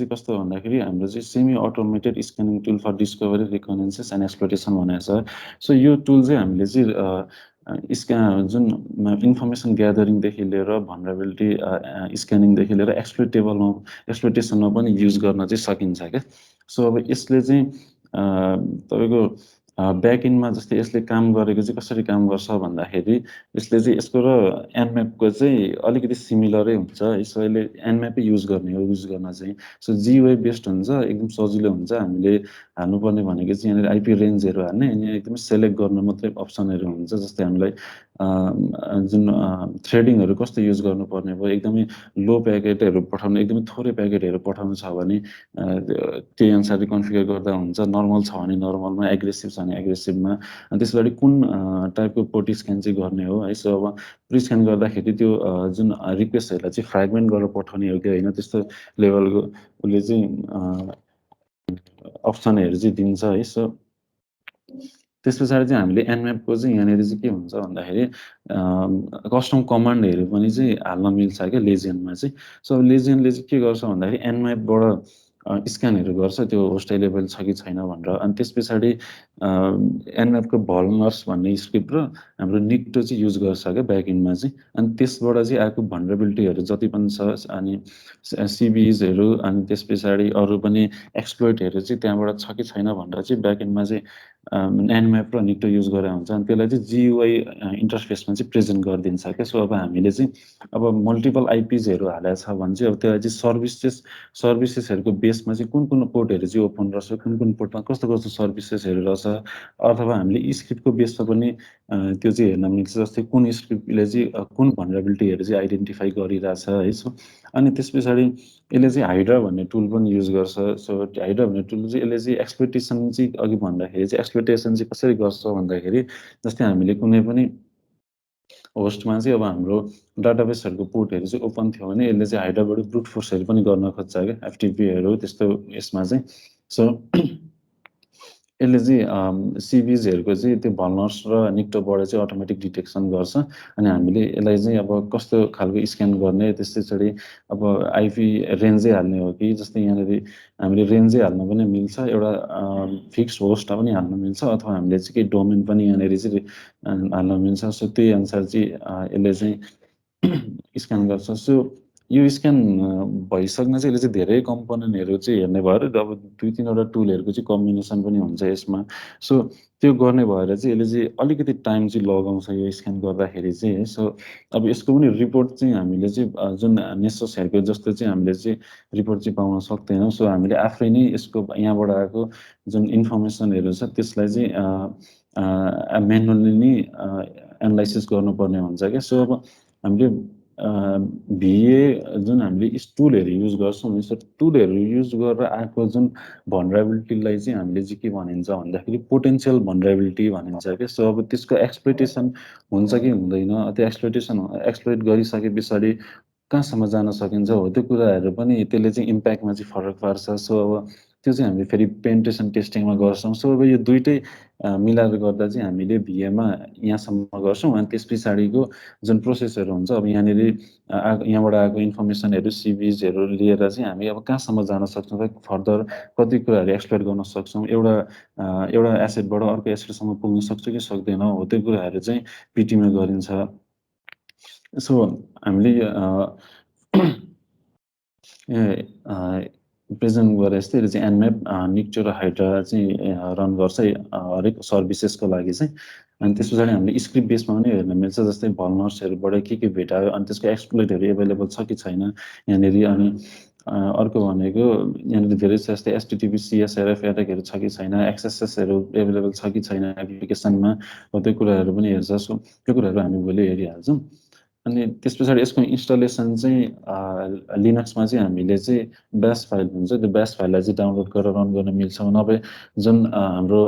कस्तो भन्दाखेरि हाम्रो चाहिँ semi automated scanning tool for discovery reconnaissance and exploitation भनेको छ। सो यो टुल चाहिँ हामीले चाहिँ जुन इन्फर्मेसन ग्यादरिङदेखि लिएर भनरेबिलिटी स्क्यानिङदेखि लिएर एक्सप्लोइटेसनमा पनि युज गर्न चाहिँ सकिन्छ क्या। सो अब यसले चाहिँ तपाईँको ब्याकएन्डमा जस्तै यसले काम गरेको चाहिँ कसरी काम गर्छ भन्दाखेरि यसले चाहिँ यसको र एनम्यापको चाहिँ अलिकति सिमिलरै हुन्छ है। सो यसले एनम्यापै युज गर्ने हो युज गर्न चाहिँ। सो जियुआई बेस्ड हुन्छ, एकदम सजिलो हुन्छ। हामीले हाल्नुपर्ने भनेको चाहिँ यहाँनिर आइपी रेन्जहरू हाल्ने अनि एकदमै सेलेक्ट गर्नु मात्रै अप्सनहरू हुन्छ। जस्तै हामीलाई जुन थ्रेडिङहरू कस्तो युज गर्नुपर्ने भयो, एकदमै लो प्याकेटहरू पठाउनु एकदमै थोरै प्याकेटहरू पठाउनु छ भने त्यही अनुसारले कन्फिगर गर्दा हुन्छ। नर्मल छ भने नर्मलमा, एग्रेसिभ छ भने एग्रेसिभमा। अनि त्यस पछाडि कुन टाइपको पोर्ट स्क्यान चाहिँ गर्ने हो है। सो अब प्रि स्क्यान गर्दाखेरि त्यो जुन रिक्वेस्टहरूलाई चाहिँ फ्रेगमेन्ट गरेर पठाउने हो कि होइन त्यस्तो लेभलको उसले चाहिँ अप्सनहरू चाहिँ दिन्छ है। सो त्यस पछाडि चाहिँ हामीले एनम्यापको चाहिँ यहाँनिर चाहिँ के हुन्छ भन्दाखेरि कस्टम कमान्डहरू पनि चाहिँ हाल्न मिल्छ क्या लेजियनमा चाहिँ। सो लेजियनले चाहिँ के गर्छ भन्दाखेरि एनम्यापबाट स्क्यानहरू गर्छ त्यो होस्ट एभाइलेबल छ कि छैन भनेर। अनि त्यस पछाडि एनम्यापको भल्नर्स भन्ने स्क्रिप्ट र हाम्रो निक्टो चाहिँ युज गर्छ क्या ब्याकएन्डमा चाहिँ। अनि त्यसबाट चाहिँ आएको भनरेबिलिटीहरू जति पनि छ अनि सिबिजहरू अनि त्यस पछाडि अरू पनि एक्सप्लोइटहरू चाहिँ त्यहाँबाट छ कि छैन भनेर चाहिँ ब्याकएन्डमा चाहिँ एनम्याप र निक्टो युज गरेर हुन्छ। अनि त्यसलाई चाहिँ जियुआई इन्टरफेसमा चाहिँ प्रेजेन्ट गरिदिन्छ क्या। सो अब हामीले चाहिँ अब मल्टिपल आइपिजहरू हालेको छ भने चाहिँ अब त्यसलाई चाहिँ सर्भिसेसहरूको बेसमा चाहिँ कुन कुन पोर्टहरू चाहिँ ओपन रहेछ, कुन कुन पोर्टमा कस्तो कस्तो सर्भिसेसहरू रहेछ, अथवा हामीले स्क्रिप्टको बेसमा पनि त्यो चाहिँ हेर्न मिल्छ। जस्तै कुन स्क्रिप्टले चाहिँ कुन भनरेबिलिटीहरू चाहिँ आइडेन्टिफाई गरिरहेछ है। सो अनि त्यस पछाडि यसले चाहिँ हाइड्रा भन्ने टुल पनि युज गर्छ। सो हाइड्रा भन्ने टुल चाहिँ यसले चाहिँ एक्सप्लोइटेसन चाहिँ अघि भन्दाखेरि चाहिँ एक्सप्लोइटेसन चाहिँ कसरी गर्छ भन्दाखेरि जस्तै हामीले कुनै पनि होस्टमा चाहिँ अब हाम्रो डाटाबेसहरूको पोर्टहरू चाहिँ ओपन थियो भने यसले चाहिँ हाइड्राबाट ब्रुट फोर्सहरू पनि गर्न खोज्छ क्या, एफटिपीहरू त्यस्तो यसमा चाहिँ। सो यसले चाहिँ सिभिजहरूको चाहिँ त्यो भल्नर्स र निक्टोबाट चाहिँ अटोमेटिक डिटेक्सन गर्छ अनि हामीले यसलाई चाहिँ अब कस्तो खालको स्क्यान गर्ने त्यस्तै पछाडि अब आइपी रेन्जै हाल्ने हो कि जस्तै यहाँनिर हामीले रेन्जै हाल्न पनि मिल्छ एउटा फिक्स होस्ट पनि हाल्न मिल्छ अथवा हामीले चाहिँ केही डोमेन पनि यहाँनिर चाहिँ हाल्न मिल्छ सो त्यही अनुसार चाहिँ यसले चाहिँ स्क्यान गर्छ सो यो स्क्यान भइसक्न चाहिँ यसले चाहिँ धेरै कम्पोनेन्टहरू चाहिँ हेर्ने भएर अब 2-3वटा टुलहरूको चाहिँ कम्बिनेसन पनि हुन्छ यसमा सो त्यो गर्ने भएर चाहिँ यसले चाहिँ अलिकति टाइम चाहिँ लगाउँछ यो स्क्यान गर्दाखेरि चाहिँ सो अब यसको पनि रिपोर्ट चाहिँ हामीले चाहिँ जुन नेसोसहरूको जस्तो चाहिँ हामीले चाहिँ रिपोर्ट चाहिँ पाउन सक्दैनौँ सो हामीले आफै नै यसको यहाँबाट आएको जुन इन्फर्मेसनहरू छ त्यसलाई चाहिँ म्यानुअली नै एनालाइसिस गर्नुपर्ने हुन्छ क्या सो अब हामीले भिए जुन हामीले टुलहरू युज गर्छौँ नि सो टुलहरू युज गरेर आएको जुन भनरेबिलिटीलाई चाहिँ हामीले चाहिँ के भनिन्छ भन्दाखेरि पोटेन्सियल भनरेबिलिटी भनिन्छ क्या सो अब त्यसको एक्सप्लोइटेसन हुन्छ कि हुँदैन त्यो एक्सप्लोइट गरिसके पछाडि कहाँसम्म जान सकिन्छ हो त्यो कुराहरू पनि त्यसले चाहिँ इम्प्याक्टमा चाहिँ फरक पार्छ सो अब त्यो चाहिँ हामीले फेरि पेन्टेसन टेस्टिङमा गर्छौँ सो अब यो दुइटै मिलाएर गर्दा चाहिँ हामीले भिएमा यहाँसम्म गर्छौँ अनि त्यस पछाडिको जुन प्रोसेसहरू हुन्छ अब यहाँनिर यहाँबाट आएको इन्फर्मेसनहरू सिभिजहरू लिएर चाहिँ हामी अब कहाँसम्म जान सक्छौँ र फर्दर कति कुराहरू एक्सप्लोर गर्न सक्छौँ एउटा एसेटबाट अर्को एसेटसम्म पुग्न सक्छ कि सक्दैनौँ हो त्यो कुराहरू चाहिँ पिटीमा गरिन्छ सो हामीले प्रेजेन्ट गरेर यस्तै चाहिँ एनम्याप निक्चो र हाइड्रा चाहिँ रन गर्छ हरेक सर्भिसेसको लागि चाहिँ अनि त्यस पछाडि हामीले स्क्रिप्ट बेसमा पनि हेर्न मिल्छ जस्तै भल्नर्सहरूबाट के भेटायो अनि त्यसको एक्सप्लोइटहरू एभाइलेबल छ कि छैन यहाँनिर अनि अर्को भनेको यहाँनिर धेरै छ जस्तै एचटिटिपी सिएसआरएफ एट्याकहरू छ कि छैन एक्सएसएसहरू एभाइलेबल छ कि छैन एप्लिकेसनमा हो त्यो कुराहरू पनि हेर्छ सो त्यो कुराहरू हामी भोलि हेरिहाल्छौँ अनि त्यस पछाडि यसको इन्स्टलेसन चाहिँ लिनक्समा चाहिँ हामीले चाहिँ ब्यास फाइल हुन्छ त्यो ब्यास फाइललाई चाहिँ डाउनलोड गरेर रन गर्न मिल्छ नभए जुन हाम्रो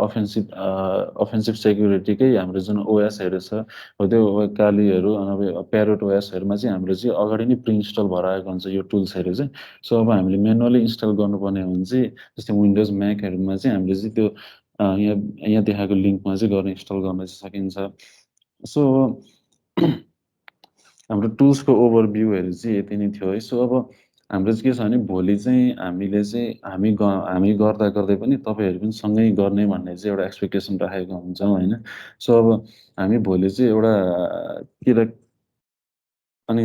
अफेन्सिभ सेक्युरिटीकै हाम्रो जुन ओएसहरू छ हो त्यो कालीहरू नभए प्यारोट ओएसहरूमा चाहिँ हाम्रो चाहिँ अगाडि नै प्रिइन्स्टल भएर आएको हुन्छ यो टुल्सहरू चाहिँ सो अब हामीले मेनुअली इन्स्टल गर्नुपर्ने हो भने चाहिँ जस्तै विन्डोज म्याकहरूमा चाहिँ हामीले चाहिँ त्यो यहाँ देखाएको लिङ्कमा चाहिँ गरेर इन्स्टल गर्न चाहिँ सकिन्छ सो हाम्रो टुल्सको ओभरभ्यूहरू चाहिँ यति नै थियो है सो अब हाम्रो चाहिँ के छ भने भोलि चाहिँ हामीले चाहिँ हामी गर्दा गर्दै पनि तपाईँहरू पनि सँगै गर्ने भन्ने चाहिँ एउटा एक्सपेक्टेसन राखेको हुन्छौँ होइन सो अब हामी भोलि चाहिँ एउटा के अनि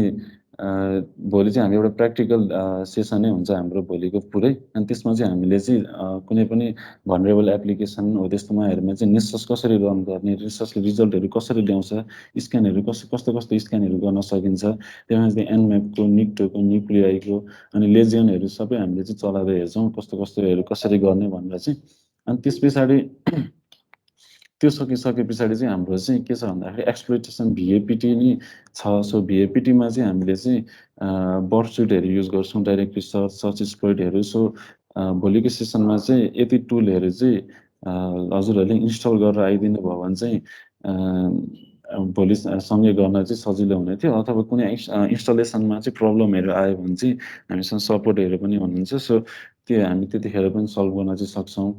भोलि चाहिँ हामी एउटा प्र्याक्टिकल सेसनै हुन्छ हाम्रो भोलिको पुरै अनि त्यसमा चाहिँ हामीले चाहिँ कुनै पनि भनरेबल एप्लिकेसन हो त्यस्तोमाहरूमा चाहिँ नेसस कसरी रन गर्ने नेससले रिजल्टहरू कसरी ल्याउँछ स्क्यानहरू कस्तो कस्तो स्क्यानहरू गर्न सकिन्छ त्यहाँ चाहिँ एनम्यापको निक्टोको न्युक्लिआईको अनि लेजियनहरू सबै हामीले चाहिँ चलाएर हेर्छौँ कस्तो कस्तोहरू कसरी गर्ने भनेर चाहिँ अनि त्यस पछाडि त्यो सकिसके पछाडि चाहिँ हाम्रो चाहिँ के छ भन्दाखेरि एक्सप्लोइटेसन भिएपिटी नै छ सो भिएपिटीमा चाहिँ हामीले चाहिँ बर्डसुटहरू युज गर्छौँ डाइरेक्टली सर्च एक्सप्लोइटहरू सो भोलिको सेसनमा चाहिँ यति टुलहरू चाहिँ हजुरहरूले इन्स्टल गरेर आइदिनु भयो भने चाहिँ भोलि सँगै गर्न चाहिँ सजिलो हुने थियो अथवा कुनै इन्स्टलेसनमा चाहिँ प्रब्लमहरू आयो भने चाहिँ हामीसँग सपोर्टहरू पनि हुनुहुन्छ सो त्यो हामी त्यतिखेर पनि सल्भ गर्न चाहिँ सक्छौँ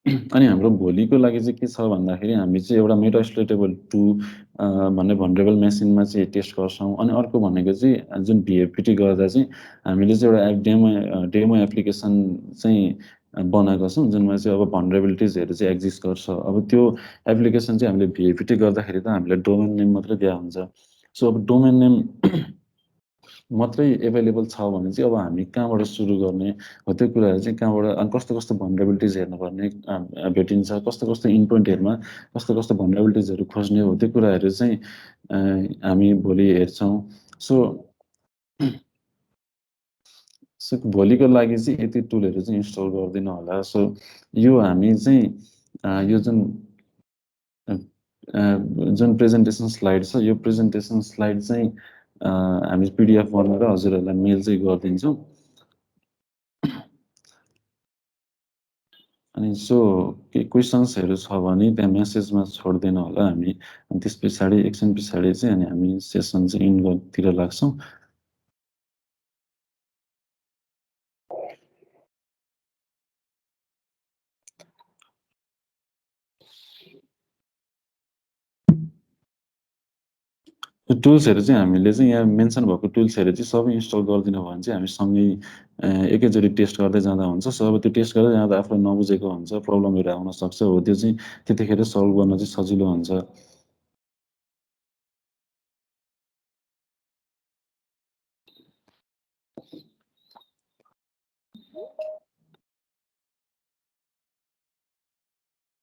अनि हाम्रो भोलिको लागि चाहिँ के छ भन्दाखेरि हामी चाहिँ एउटा मेटा एक्सप्लोइटेबल टु भन्ने भनरेबल मेसिनमा चाहिँ टेस्ट गर्छौँ अनि अर्को भनेको चाहिँ जुन भिएपिटी गर्दा चाहिँ हामीले चाहिँ एउटा डेमो एप्लिकेसन चाहिँ बनाएको छौँ जुनमा चाहिँ अब भनरेबिलिटिजहरू चाहिँ एक्जिस्ट गर्छ अब त्यो एप्लिकेसन चाहिँ हामीले भिएपिटी गर्दाखेरि त हामीलाई डोमेन नेम मात्रै दिएको हुन्छ सो अब डोमेन नेम मात्रै एभाइलेबल छ भने चाहिँ अब हामी कहाँबाट सुरु गर्ने हो त्यो कुराहरू चाहिँ कहाँबाट अनि कस्तो कस्तो भनरेबिलिटिज हेर्नुपर्ने भेटिन्छ कस्तो कस्तो इन्पोइन्टहरूमा कस्तो कस्तो भनरेबिलिटिजहरू खोज्ने हो त्यो कुराहरू चाहिँ हामी भोलि हेर्छौँ सो सो भोलिको लागि चाहिँ यति टुलहरू चाहिँ इन्स्टल गरिदिनु होला सो यो हामी चाहिँ यो जुन प्रेजेन्टेसन स्लाइड छ यो प्रेजेन्टेसन स्लाइड चाहिँ हामी पिडिएफ बनाएर हजुरहरूलाई मेल चाहिँ गरिदिन्छौँ अनि सो के क्वेसन्सहरू छ भने त्यहाँ मेसेजमा छोडिदिनु होला हामी अनि त्यस पछाडि एकछिन पछाडि चाहिँ अनि हामी सेसन चाहिँ इन्डतिर लाग्छौँ त्यो टुल्सहरू चाहिँ हामीले चाहिँ यहाँ मेन्सन भएको टुल्सहरू चाहिँ सबै इन्स्टल गरिदिनु भयो भने चाहिँ हामी सँगै एकैचोटि टेस्ट गर्दै जाँदा हुन्छ। सो अब त्यो टेस्ट गर्दै जाँदा आफूलाई नबुझेको हुन्छ, प्रब्लमहरू आउन सक्छ, हो त्यो चाहिँ त्यतिखेर सल्भ गर्न चाहिँ सजिलो हुन्छ।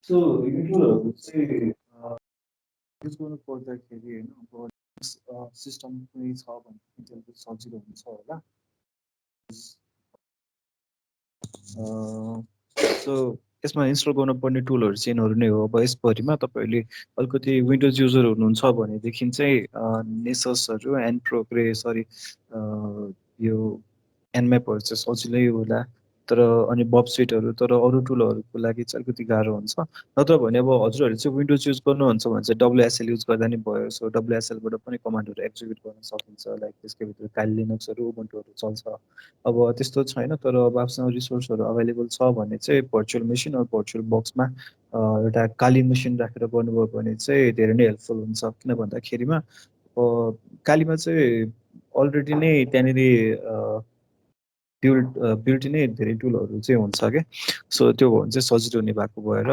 सो यो टुलहरू चाहिँ युज गर्नु पर्दाखेरि होइन अब सिस्टम कुनै छ भनेदेखि चाहिँ अलिक सजिलो हुन्छ होला। सो यसमा इन्स्टल गर्नुपर्ने टुलहरू चाहिँ यिनीहरू नै हो। अब यसभरिमा तपाईँहरूले अलिकति विन्डोज युजर हुनुहुन्छ भनेदेखि चाहिँ नेससहरू एन्ड प्रोग्रे सरी यो एनम्यापहरू चाहिँ सजिलै होला। तर अनि बब सिटहरू, तर अरू टुलहरूको लागि चाहिँ अलिकति गाह्रो हुन्छ। नत्र भने अब हजुरहरूले चाहिँ विन्डोज युज गर्नुहुन्छ भने चाहिँ डब्लुएसएल युज गर्दा नि भयो। सो डब्लुएसएलबाट पनि कमान्डहरू एक्जिक्युट गर्न सकिन्छ, लाइक त्यसको भित्र काली लिनक्सहरू उबुन्टुहरू चल्छ। अब त्यस्तो छैन, तर अब आफूसँग रिसोर्सहरू अभाइलेबल छ भने चाहिँ भर्चुअल मेसिन र भर्चुअल बक्समा एउटा काली मेसिन राखेर गर्नुभयो भने चाहिँ धेरै नै हेल्पफुल हुन्छ। किन भन्दाखेरिमा कालीमा चाहिँ अलरेडी नै त्यहाँनिर बिल्ट नै धेरै टुलहरू चाहिँ हुन्छ क्या। सो त्यो हो भने चाहिँ सजिलो हुने भएको भएर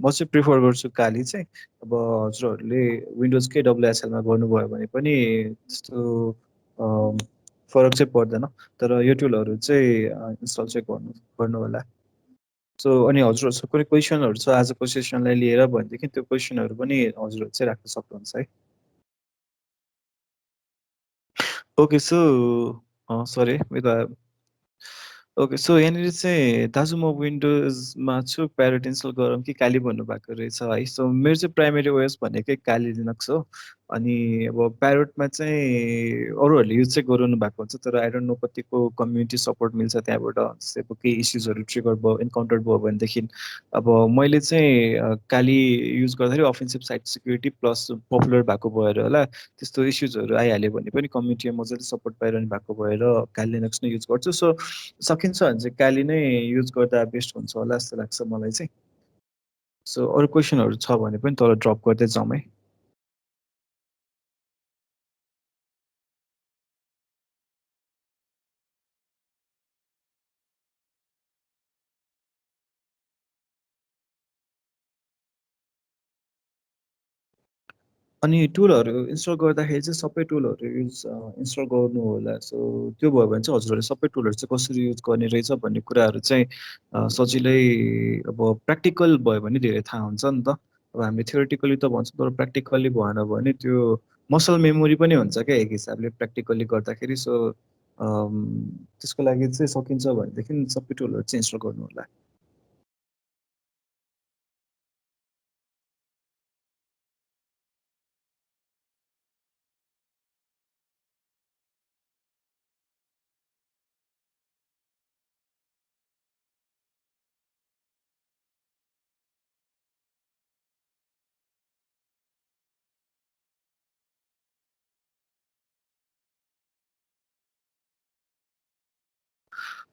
म चाहिँ प्रिफर गर्छु काली चाहिँ। अब हजुरहरूले विन्डोजकै डब्लुएसएलमा गर्नुभयो भने पनि त्यस्तो फरक चाहिँ पर्दैन। तर यो टुलहरू चाहिँ इन्स्टल चाहिँ गर्नु होला। सो अनि हजुरहरूसँग कुनै क्वेसनहरू छ आजको सेसनलाई लिएर भनेदेखि त्यो क्वेसनहरू पनि हजुरहरू चाहिँ राख्न सक्नुहुन्छ है। Okay so sorry okay so यहाँनिर चाहिँ दाजु म विन्डोजमा छु, प्यारेट इन्स्टल गरौँ कि काली भन्नुभएको रहेछ है। सो मेरो चाहिँ प्राइमेरी ओएस भनेकै काली लिनक्स हो। अनि अब प्यारेटमा चाहिँ अरूहरूले युज चाहिँ गराउनु भएको हुन्छ, तर आई डोन्ट नो कतिको कम्युनिटी सपोर्ट मिल्छ त्यहाँबाट। जस्तै अब केही इस्युजहरू ट्रिगर भयो, इन्काउन्टर भयो भनेदेखि अब मैले चाहिँ काली युज गर्दाखेरि offensive site security plus popular भएको भएर होला, त्यस्तो इस्युजहरू आइहाल्यो भने पनि कम्युनिटीमा मजाले सपोर्ट पाइरहनु भएको भएर काली लिनक्स नै युज गर्छु। सो सकिन्छ भने चाहिँ काली नै युज गर्दा बेस्ट हुन्छ होला जस्तो लाग्छ मलाई चाहिँ। सो अरू क्वेसनहरू छ भने पनि तल ड्रप गर्दै जाउँ है। अनि टुलहरू इन्स्टल गर्दाखेरि चाहिँ सबै टुलहरू इन्स्टल गर्नु होला। सो त्यो भयो भने चाहिँ हजुरहरूले सबै टुलहरू चाहिँ कसरी युज गर्ने रहेछ भन्ने कुराहरू चाहिँ सजिलै अब प्र्याक्टिकल भयो भने धेरै थाहा हुन्छ नि त। अब हामीले थ्योरिटिकली त भन्छौँ, तर प्र्याक्टिकल्ली भएन भने त्यो मसल मेमोरी पनि हुन्छ क्या एक हिसाबले प्र्याक्टिकल्ली गर्दाखेरि। सो त्यसको लागि चाहिँ सकिन्छ भनेदेखि सबै टुलहरू चाहिँ इन्स्टल गर्नु होला।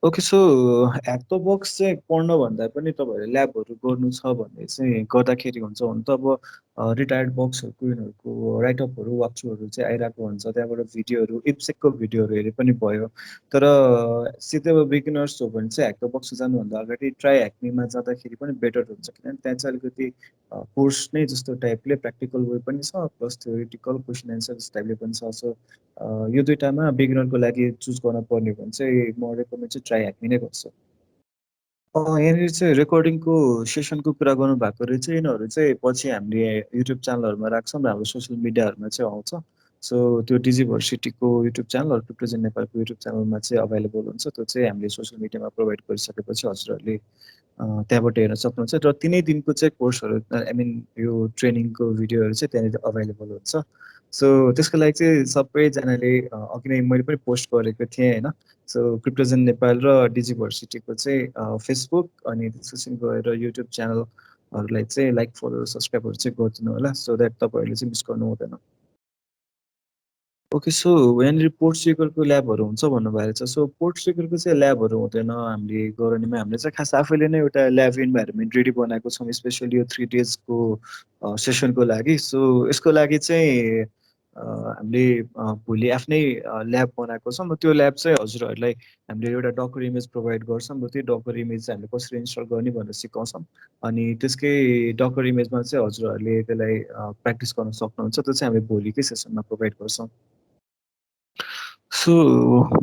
Okay so hack the box चाहिँ पढ्न भन्दा पनि तपाईँहरूले ल्याबहरू गर्नु छ भने चाहिँ गर्दाखेरि हुन्छ। हुन त अब रिटायर्ड बक्सहरूको यिनीहरूको राइटअपहरू वाकथ्रुहरू चाहिँ आइरहेको हुन्छ, त्यहाँबाट भिडियोहरू इप्सेकको भिडियोहरू हेरे पनि भयो। तर सिधै अब बिगिनर्स हो भने चाहिँ ह्याक द बक्स जानुभन्दा अगाडि ट्राई ह्याक्मीमा जाँदाखेरि पनि बेटर हुन्छ। किनभने त्यहाँ चाहिँ अलिकति कोर्स नै जस्तो टाइपले प्र्याक्टिकल वे पनि छ, प्लस थ्योरिटिकल क्वेसन एन्सर जस्तो टाइपले पनि छ। सो यो दुइटामा बिगिनरको लागि चुज गर्न पर्ने हो भने चाहिँ म रेकमेन्ड चाहिँ ट्राई ह्याक्मी नै गर्छु। यहाँनिर चाहिँ रेकर्डिङको सेसनको कुरा गर्नु भएको रहेछ। यिनीहरू चाहिँ पछि हामीले युट्युब च्यानलहरूमा राख्छौँ र हाम्रो सोसियल मिडियाहरूमा चाहिँ आउँछ। सो त्यो डिजिभर्सिटीको युट्युब च्यानल र क्रिप्टोजेन नेपालको युट्युब च्यानलमा चाहिँ अभाइलेबल हुन्छ। त्यो चाहिँ हामीले सोसियल मिडियामा प्रोभाइड गरिसकेपछि हजुरहरूले त्यहाँबाट हेर्न सक्नुहुन्छ। र 3 दिनको चाहिँ कोर्सहरू आई मिन यो ट्रेनिङको भिडियोहरू चाहिँ त्यहाँनिर अभाइलेबल हुन्छ। सो त्यसको लागि चाहिँ सबैजनाले अघि नै मैले पनि पोस्ट गरेको थिएँ होइन। सो क्रिप्टोजेन नेपाल र डिजिभर्सिटीको चाहिँ फेसबुक अनि त्यसपछि गएर युट्युब च्यानलहरूलाई चाहिँ लाइक फलो सब्सक्राइबहरू चाहिँ गरिदिनु होला, सो द्याट तपाईँहरूले चाहिँ मिस गर्नु हुँदैन। ओके सो यहाँनिर पोर्ट सुगरको ल्याबहरू हुन्छ भन्नुभएको छ। सो पोर्ट सुगरको चाहिँ ल्याबहरू हुँदैन हामीले गराउनेमा। हामीले चाहिँ खास आफैले नै एउटा ल्याब इन्भाइरोमेन्ट रेडी बनाएको छौँ स्पेसली यो 3 डेजको सेसनको लागि। सो यसको लागि चाहिँ हामीले भोलि आफ्नै ल्याब बनाएको छौँ र त्यो ल्याब चाहिँ हजुरहरूलाई हामीले एउटा डकर इमेज प्रोभाइड गर्छौँ र त्यो डकर इमेज चाहिँ हामीले कसरी इन्स्टल गर्ने भनेर सिकाउँछौँ अनि त्यसकै डकर इमेजमा चाहिँ हजुरहरूले त्यसलाई प्र्याक्टिस गर्न सक्नुहुन्छ त्यो चाहिँ हामीले भोलिकै सेसनमा प्रोभाइड गर्छौँ सो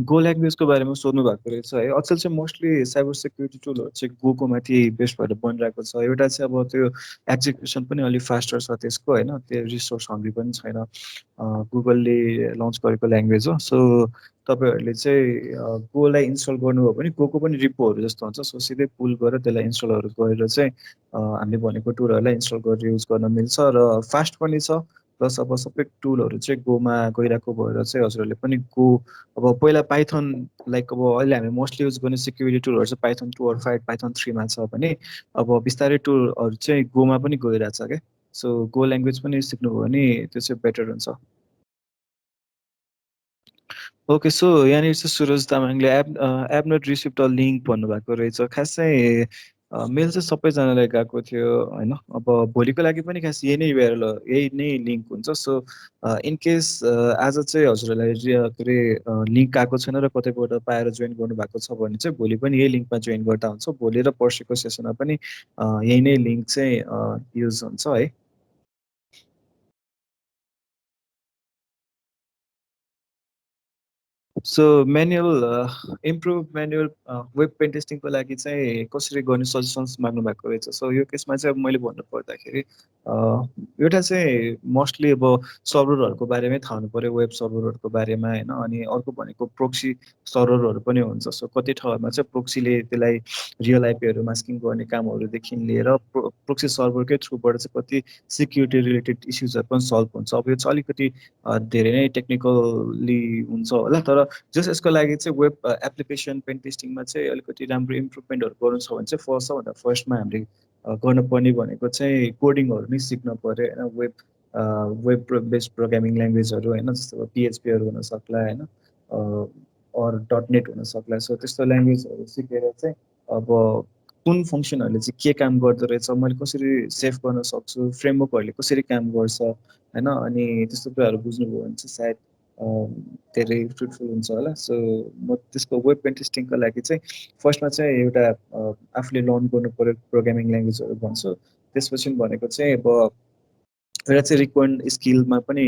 गो ल्याङ्ग्वेजको बारेमा सोध्नु भएको रहेछ है अचल चाहिँ मोस्टली साइबर सेक्युरिटी टुलहरू चाहिँ गोको माथि बेस भएर बनिरहेको छ एउटा चाहिँ अब त्यो एक्जिक्युसन पनि अलिक फास्टर छ त्यसको होइन त्यो रिसोर्स हङ्ग्री पनि छैन गुगलले लन्च गरेको ल्याङ्ग्वेज हो सो तपाईँहरूले चाहिँ गोलाई इन्स्टल गर्नुभयो भने गोको पनि रिपोहरू जस्तो हुन्छ सो सिधै पुल गरेर त्यसलाई इन्स्टलहरू गरेर चाहिँ हामीले भनेको टुलहरूलाई इन्स्टल गरेर युज गर्न मिल्छ र फास्ट पनि छ प्लस अब सबै टुलहरू चाहिँ गोमा गइरहेको भएर चाहिँ हजुरहरूले पनि गो अब पहिला पाइथन लाइक अब अहिले हामी मोस्टली युज गर्ने सेक्युरिटी टुलहरू चाहिँ पाइथन 2 or 5 पाइथन 3मा छ भने अब बिस्तारै टुलहरू चाहिँ गोमा पनि गइरहेछ क्या सो गो ल्याङ्ग्वेज पनि सिक्नुभयो भने त्यो चाहिँ बेटर हुन्छ ओके सो यहाँनिर चाहिँ सुरज तामाङले app not receipt a link भन्नुभएको रहेछ खास चाहिँ मेल चाहिँ सबैजनालाई गएको थियो होइन अब भोलिको लागि पनि खास यही नै URL यही नै लिङ्क हुन्छ सो इन केस आज चाहिँ हजुरहरूलाई के अरे लिङ्क आएको छैन र कतैबाट पाएर जोइन गर्नुभएको छ भने चाहिँ भोलि पनि यही लिङ्कमा जोइन गर्दा हुन्छ भोलि र पर्सिको सेसनमा पनि यही नै लिङ्क चाहिँ युज हुन्छ है so manual improve manual web pen टेस्टिङको लागि चाहिँ कसरी गर्ने सजेसन्स माग्नु भएको रहेछ सो यो केसमा चाहिँ अब मैले भन्नु पर्दाखेरि एउटा चाहिँ मोस्टली अब सर्भरहरूको बारेमै थाहा हुनु पऱ्यो वेब सर्भरहरूको बारेमा होइन अनि अर्को भनेको प्रोक्सी सर्भरहरू पनि हुन्छ सो कति ठाउँमा चाहिँ प्रोक्सीले त्यसलाई रियल आइपीहरू मास्किङ गर्ने कामहरूदेखि लिएर प्रोक्सी सर्भरकै थ्रुबाट चाहिँ कति सिक्युरिटी रिलेटेड इस्युजहरू पनि सल्भ हुन्छ अब यो चाहिँ अलिकति धेरै नै टेक्निकल्ली हुन्छ होला तर जस यसको लागि चाहिँ वेब एप्लिकेसन पेन टेस्टिङमा चाहिँ अलिकति राम्रो इम्प्रुभमेन्टहरू गर्नु छ भने चाहिँ सबभन्दा फर्स्टमा हामीले गर्नुपर्ने भनेको चाहिँ कोडिङहरू नै सिक्न पऱ्यो होइन वेब बेस्ड प्रोग्रामिङ ल्याङ्ग्वेजहरू होइन जस्तो अब PHPहरू हुन सक्ला होइन अरू .NET हुन सक्ला सो त्यस्तो ल्याङ्ग्वेजहरू सिकेर चाहिँ अब कुन फङ्सनहरूले चाहिँ के काम गर्दो रहेछ मैले कसरी सेभ गर्न सक्छु फ्रेमवर्कहरूले कसरी काम गर्छ होइन अनि त्यस्तो कुराहरू बुझ्नुभयो भने चाहिँ सायद धेरै फ्रुटफुल हुन्छ होला सो म त्यसको वेब पेन टेस्टिङको लागि चाहिँ फर्स्टमा चाहिँ एउटा आफूले लर्न गर्नु पऱ्यो प्रोग्रामिङ ल्याङ्ग्वेजहरू भन्छु त्यसपछि भनेको चाहिँ अब एउटा चाहिँ रिक्वायर्ड स्किलमा पनि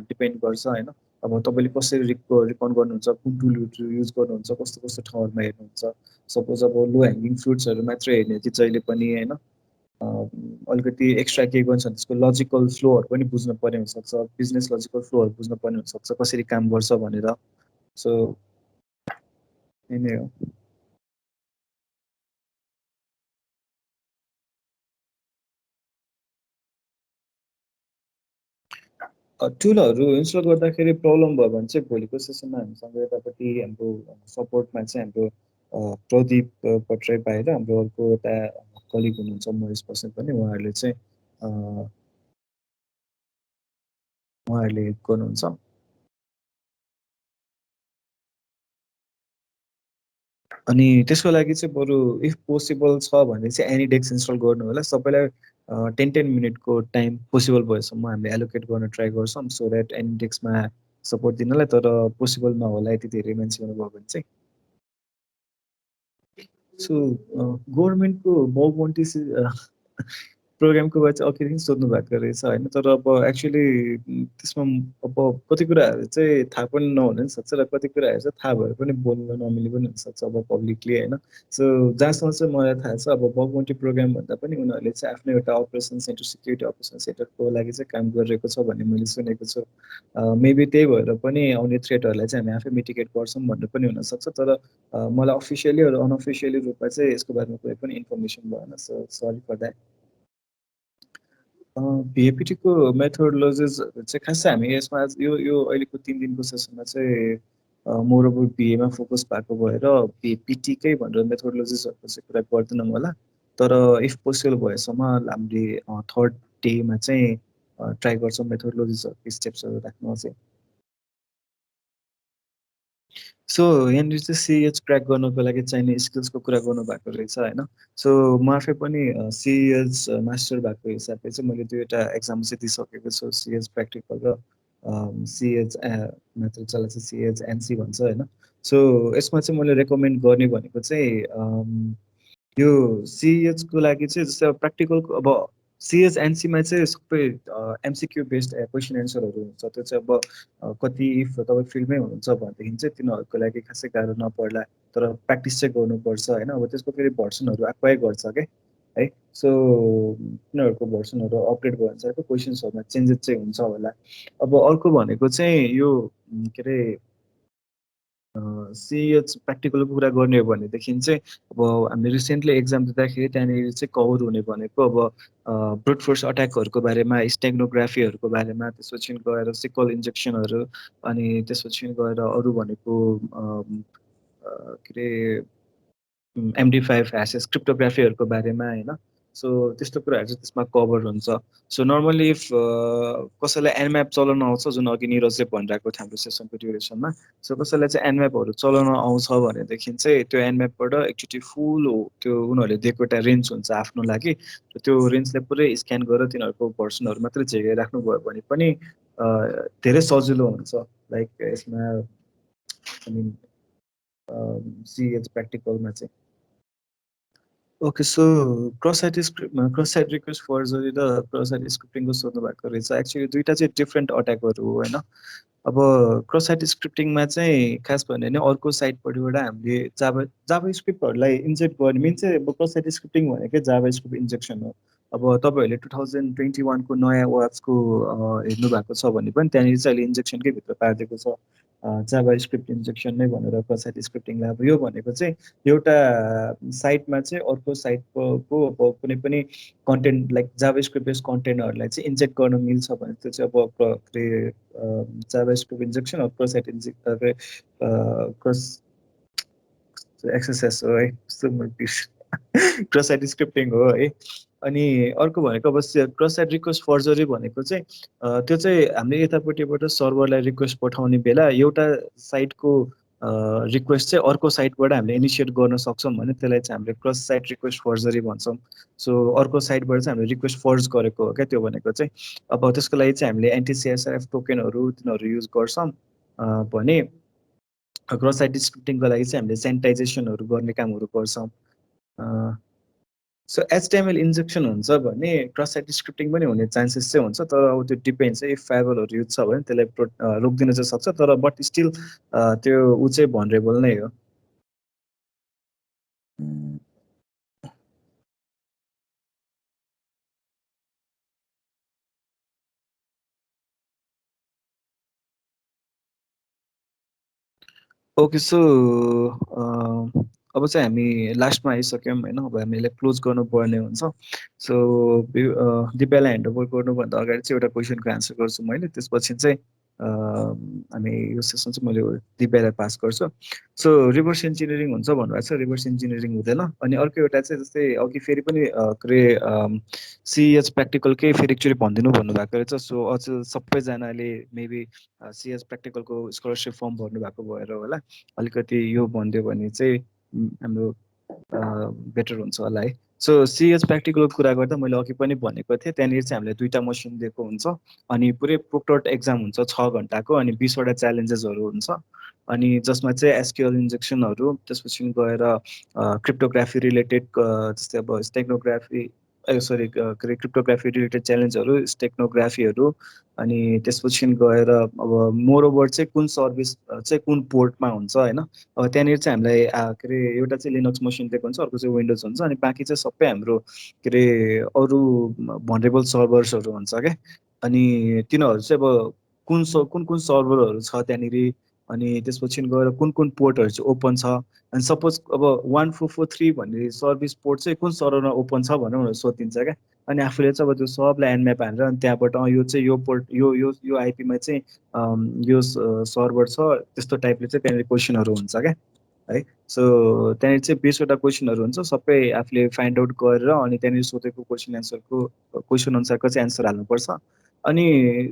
डिपेन्ड गर्छ होइन अब तपाईँले कसरी रिकमेन्ड गर्नुहुन्छ कुन टुलहरू युज गर्नुहुन्छ कस्तो कस्तो ठाउँहरूमा हेर्नुहुन्छ सपोज अब लो ह्याङ्गिङ फ्रुट्सहरू मात्रै हेर्ने कि जहिले पनि होइन अलिकति एक्स्ट्रा केही गर्छ भने त्यसको लजिकल फ्लोहरू पनि बुझ्नु पर्ने हुनसक्छ बिजनेस लजिकल फ्लोहरू बुझ्नु पर्ने हुनसक्छ कसरी काम गर्छ भनेर सो यही नै हो टुलहरू इन्स्टल गर्दाखेरि प्रब्लम भयो भने चाहिँ भोलिको सेसनमा हामीसँग यतापट्टि हाम्रो सपोर्टमा चाहिँ हाम्रो प्रदीप भट्टराई बाहिर हाम्रो अर्को एउटा कलिग हुनुहुन्छ महेश बस्नेत पनि उहाँहरूले हेल्प गर्नुहुन्छ अनि त्यसको लागि चाहिँ बरु इफ पोसिबल छ भने चाहिँ एनिडेक्स इन्स्टल गर्नु होला सबैलाई 10-10 मिनटको टाइम पोसिबल भएसम्म हामीले एलोकेट गर्न ट्राई गर्छौँ सो द्याट एनिडेक्समा सपोर्ट दिनलाई तर पोसिबल नहोला यति धेरै मान्छे हुनुभयो भने चाहिँ सो गभर्मेन्टको बहुमन्टी प्रोग्रामको बारे चाहिँ अघिदेखि सोध्नु भएको रहेछ होइन तर अब एक्चुअली त्यसमा अब कति कुराहरू चाहिँ थाहा पनि नहुन पनि सक्छ र कति कुराहरू चाहिँ थाहा भएर पनि बोल्न नमिली पनि हुनसक्छ अब पब्लिकली होइन सो जहाँसम्म चाहिँ मलाई थाहा छ अब बहुमन्टी प्रोग्राम भन्दा पनि उनीहरूले चाहिँ आफ्नो एउटा अपरेसन सेन्टर सिक्युरिटी अपरेसन सेन्टरको लागि चाहिँ काम गरिरहेको छ भन्ने मैले सुनेको छु मेबी त्यही भएर पनि आउने थ्रेटहरूलाई चाहिँ हामी आफै मिटिगेट गर्छौँ भन्ने पनि हुनसक्छ तर मलाई अफिसियली अरू अनअफिसियली रूपमा चाहिँ यसको बारेमा कुनै पनि इन्फर्मेसन भएन सो सरी फर द्याट भिएपिटीको मेथोडोलोजिसहरू चाहिँ खासै हामी यसमा यो अहिलेको 3 दिनको सेसनमा चाहिँ मोरओभर बिएमा फोकस भएको भएर पिटीकै भनेर मेथोडोलोजिसहरूको चाहिँ कुरा गर्दैनौँ होला तर इफ पोसिबल भएसम्म हामीले थर्ड डेमा चाहिँ ट्राई गर्छौँ मेथोडोलोजिसहरूको स्टेप्सहरू राख्न चाहिँ सो यहाँनिर चाहिँ सिएच क्र्याक गर्नको लागि चाहिने स्किल्सको कुरा गर्नुभएको रहेछ होइन सो म आफै पनि सिएच मास्टर भएको हिसाबले चाहिँ मैले दुईवटा एक्जाम चाहिँ दिइसकेको छु सिएच प्र्याक्टिकल र सिएच मात्र जसलाई चाहिँ सिएच एनसी भन्छ होइन। सो यसमा चाहिँ मैले रेकमेन्ड गर्ने भनेको चाहिँ यो सिएचको लागि चाहिँ जस्तै अब प्र्याक्टिकलको अब सिएच एनसीमा चाहिँ सबै एमसिक्यू बेस्ड क्वेसन एन्सरहरू हुन्छ। त्यो चाहिँ अब कति इफ तपाईँ फिल्डमै हुनुहुन्छ भनेदेखि चाहिँ तिनीहरूको लागि खासै गाह्रो नपर्ला, तर प्र्याक्टिस चाहिँ गर्नुपर्छ होइन। अब त्यसको फेरि भर्सनहरू आएकै गर्छ क्या है। सो तिनीहरूको भर्सनहरू अपडेट भयो भने चाहिँ क्वेसन्सहरूमा चेन्जेस चाहिँ हुन्छ होला। अब अर्को भनेको चाहिँ यो के अरे सिएच प्र्याक्टिकलको कुरा गर्ने हो भनेदेखि चाहिँ अब हामीले रिसेन्टली एक्जाम दिँदाखेरि त्यहाँनिर चाहिँ कभर हुने भनेको अब ब्रुट फोर्स अट्याकहरूको बारेमा, स्टेग्नोग्राफीहरूको बारेमा, त्यसपछि गएर सिक्वल इन्जेक्सनहरू, अनि त्यसपछि गएर अरू भनेको के अरे MD5 ह्यासेस क्रिप्टोग्राफीहरूको बारेमा होइन। सो त्यस्तो कुराहरू चाहिँ त्यसमा कभर हुन्छ। सो नर्मली इफ कसैलाई एनम्याप चलाउन आउँछ, जुन अघि निरजले भनिरहेको थियो हाम्रो सेसनको ड्युरेसनमा, सो कसैलाई चाहिँ एनम्यापहरू चलाउन आउँछ भनेदेखि चाहिँ त्यो एनम्यापबाट एकचोटि फुल हो त्यो उनीहरूले दिएको एउटा रेन्ज हुन्छ आफ्नो लागि, र त्यो रेन्जलाई पुरै स्क्यान गरेर तिनीहरूको भर्सनहरू मात्रै झेकेर राख्नुभयो भने पनि धेरै सजिलो हुन्छ। लाइक यसमा आई मिन सिएच प्र्याक्टिकलमा चाहिँ। Okay, so cross site request forgery र क्रस साइट स्क्रिप्टिङको सोध्नु भएको रहेछ। एक्चुअली दुइटा चाहिँ डिफ्रेन्ट अट्याकहरू हो होइन। अब क्रस साइट स्क्रिप्टिङमा चाहिँ खास भन्यो भने अर्को साइटपट्टिबाट हामीले जाभा स्क्रिप्टहरूलाई इन्जेक्ट गर्ने, मेन चाहिँ अब क्रस साइट स्क्रिप्टिङ भनेकै जाभा स्क्रिप्ट इन्जेक्सन हो। अब तपाईँहरूले 2021को नयाँ वाप्सको हेर्नु भएको छ भने पनि त्यहाँनिर चाहिँ अहिले इन्जेक्सनकै भित्र पारिदिएको छ जाभा स्क्रिप्ट इन्जेक्सन नै भनेर क्रस साइट स्क्रिप्टिङलाई। अब यो भनेको चाहिँ एउटा साइटमा चाहिँ अर्को साइटको अब कुनै पनि कन्टेन्ट लाइक जाभा स्क्रिप्ट बेस्ड कन्टेन्टहरूलाई चाहिँ इन्जेक्ट गर्न मिल्छ भने त्यो चाहिँ अब के अरे JavaScript injection cross site cross XSS हो है, क्रस साइट स्क्रिप्टिङ हो है। अनि अर्को भनेको अब क्रस साइट रिक्वेस्ट फर्जरी भनेको चाहिँ त्यो चाहिँ हामीले यतापट्टिबाट सर्भरलाई रिक्वेस्ट पठाउने बेला एउटा साइटको रिक्वेस्ट चाहिँ अर्को साइटबाट हामीले इनिसिएट गर्न सक्छौँ भने त्यसलाई चाहिँ हामीले क्रस साइट रिक्वेस्ट फर्जरी भन्छौँ। सो अर्को साइटबाट चाहिँ हामीले रिक्वेस्ट फर्ज गरेको हो क्या त्यो भनेको चाहिँ। अब त्यसको लागि चाहिँ हामीले एन्टिसिएसआरएफ टोकनहरू तिनीहरू युज गर्छौँ भने क्रस साइट स्क्रिप्टिङको लागि चाहिँ हामीले सेनिटाइजेसनहरू गर्ने कामहरू गर्छौँ। सो एचटिएमएल इन्जेक्सन हुन्छ भने क्रस साइट स्क्रिप्टिङ पनि हुने चान्सेस चाहिँ हुन्छ, तर अब त्यो डिपेन्ड्स इफ फायरवलहरू युज छ भने त्यसलाई रोकिदिन चाहिँ सक्छ, तर बट स्टिल त्यो ऊ चाहिँ भनरेबल नै हो। ओके, सो अब चाहिँ हामी लास्टमा आइसक्यौँ होइन। अब हामीले क्लोज गर्नुपर्ने हुन्छ। सो दिव्यालाई ह्यान्डओभर गर्नुभन्दा अगाडि चाहिँ एउटा क्वेसनको एन्सर गर्छु मैले, त्यसपछि चाहिँ हामी यो सेसन चाहिँ मैले दिव्यालाई पास गर्छु। सो रिभर्स इन्जिनियरिङ हुन्छ भन्नुभएको छ, रिभर्स इन्जिनियरिङ हुँदैन। अनि अर्को एउटा चाहिँ जस्तै अघि फेरि पनि के अरे सिएच प्र्याक्टिकलकै फेरि एकचोटि भनिदिनु भन्नुभएको रहेछ। सो अझ सबैजनाले मेबी सिएच प्र्याक्टिकलको स्कलरसिप फर्म भर्नुभएको भएर होला, अलिकति यो भनिदियो भने चाहिँ हाम्रो बेटर हुन्छ होला है। सो सिएच प्र्याक्टिकलको कुरा गर्दा मैले अघि पनि भनेको थिएँ, त्यहाँनिर चाहिँ हामीले दुईवटा मसिन दिएको हुन्छ, अनि पुरै प्रोक्टर्ड एक्जाम हुन्छ 6 घन्टाको, अनि 20वटा च्यालेन्जेसहरू हुन्छ, अनि जसमा चाहिँ एसक्युएल इन्जेक्सनहरू, त्यसपछि गएर क्रिप्टोग्राफी रिलेटेड जस्तै अब स्टेग्नोग्राफी सरी के अरे क्रिप्टोग्राफी रिलेटेड च्यालेन्जहरू, स्टेक्नोग्राफीहरू, अनि त्यसपछि गएर अब मोरओभर चाहिँ कुन सर्भिस चाहिँ कुन पोर्टमा हुन्छ होइन। अब त्यहाँनिर चाहिँ हामीलाई के अरे एउटा चाहिँ लिनक्स मसिन दिएको हुन्छ, अर्को चाहिँ विन्डोज हुन्छ, अनि बाँकी चाहिँ सबै हाम्रो के अरे अरू भनरेबल सर्भर्सहरू हुन्छ क्या। अनि तिनीहरू चाहिँ अब कुन कुन सर्भरहरू छ त्यहाँनिर, अनि त्यसपछि गएर कुन कुन पोर्टहरू चाहिँ ओपन छ, अनि सपोज अब 1443 भन्ने सर्भिस पोर्ट चाहिँ कुन सर्भरमा ओपन छ भनेर सोधिन्छ क्या। अनि आफूले चाहिँ अब त्यो सबलाई एनम्याप हालेर अनि त्यहाँबाट यो चाहिँ यो पोर्ट यो आइपीमा चाहिँ यो सर्भर छ, त्यस्तो टाइपले चाहिँ त्यहाँनिर क्वेसनहरू हुन्छ क्या है। सो त्यहाँनिर चाहिँ 20वटा क्वेसनहरू हुन्छ, सबै आफूले फाइन्ड आउट गरेर अनि त्यहाँनिर सोधेको क्वेसन अनुसारको चाहिँ एन्सर हाल्नुपर्छ। अनि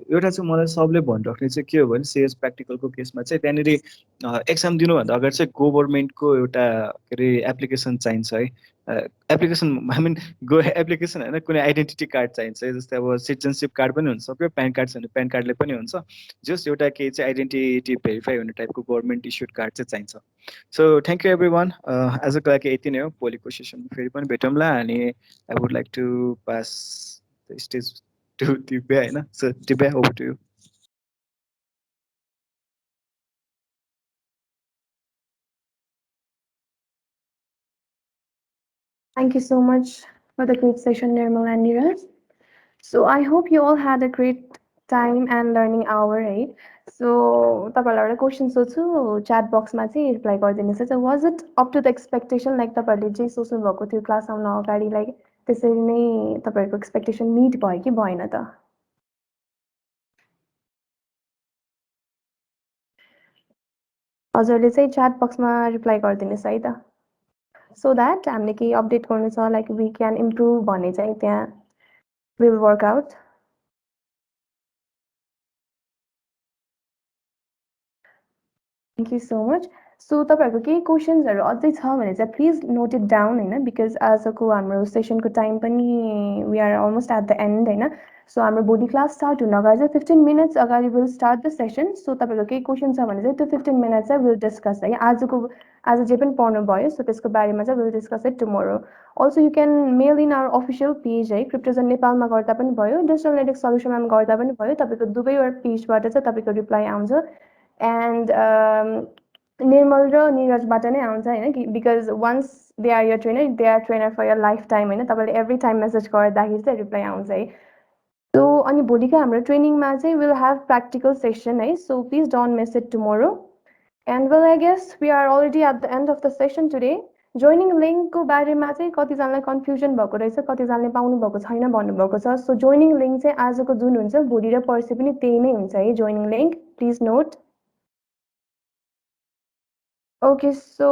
एउटा चाहिँ मलाई सबले भनिराख्ने चाहिँ के हो भने सिएच प्र्याक्टिकलको केसमा चाहिँ त्यहाँनिर एक्जाम दिनुभन्दा अगाडि चाहिँ गभर्मेन्टको एउटा के अरे एप्लिकेसन चाहिन्छ है। Application I mean go application होइन कुनै आइडेन्टिटी कार्ड चाहिन्छ है, जस्तै अब सिटिजनसिप कार्ड पनि हुन सक्यो, प्यान कार्ड छ भने प्यान कार्डले पनि हुन्छ, जस एउटा केही चाहिँ आइडेन्टिटी भेरिफाई हुने टाइपको गभर्मेन्ट इस्युड कार्ड चाहिँ चाहिन्छ। So thank you every one, आजको लागि यति नै हो, भोलिको सेसनमा फेरि पनि भेटौँला। अनि I would like to pass the stage to Divya होइन, so Divya over to you. Thank you so much for the great session, Nirmal and Neeraj. So I hope you all had a great time and learning hour, right? So तपाईँहरूलाई एउटा question सोध्छु, chat बक्समा चाहिँ reply गरिदिनुहोस् है। So was it up to the expectation, like तपाईँहरूले जे सोच्नु भएको थियो क्लास आउन अगाडि, लाइक त्यसरी नै तपाईँहरूको एक्सपेक्टेसन मिट भयो कि भएन त? हजुरले चाहिँ च्याट बक्समा रिप्लाई गरिदिनुहोस् है त, सो द्याट हामीले केही अपडेट गर्नु छ, लाइक वी क्यान इम्प्रुभ भने चाहिँ त्यहाँ will work out. Thank you so much. So तपाईँहरूको केही क्वेसन्सहरू अझै छ भने चाहिँ प्लिज नोट इट डाउन होइन, बिकज आजको हाम्रो सेसनको टाइम पनि we are almost at the end होइन। सो हाम्रो भोलि क्लास स्टार्ट हुन अगाडि चाहिँ 15 मिनट्स अगाडि will start the session. So तपाईँहरूको केही क्वेसन छ भने चाहिँ त्यो 15 मिनट्स चाहिँ विल डिस्कस है, आज जे पनि पढ्नु भयो सो त्यसको बारेमा चाहिँ will discuss it tomorrow. Also you can mail in our official page है, क्रिप्टोजन नेपालमा गर्दा पनि भयो, डिजिटल नेटिक्स सल्युसनमा गर्दा पनि भयो, तपाईँको दुवैवटा पेजबाट चाहिँ तपाईँको रिप्लाई आउँछ। एन्ड निर्मल र निरजबाट नै आउँछ होइन, because once they are your trainer for your lifetime होइन, तपाईँले एभ्री टाइम मेसेज गर्दाखेरि चाहिँ रिप्लाई आउँछ है। सो अनि भोलिको हाम्रो ट्रेनिङमा चाहिँ विल ह्याभ प्र्याक्टिकल सेसन है, so please don't miss it tomorrow. And well I guess we are already at the end of the session today. Joining लिङ्कको बारेमा चाहिँ कतिजनालाई कन्फ्युजन भएको रहेछ, कतिजनाले पाउनु भएको छैन भन्नुभएको छ। सो जोइनिङ लिङ्क चाहिँ आजको जुन हुन्छ भोलि र पर्सि पनि त्यही नै हुन्छ है, joining link please note. Okay, so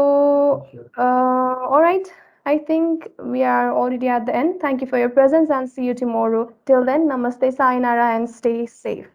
all right. I think we are already at the end. Thank you for your presence and see you tomorrow. Till then, namaste, sayonara, and stay safe.